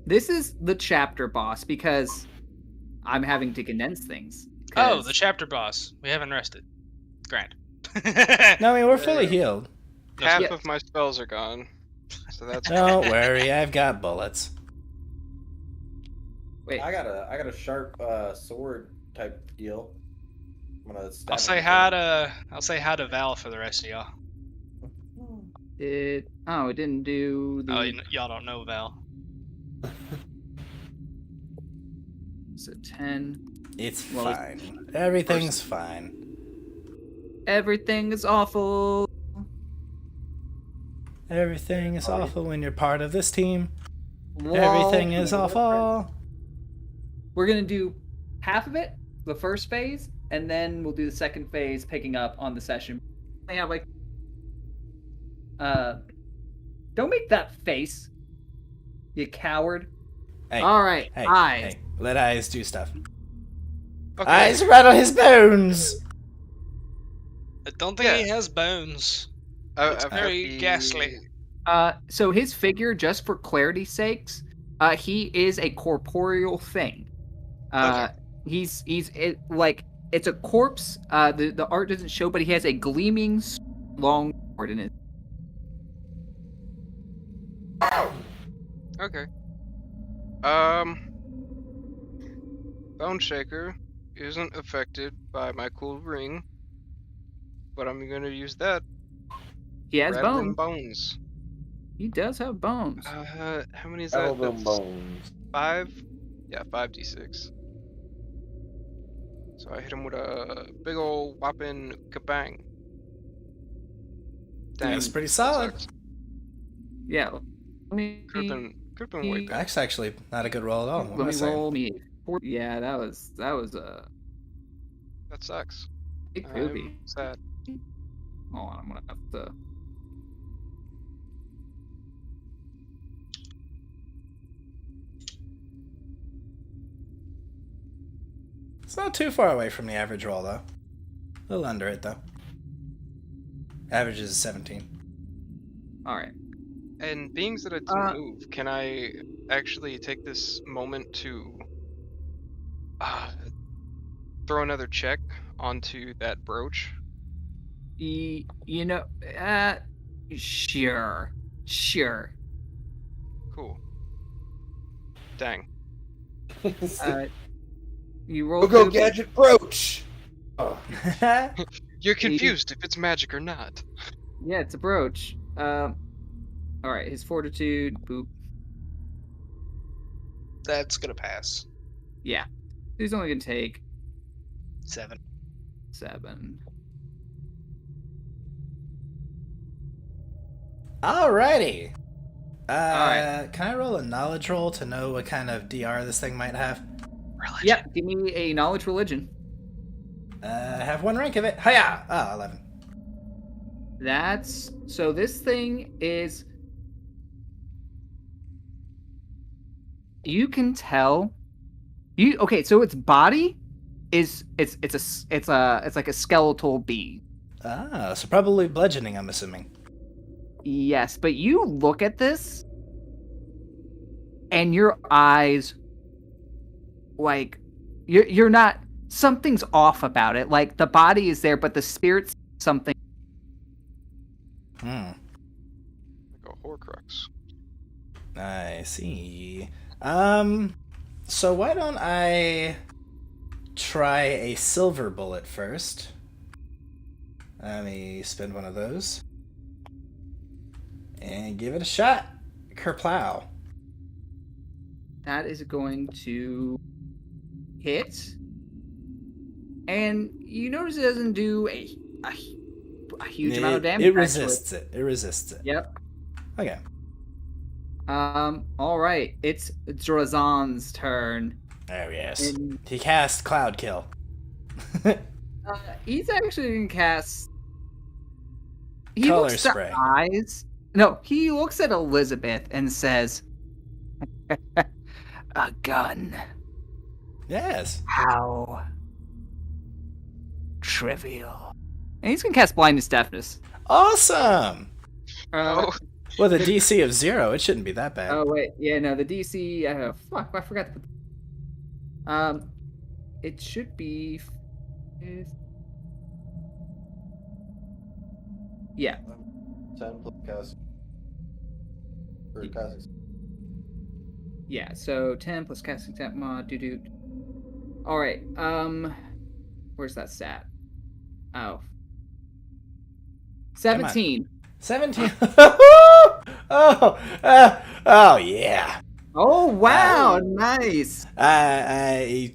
B: This is the chapter boss because I'm having to condense things.
E: Oh,
B: 'cause-
E: the chapter boss. We haven't rested. Grand.
D: No, I mean, we're fully healed.
G: Half
B: Yeah.
G: of my spells are gone. So that's
D: Don't worry, I've got bullets.
B: Wait.
H: I got a sharp sword type deal. I'm gonna stab
E: I'll say
H: him.
E: hi to Val for the rest of y'all.
B: It didn't do the.
E: Oh, y'all don't know Val.
B: So 10.
D: It's
B: Well,
D: fine. Everything's fine.
B: Everything is awful.
D: Everything is awful when you're part of this team.
B: Lol.
D: Everything is awful.
B: We're gonna do half of it, the first phase, and then we'll do the second phase, picking up on the session. I have like, don't make that face, you coward.
D: Hey,
B: All right,
D: hey,
B: eyes.
D: hey. Let eyes do stuff.
G: okay.
D: Eyes rattle his bones.
E: I don't think
G: Yeah.
E: he has bones.
G: I've
E: Very
G: got the-
E: ghastly.
B: So his figure, just for clarity's sakes, he is a corporeal thing.
E: Okay.
B: He's it's a corpse. The art doesn't show, but he has a gleaming long sword in it.
G: Okay. Bone Shaker isn't affected by my cool ring, but I'm gonna use that.
B: He has
G: Grab
B: bones.
G: them bones.
B: He does have bones.
G: How many is
F: Rattle
G: that?
F: them
G: That's
F: bones.
G: 5? Yeah, 5d6. So I hit him with a big ol' whopping kabang.
D: That's pretty
G: that
D: solid.
G: sucks.
B: Yeah. Let me
G: Could've been way better.
D: That's actually not a good roll at all.
B: let me roll me. Yeah, that was a
G: That sucks.
B: big poopy.
G: I'm sad.
B: Hold on, I'm gonna have to.
D: It's not too far away from the average roll, though. A little under it, though. Average is 17.
B: All right.
G: And being that I didn't move, can I actually take this moment to throw another check onto that brooch?
B: You know, sure.
G: Cool. Dang.
B: You roll.
F: Go
B: two-
F: gadget brooch. Oh.
G: You're confused if it's magic or not.
B: Yeah, it's a brooch. All right, his fortitude. Boop.
E: That's gonna pass.
B: Yeah, he's only gonna take
E: 7.
B: 7.
D: Alrighty.
B: Alright.
D: Can I roll a knowledge roll to know what kind of DR this thing might have?
E: Religion.
B: Yep. Give me a knowledge religion.
D: I have 1 rank of it. Hiya! Ah, 11.
B: That's so. This thing is. You can tell. Okay? So its body is it's like a skeletal being.
D: Ah, so probably bludgeoning, I'm assuming.
B: Yes, but you look at this, and your eyes, like, you're not something's off about it. Like the body is there, but the spirit's something.
G: Like a Horcrux.
D: I see. So why don't I try a silver bullet first? Let me spend one of those. And give it a shot. Kerplow.
B: That is going to hit. And you notice it doesn't do a huge amount of damage.
D: It resists it. It resists it.
B: Yep.
D: Okay.
B: All right. It's Drazan's turn.
D: Oh, yes.
B: And,
D: He cast Cloud Kill.
B: he's actually going to cast... He
D: Color
B: looks to
D: spray.
B: eyes. No, he looks at Elizabeth and says, a gun.
D: Yes.
B: How trivial. And he's going to cast Blindness Deafness.
D: Awesome!
G: Oh,
D: With a DC of 0, it shouldn't be that bad.
B: Oh wait, yeah, no, the DC. Fuck, I forgot to put. It should be. Yeah.
H: 10 plus cast. Or casting.
B: Yeah. So 10 plus casting stat mod. Doo. All right. Where's that stat? Oh. 17.
D: 17. Oh, yeah.
B: Oh wow, nice.
D: I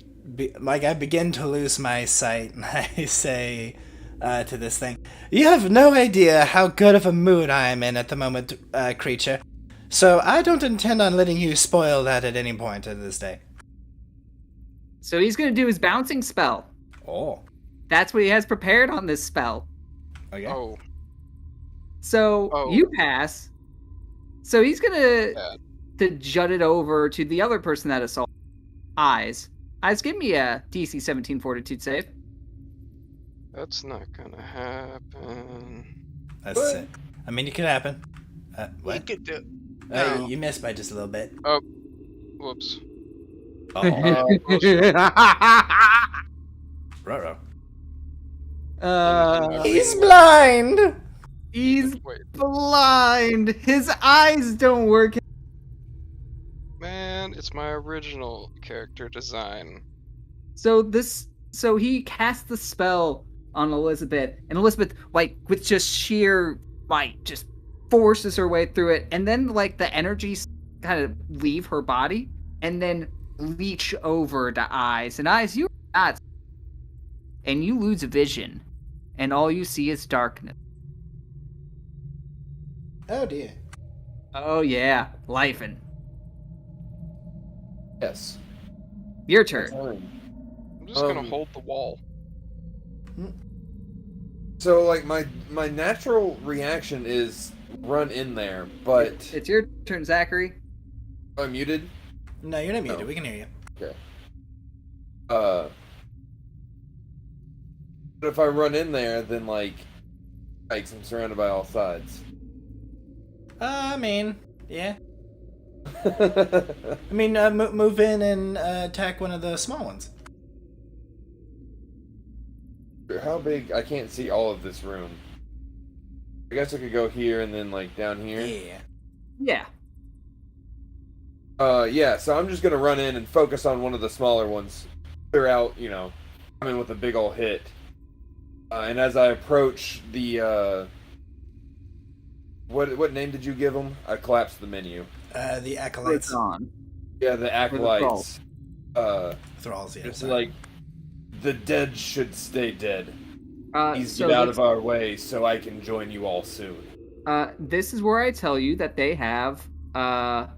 D: begin to lose my sight, and I say to this thing, "You have no idea how good of a mood I am in at the moment, creature. So I don't intend on letting you spoil that at any point of this day."
B: So he's gonna do his bouncing spell.
D: Oh.
B: That's what he has prepared on this spell.
D: Okay.
G: oh,
B: So you pass. So he's gonna
G: bad.
B: to jut it over to the other person that assaulted. Eyes, give me a DC 17 Fortitude save.
G: That's not gonna happen.
D: That's it. I mean, it could happen. What?
E: You could do.
G: No.
D: You missed by just a little bit.
G: Whoops.
D: Ruh-roh.
B: He's
D: blind!
B: He's
G: Wait,
B: blind. His eyes don't work.
G: man, it's my original character design.
B: So he cast the spell on Elizabeth, and Elizabeth, like, with just sheer might, just forces her way through it, and then, like, the energy kind of leave her body, and then leech over to Eyes. And Eyes, you're not, and you lose vision, and all you see is darkness.
D: Oh, dear.
B: Oh yeah, lifing.
F: Yes.
B: Your turn.
G: I'm just gonna hold the wall.
F: So, like, my natural reaction is run in there, but
B: It's your turn, Zachary.
F: I'm muted.
D: No, you're not muted.
F: No.
D: We can hear you.
F: Okay. But if I run in there, then like I'm surrounded by all sides.
D: I mean, yeah. I mean, move in and attack one of the small ones.
F: How big? I can't see all of this room. I guess I could go here and then like down here.
D: Yeah.
B: Yeah.
F: Yeah. So I'm just gonna run in and focus on one of the smaller ones. Clear out, come in with a big ol' hit. And as I approach the what name did you give them? I collapsed the menu.
D: The acolytes.
B: On.
F: Yeah, the acolytes.
D: Thralls, yeah.
F: It's
D: sorry.
F: like the dead should stay dead. Please
B: So
F: get out of our way so I can join you all soon.
B: this is where I tell you that they have
F: Are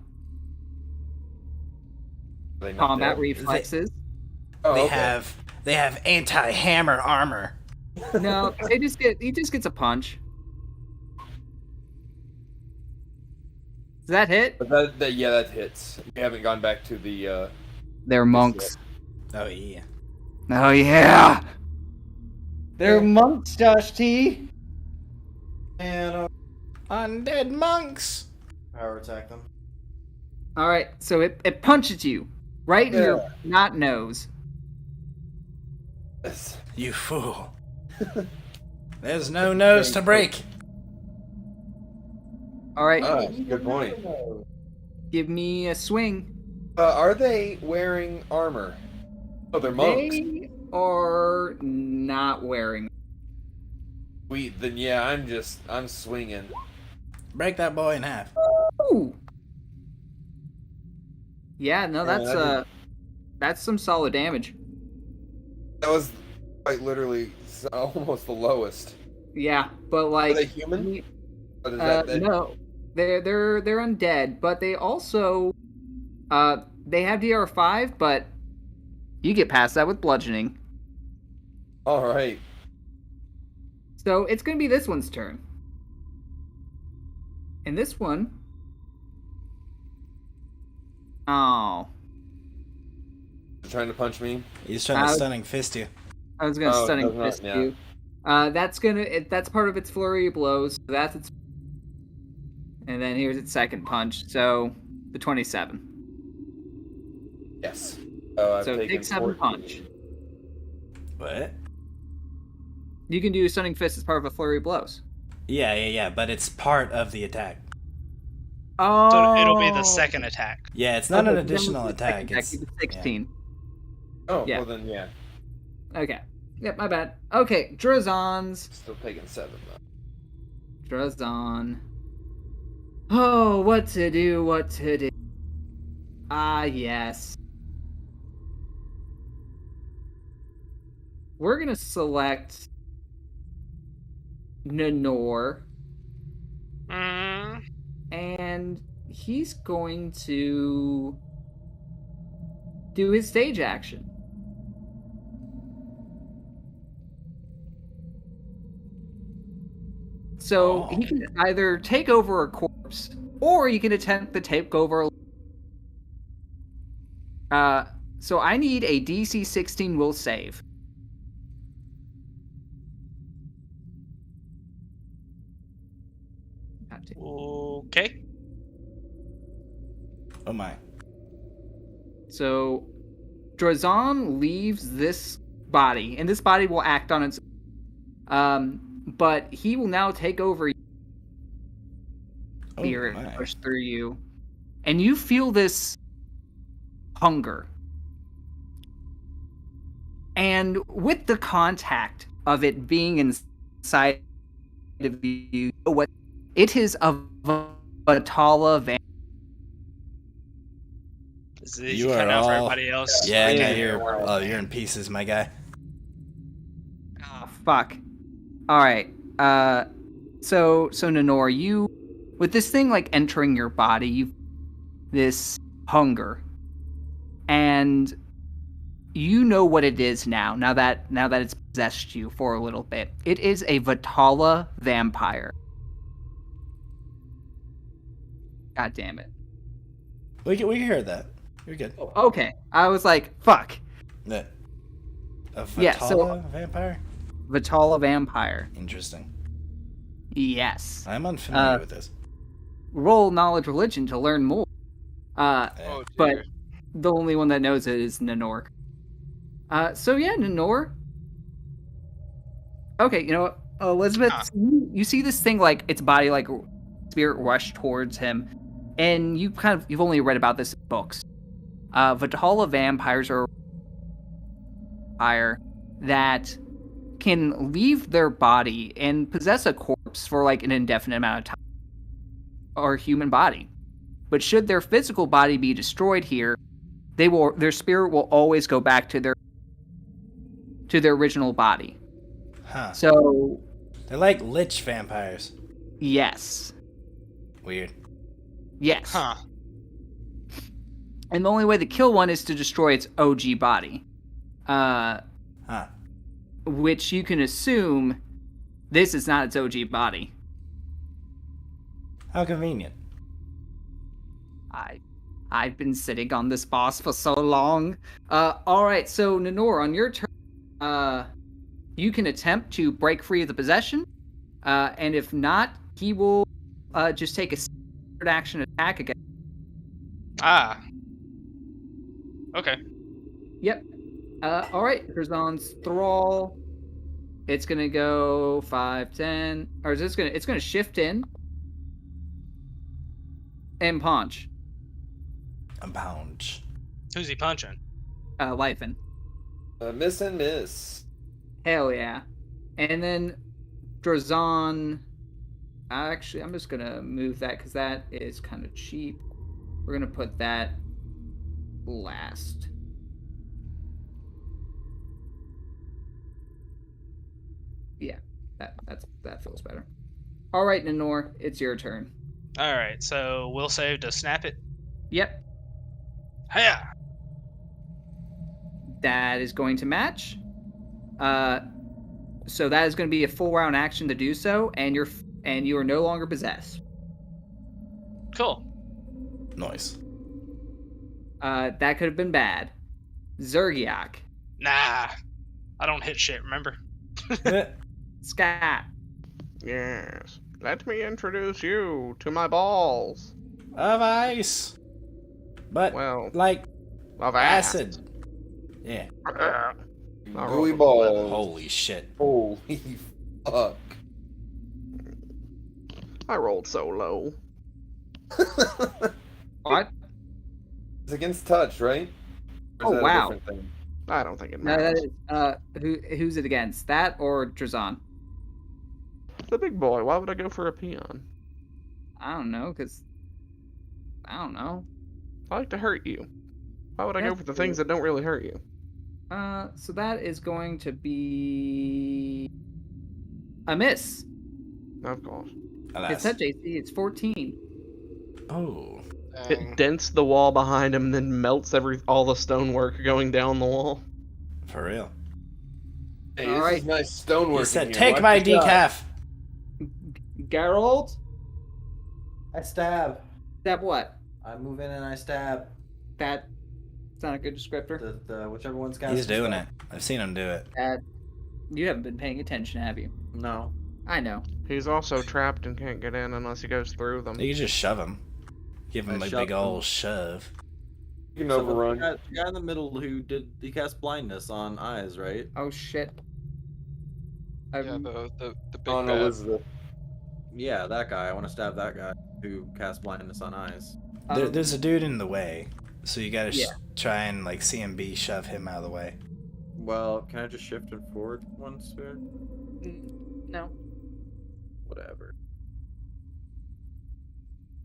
F: they not
B: combat
F: dead?
B: reflexes.
F: Oh,
D: they
F: okay.
D: have anti-hammer armor.
B: No, he just gets a punch. Does that hit?
F: But that hits. We haven't gone back to the
B: They're monks.
D: Oh yeah.
B: Oh yeah. They're monks, Josh T.
H: And
D: Undead monks.
H: power attack them.
B: All right, so it punches you right in your not nose.
F: Yes.
D: You fool. There's no nose to break.
B: All right,
F: Ah, good point.
B: give me a swing.
F: Are they wearing armor? Oh, they're monks.
B: They are not wearing.
F: Sweet. Then yeah, I'm swinging.
D: Break that boy in half.
B: Ooh. Yeah, no,
F: Yeah,
B: that's some solid damage.
F: that was quite literally almost the lowest.
B: Yeah, but
F: Are
B: like
F: they human? What is
B: no, they're undead, but they also they have DR5, but you get past that with bludgeoning.
F: All right.
B: So it's gonna be this one's turn, and this one, oh,
F: Trying to punch me.
D: He's trying to stunning fist you.
B: I was gonna
F: Oh,
B: stunning
F: does not-
B: fist
F: yeah.
B: you. That's part of its flurry of blows. So that's its, and then here's its second punch. So the 27.
F: Yes. Oh, I've
B: So
F: taken
B: take 7
F: 14.
B: punch.
D: What?
B: You can do a stunning fist as part of a flurry of blows.
D: Yeah, but it's part of the attack.
B: Oh,
E: So it'll be the second attack.
D: Yeah, it's not
B: Okay,
D: an
B: then
D: additional
B: it's the second
D: attack.
B: attack.
D: It's
B: You did 16.
F: Oh,
B: Yeah.
F: well then, yeah.
B: Okay. Yep, my bad. Okay, Drazon's.
F: Still taking 7 though.
B: Drazon. Oh, what to do? Ah, yes. We're gonna select Nanor,
E: Mm,
B: and he's going to do his stage action. So he can either take over a corpse, or he can attempt to take over. So I need a DC 16 will save.
E: okay.
D: Oh my.
B: So Drazon leaves this body, and this body will act on its. But he will now take over spirit
D: my.
B: push through you, and you feel this hunger. And with the contact of it being inside of you, what it is a Vatala van.
E: You cut out for everybody else.
D: Yeah,
B: Yeah.
D: you're in pieces, my guy.
B: Oh, fuck. All right. So Nanor, you with this thing like entering your body, you this hunger, and you know what it is now. Now that it's possessed you for a little bit, it is a Vatala vampire. God damn it.
D: We can hear that. You're good.
B: Okay, I was like, fuck.
D: A
B: Yeah, so-
D: Vatala vampire?
B: Vatala vampire.
D: Interesting.
B: Yes.
D: I'm unfamiliar with this.
B: Roll knowledge religion to learn more.
G: Oh,
B: But
G: dear.
B: the only one that knows it is Nanor. So yeah, Nanor. Okay, you know what, Elizabeth, you see this thing like its body like spirit rush towards him, and you've only read about this in books. Vatala vampires are vampire that can leave their body and possess a corpse for like an indefinite amount of time, or human body. But should their physical body be destroyed here, their spirit will always go back to their original body.
D: Huh.
B: So
D: They're like lich vampires.
B: yes.
D: Weird.
B: Yes.
E: Huh.
B: And the only way to kill one is to destroy its OG body.
D: Huh.
B: Which you can assume this is not its OG body.
D: How convenient.
B: I've been sitting on this boss for so long. Alright, so Nanor, on your turn, you can attempt to break free of the possession. And if not, he will just take a standard action attack again.
E: Ah. Okay.
B: Yep. All right, Drazon's Thrall. It's gonna go 5, 10, or is this gonna? It's gonna shift in and punch.
D: A pound.
E: Who's he punching?
B: Lifen.
F: Miss and miss.
B: Hell yeah. And then Drazon. Actually, I'm just gonna move that because that is kind of cheap. We're gonna put that last. Yeah, that feels better. All right, Nanor, it's your turn.
E: All right, so we'll save to snap it.
B: Yep,
E: Hiya!
B: that is going to match. So that is going to be a full round action to do so, and you are no longer possessed.
E: Cool.
D: Nice.
B: That could have been bad. Zergiak,
E: Nah, I don't hit shit. Remember?
B: Scott,
A: Yes. Let me introduce you to my balls.
D: Of ice. But,
A: Well,
D: like,
A: of
D: acid. Yeah.
F: Gooey balls.
D: Holy shit.
F: Holy fuck.
A: I rolled so low.
B: what?
F: It's against touch, right? Or is
B: Oh,
F: that a
B: wow.
F: different thing?
A: I don't think it
B: No,
A: matters.
B: that is who's it against? That or Drazon?
A: The big boy. Why would I go for a peon?
B: I don't know, cause I don't know.
A: I like to hurt you. Why would I go
B: That's
A: for the things that don't really hurt you?
B: So that is going to be a miss.
A: Of course.
B: It's
D: Alas.
B: touch AC. It's 14.
D: Oh.
G: Dang.
A: It dents the wall behind him, then melts all the stonework going down the wall.
D: For real.
F: Hey,
B: All
F: this
B: right.
F: is nice stonework.
D: He said,
F: in here.
D: take
F: Watch
D: my
F: your shot."
D: decaf.
B: Geralt,
H: I stab.
B: that what?
H: I move in and I stab.
B: That's not a good descriptor.
H: The whichever one's got.
D: He's doing it. I've seen him do it.
B: You haven't been paying attention, have you?
H: No.
B: I know.
A: He's also trapped and can't get in unless he goes through them.
D: You can just shove him. Give him
H: I
D: a
H: shove
D: big
H: him.
D: old shove.
F: You can
H: So
F: overrun.
H: The guy in the middle who cast blindness on eyes, right?
B: Oh shit.
G: Yeah, the big
F: On
G: bad.
F: Elizabeth.
H: Yeah, that guy. I want to stab that guy who cast blindness on eyes.
D: There's a dude in the way, so you gotta
B: Yeah.
D: try and like CMB shove him out of the way.
H: Well, can I just shift it forward one sphere?
B: No.
H: Whatever.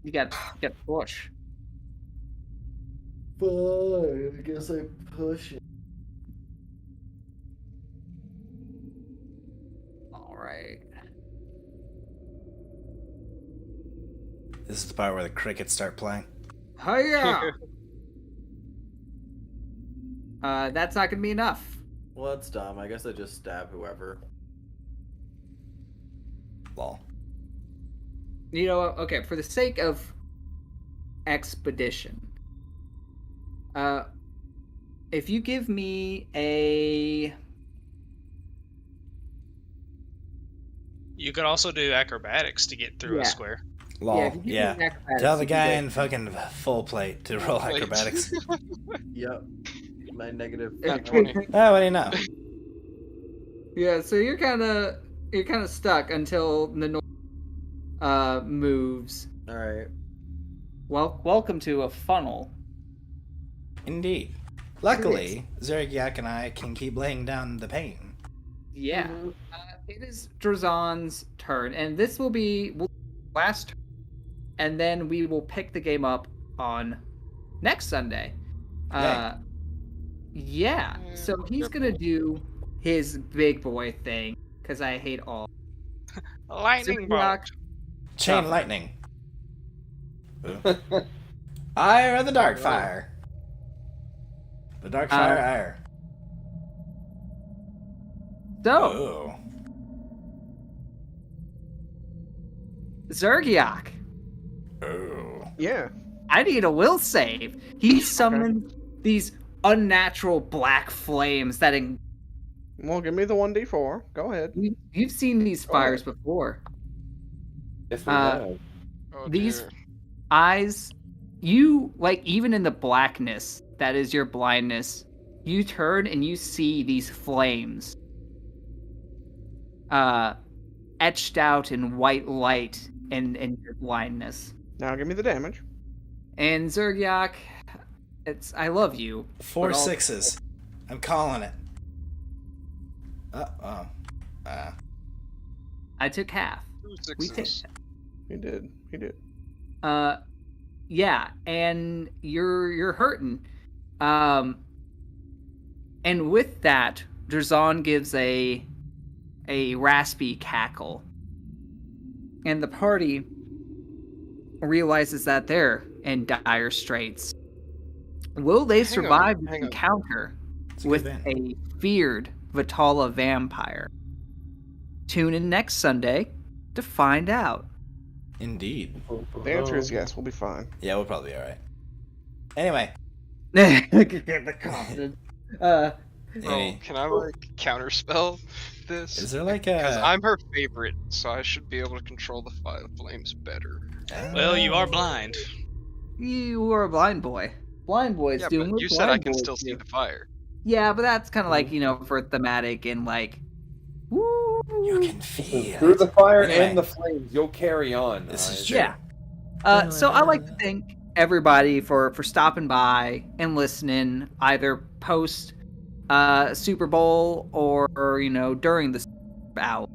B: You got push.
H: Fine, I guess I push it.
B: All right.
D: This is the part where the crickets start playing.
B: Hiya! That's not gonna be enough.
H: Well, that's dumb. I guess I just stab whoever.
D: Lol.
B: You know, okay, for the sake of expedition, if you give me a...
E: You could also do acrobatics to get through
B: Yeah.
E: a square.
D: Lol.
B: if you give me
D: Yeah.
B: an acrobatics,
D: Tell the
B: you can
D: guy
B: get-
D: in fucking full plate to roll
G: Wait.
D: acrobatics.
H: Yep. My negative.
G: Nat 20.
D: Oh, what do you know?
B: Yeah, so you're kind of stuck until the moves.
H: All right.
B: Well, welcome to a funnel.
D: Indeed. Luckily, Zergiak and I can keep laying down the pain.
B: Yeah. It is Drazon's turn, and this will be last turn, and then we will pick the game up on next Sunday. Yeah. So he's gonna do his big boy thing because I hate all.
E: Lightning bolt.
B: Zergiak,
D: Chain
B: Tough.
D: lightning. Ooh. Ire of the dark fire. The dark fire ire.
B: So
D: Oh.
B: Zergiak,
D: Oh.
A: Yeah.
B: I need a will save. He summoned these unnatural black flames that
A: Well, give me the 1d4. Go ahead.
B: you've seen these fires before.
F: Yes, we
B: Uh,
F: have.
G: Oh,
B: These
G: dear.
B: eyes, you like even in the blackness that is your blindness, you turn and you see these flames etched out in white light and your blindness.
A: Now give me the damage.
B: And Zergiak, I love you.
D: 4
B: but also-
D: 6s. I'm calling it.
B: I took half.
G: 2
B: We take
G: 6s.
A: He did.
B: yeah, and you're hurting. And with that, Drazan gives a raspy cackle. And the party realizes that they're in dire straits. Will they
G: Hang on,
B: survive this
G: hang on.
B: encounter
D: It's a good
B: with
D: band.
B: a feared Vitala vampire? Tune in next Sunday to find out.
D: Indeed.
A: The answer is yes. We'll be fine.
D: Yeah, we'll probably be alright. Anyway.
B: The confidence.
G: Oh,
D: Any-
G: can I like counterspell this?
D: Is there like
G: Because
D: a...
G: I'm her favorite, so I should be able to control the flames better.
E: Well, you are blind.
B: You are a blind boy. Blind boys
G: Yeah,
B: doing
G: but
B: what
G: you said I
B: blind
G: can
B: boys
G: still see
B: do.
G: the fire.
B: Yeah, but that's kind of like, for thematic and like, woo.
D: You can feel
F: Through
D: it.
F: the fire
D: Anyway.
F: and the flames, you'll carry on.
D: This is
F: Eyes.
D: true.
B: Yeah. So I like to thank everybody for stopping by and listening, either post Super Bowl or during the hour.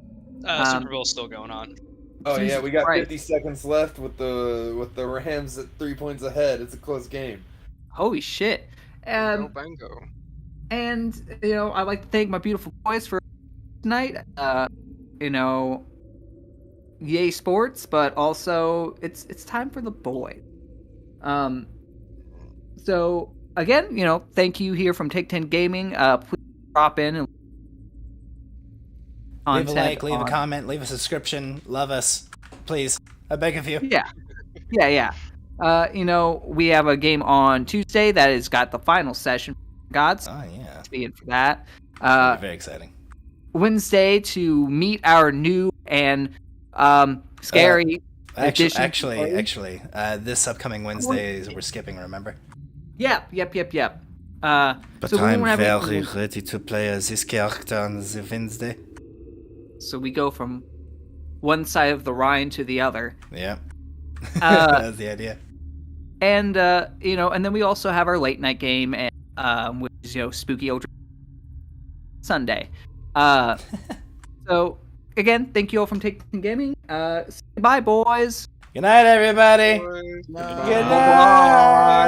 E: Super Bowl's still going on.
F: Oh yeah,
B: Jesus
F: we got
B: Christ.
F: 50 seconds left with the Rams at 3 points ahead. It's a close game.
B: Holy shit.
G: Bango, bango.
B: And I'd like to thank my beautiful boys for tonight. Yay sports, but also it's time for the boys. So again, thank you here from Take 10 Gaming. Please drop in and
D: Leave a like, leave a comment, leave a subscription. Love us. Please. I beg of you.
B: Yeah. We have a game on Tuesday that has got the final session. Gods.
D: Oh, yeah.
B: Speaking for that.
D: That'll be very exciting.
B: Wednesday to meet our new and scary.
D: Actually, this upcoming Wednesday we're skipping, remember?
B: Yep.
D: But
B: so we
D: I'm
B: won't have
D: very
B: any-
D: ready to play this character on the Wednesday.
B: So we go from one side of the Rhine to the other.
D: Yeah.
B: Uh,
D: That's the idea.
B: And and then we also have our late night game, and which is Spooky Old Sunday. So again, thank you all from Take 10 Gaming. Say bye, boys.
D: Good night, everybody.
G: Boys.
D: Good night.